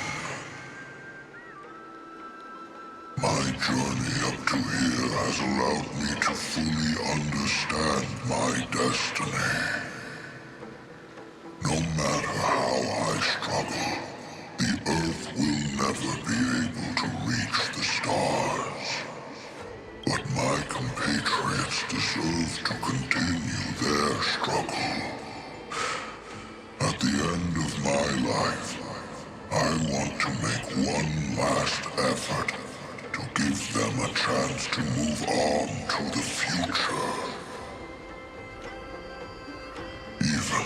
My journey up to here has allowed me to fully understand my destiny. No matter how I struggle, the Earth will never be able to reach the stars. But my compatriots deserve to continue their struggle. At the end of my life, I want to make one last effort to give them a chance to move on to the future. Even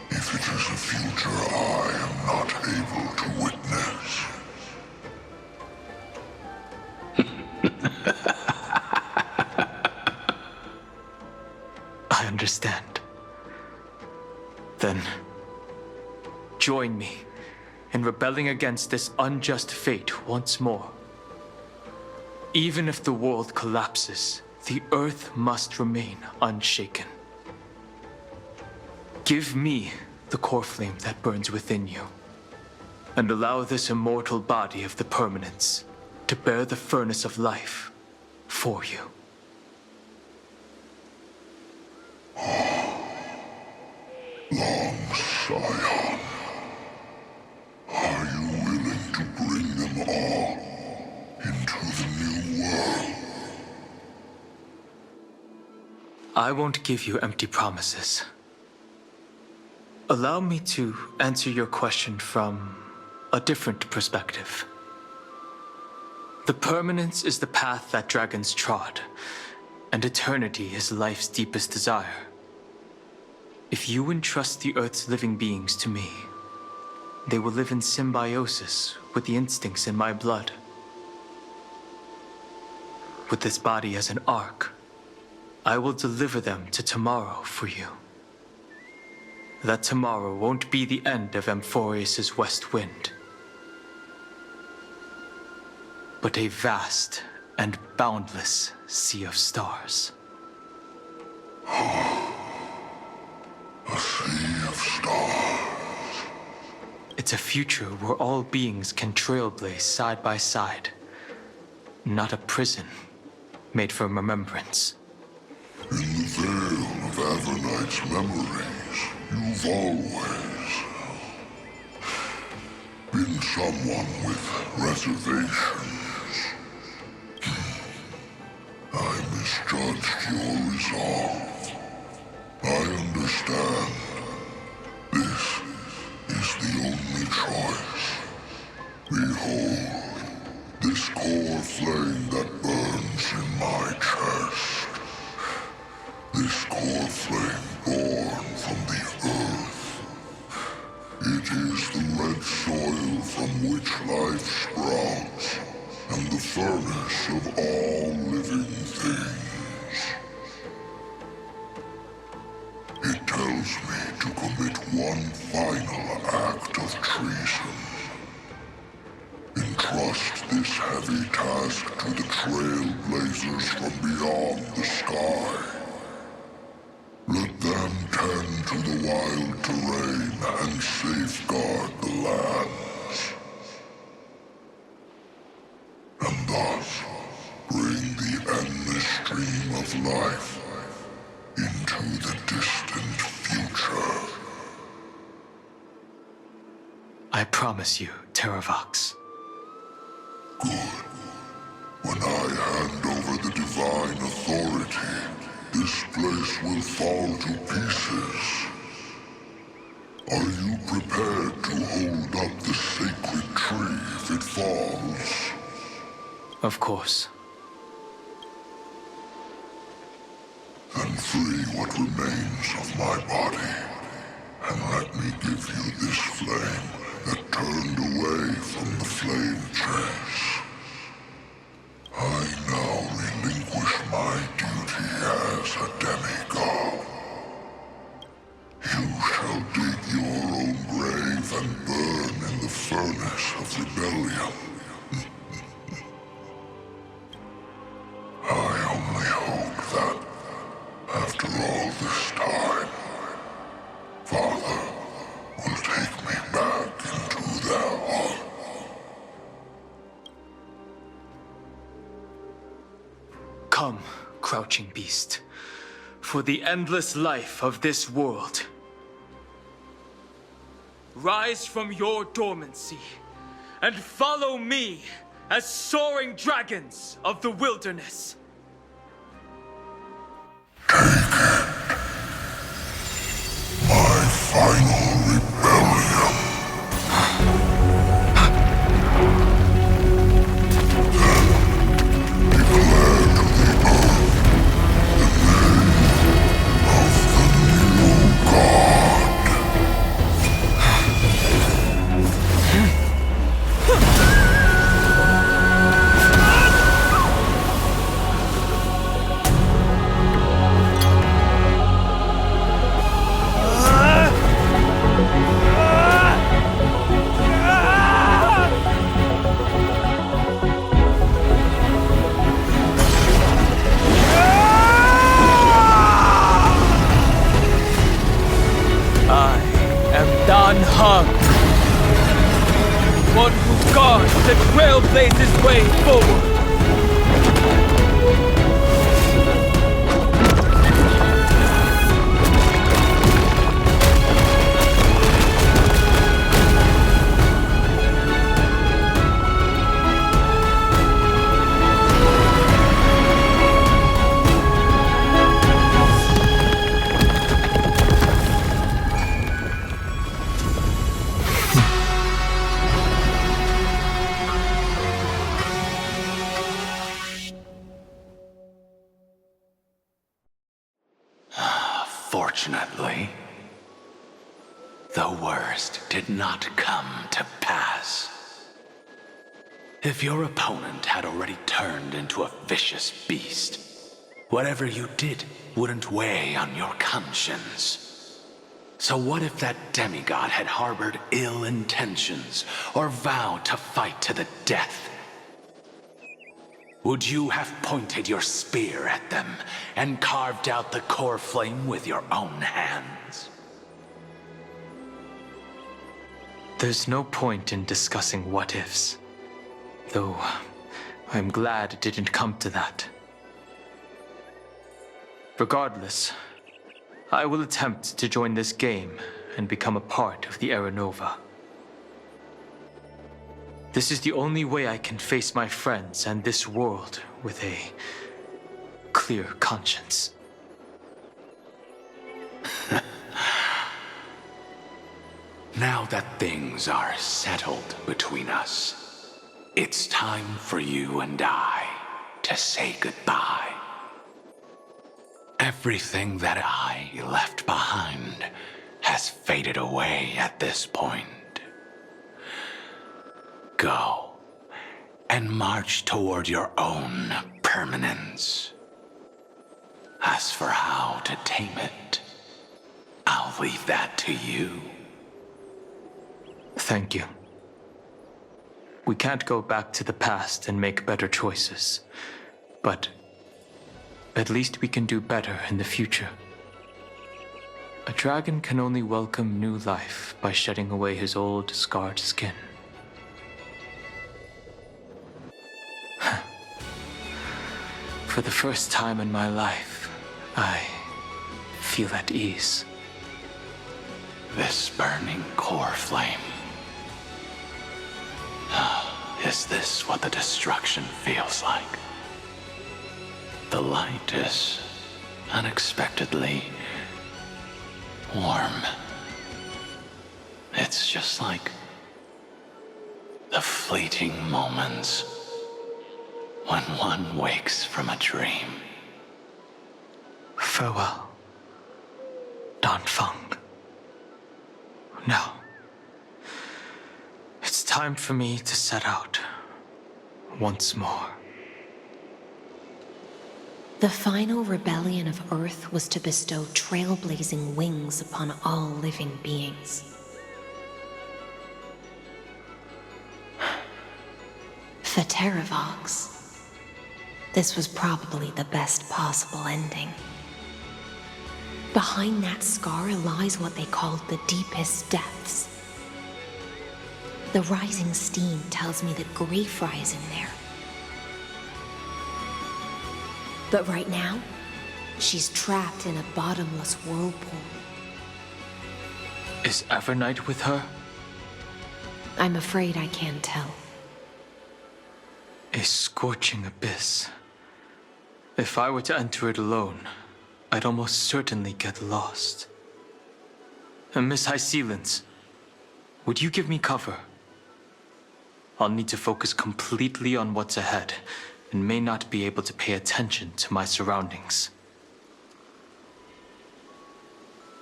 if it is a future I am not able to witness. I understand. Then, join me in rebelling against this unjust fate once more. Even if the world collapses, the Earth must remain unshaken. Give me the core flame that burns within you, and allow this immortal body of the permanence to bear the furnace of life for you. Long Scion, are you willing to bring them all into the new world? I won't give you empty promises. Allow me to answer your question from a different perspective. The permanence is the path that dragons trod, and eternity is life's deepest desire. If you entrust the Earth's living beings to me, they will live in symbiosis with the instincts in my blood. With this body as an ark, I will deliver them to tomorrow for you. That tomorrow won't be the end of AMPHOREUS' west wind, but a vast and boundless sea of stars. A sea of stars. It's a future where all beings can trailblaze side by side. Not a prison made for remembrance. In the veil of Avernight's memories, you've always been someone with reservations. I misjudged your resolve. I understand. This is the only choice. Behold, this core flame that burns in my chest. This core flame born from the earth. It is the red soil from which life sprouts, and the furnace of all living things. It tells me to commit one final act of treason. Entrust this heavy task to the Trailblazers from beyond the sky. Let them tend to the wild terrain and safeguard the lands. And thus bring the endless stream of life into the distant future. I promise you, Terravox. Good. When I hand over the divine authority, this place will fall to pieces. Are you prepared to hold up the sacred tree if it falls? Of course. Then free what remains of my body, and let me give you this flame that turned away from the flame chase. I now relinquish my duty as a demigod. You shall dig your own grave and burn in the furnace of rebellion. I only hope that, after all this time, Father will take me back into their heart. Come, crouching beast, for the endless life of this world. Rise from your dormancy, and follow me as soaring dragons of the wilderness. My final rebellion. Then declare to the earth the name of the new god. Unhung. One who guards the Trailblaze's way forward. Fortunately, the worst did not come to pass. If your opponent had already turned into a vicious beast, whatever you did wouldn't weigh on your conscience. So what if that demigod had harbored ill intentions or vowed to fight to the death? Would you have pointed your spear at them and carved out the core flame with your own hands? There's no point in discussing what-ifs. Though, I'm glad it didn't come to that. Regardless, I will attempt to join this game and become a part of the Era Nova. This is the only way I can face my friends and this world with a clear conscience. Now that things are settled between us, it's time for you and I to say goodbye. Everything that I left behind has faded away at this point. Go and march toward your own permanence. As for how to tame it, I'll leave that to you. Thank you. We can't go back to the past and make better choices, but at least we can do better in the future. A dragon can only welcome new life by shedding away his old, scarred skin. For the first time in my life, I feel at ease. This burning core flame. Is this what the destruction feels like? The light is unexpectedly warm. It's just like the fleeting moments when one wakes from a dream. Farewell, Danfeng. Now, it's time for me to set out once more. The final rebellion of Earth was to bestow trailblazing wings upon all living beings. For Terravox, this was probably the best possible ending. Behind that scar lies what they called the deepest depths. The rising steam tells me that Greyfry is in there. But right now, she's trapped in a bottomless whirlpool. Is Evernight with her? I'm afraid I can't tell. A scorching abyss. If I were to enter it alone, I'd almost certainly get lost. And Miss High Sealants, would you give me cover? I'll need to focus completely on what's ahead, and may not be able to pay attention to my surroundings.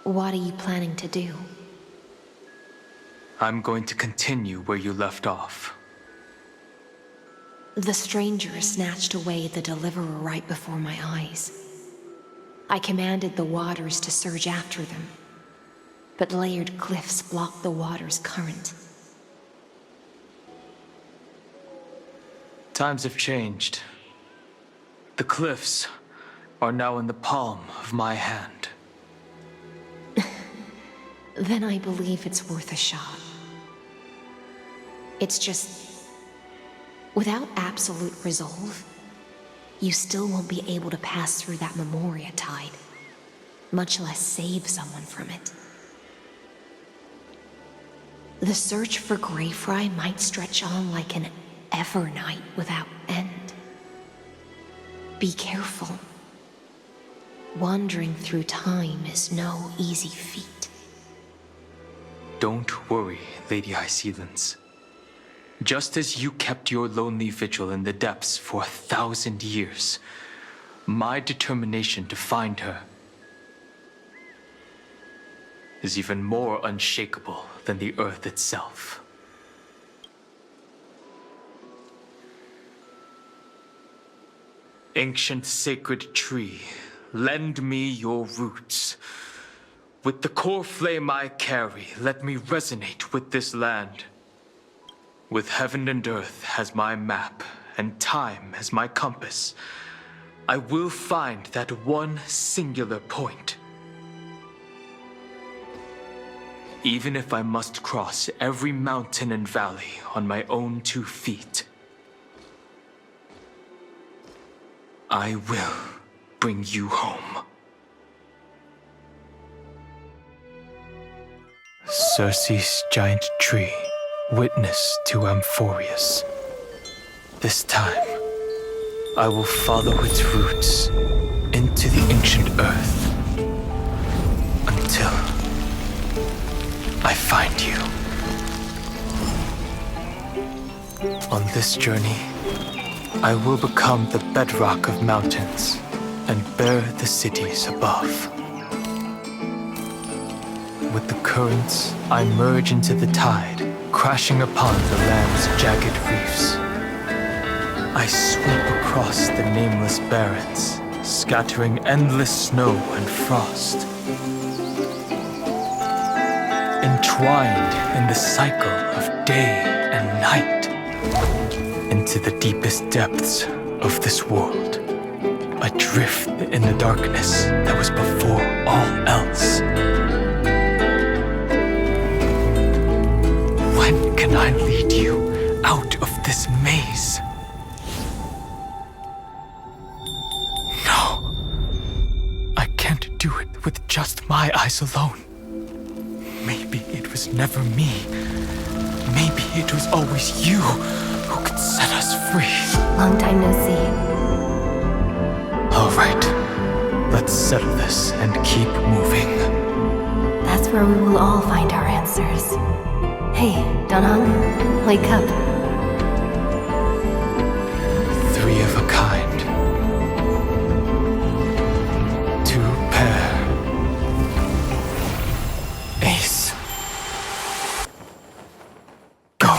What are you planning to do? I'm going to continue where you left off. The stranger snatched away the deliverer right before my eyes. I commanded the waters to surge after them, but layered cliffs blocked the water's current. Times have changed. The cliffs are now in the palm of my hand. Then I believe it's worth a shot. It's just, without absolute resolve, you still won't be able to pass through that Memoria tide, much less save someone from it. The search for Greyfry might stretch on like an Evernight without end. Be careful. Wandering through time is no easy feat. Don't worry, Lady High Sealants. Just as you kept your lonely vigil in the depths for 1,000 years, my determination to find her is even more unshakable than the earth itself. Ancient sacred tree, lend me your roots. With the core flame I carry, let me resonate with this land. With heaven and earth as my map and time as my compass, I will find that one singular point. Even if I must cross every mountain and valley on my own 2 feet, I will bring you home. Circe's giant tree, witness to AMPHOREUS. This time, I will follow its roots into the ancient earth until I find you. On this journey, I will become the bedrock of mountains and bear the cities above. With the currents, I merge into the tide, crashing upon the land's jagged reefs. I sweep across the nameless barrens, scattering endless snow and frost. Entwined in the cycle of day and night, into the deepest depths of this world, adrift in the darkness that was before all else. When can I lead you out of this maze? No, I can't do it with just my eyes alone. Maybe it was never me. Maybe it was always you who could set us free. Long time no see. All right, let's settle this and keep moving. That's where we will all find our answers. Hey, Donhong, wake up. 3 of a kind. 2 pair. Ace. Go.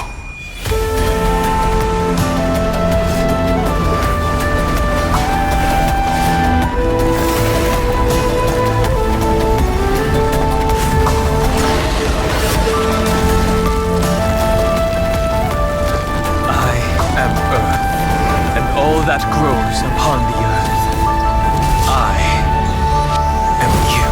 That grows upon the earth. I am you.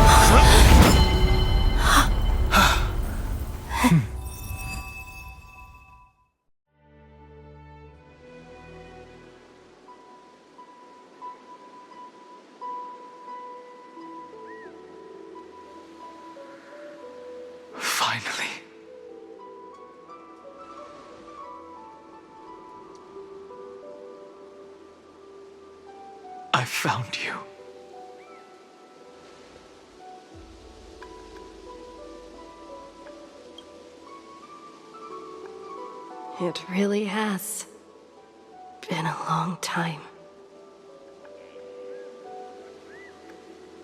Finally. I found you. It really has been a long time.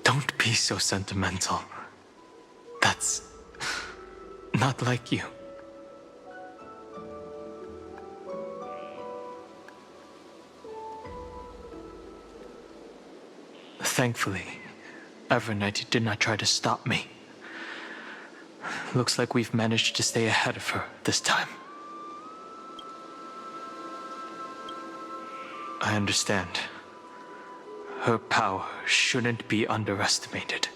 Don't be so sentimental. That's not like you. Thankfully, Evernight did not try to stop me. Looks like we've managed to stay ahead of her this time. I understand. Her power shouldn't be underestimated.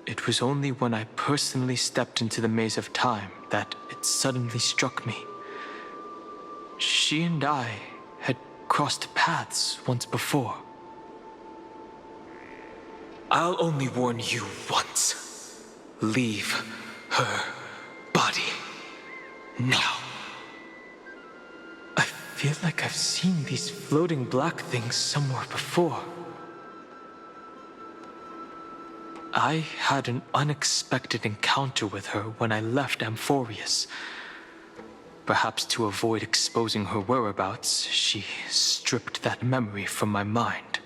It was only when I personally stepped into the maze of time that it suddenly struck me. She and I had crossed paths once before. I'll only warn you once. Leave her body now. I feel like I've seen these floating black things somewhere before. I had an unexpected encounter with her when I left AMPHOREUS. Perhaps to avoid exposing her whereabouts, she stripped that memory from my mind.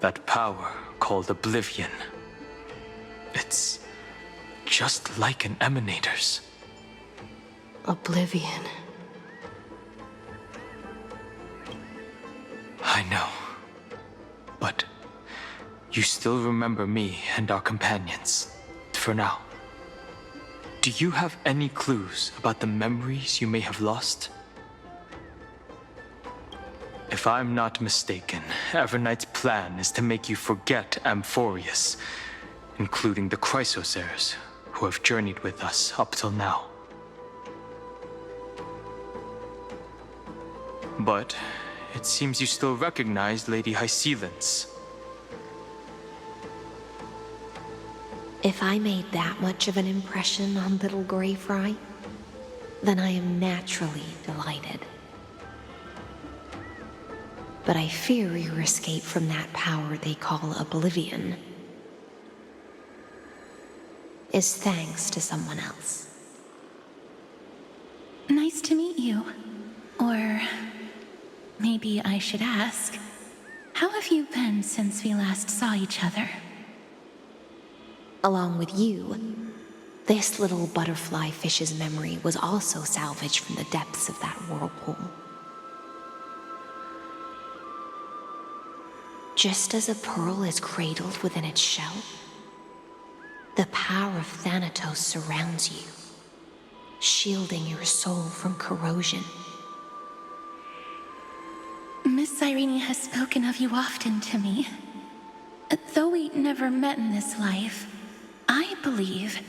That power called Oblivion. It's just like an emanator's. Oblivion. I know. But you still remember me and our companions, for now. Do you have any clues about the memories you may have lost? If I'm not mistaken, Everknight's plan is to make you forget AMPHOREUS, including the Chrysosaurs, who have journeyed with us up till now. But it seems you still recognize Lady Hycelens. If I made that much of an impression on little Grey Fry, then I am naturally delighted. But I fear your escape from that power they call oblivion is thanks to someone else. Nice to meet you. Or maybe I should ask, how have you been since we last saw each other? Along with you, this little butterfly fish's memory was also salvaged from the depths of that whirlpool. Just as a pearl is cradled within its shell, the power of Thanatos surrounds you, shielding your soul from corrosion. Miss Irene has spoken of you often to me. Though we never met in this life, I believe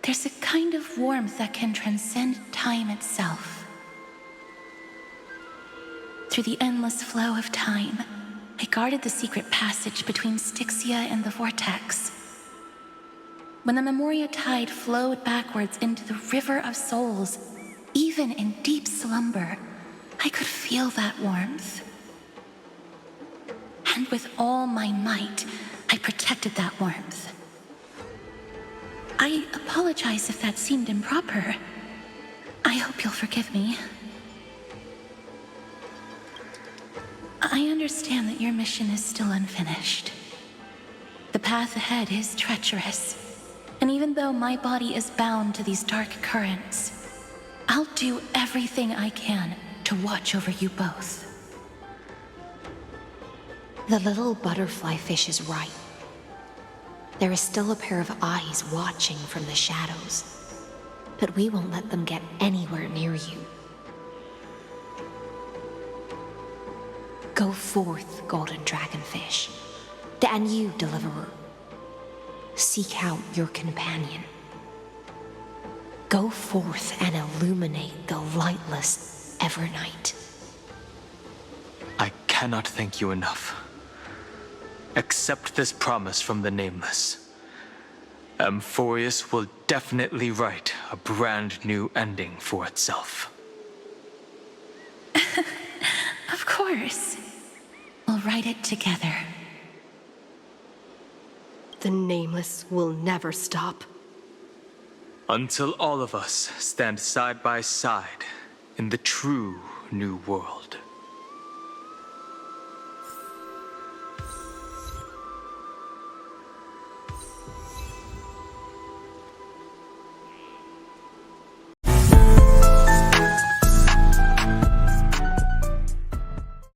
there's a kind of warmth that can transcend time itself. Through the endless flow of time, I guarded the secret passage between Styxia and the Vortex. When the Memoria tide flowed backwards into the River of Souls, even in deep slumber, I could feel that warmth. And with all my might, I protected that warmth. I apologize if that seemed improper. I hope you'll forgive me. I understand that your mission is still unfinished. The path ahead is treacherous, and even though my body is bound to these dark currents, I'll do everything I can to watch over you both. The little butterfly fish is right. There is still a pair of eyes watching from the shadows, but we won't let them get anywhere near you. Go forth, golden dragonfish, and you, deliverer. Seek out your companion. Go forth and illuminate the lightless Evernight. I cannot thank you enough. Accept this promise from the Nameless. AMPHOREUS will definitely write a brand new ending for itself. Of course. We'll write it together. The Nameless will never stop. Until all of us stand side by side in the true new world.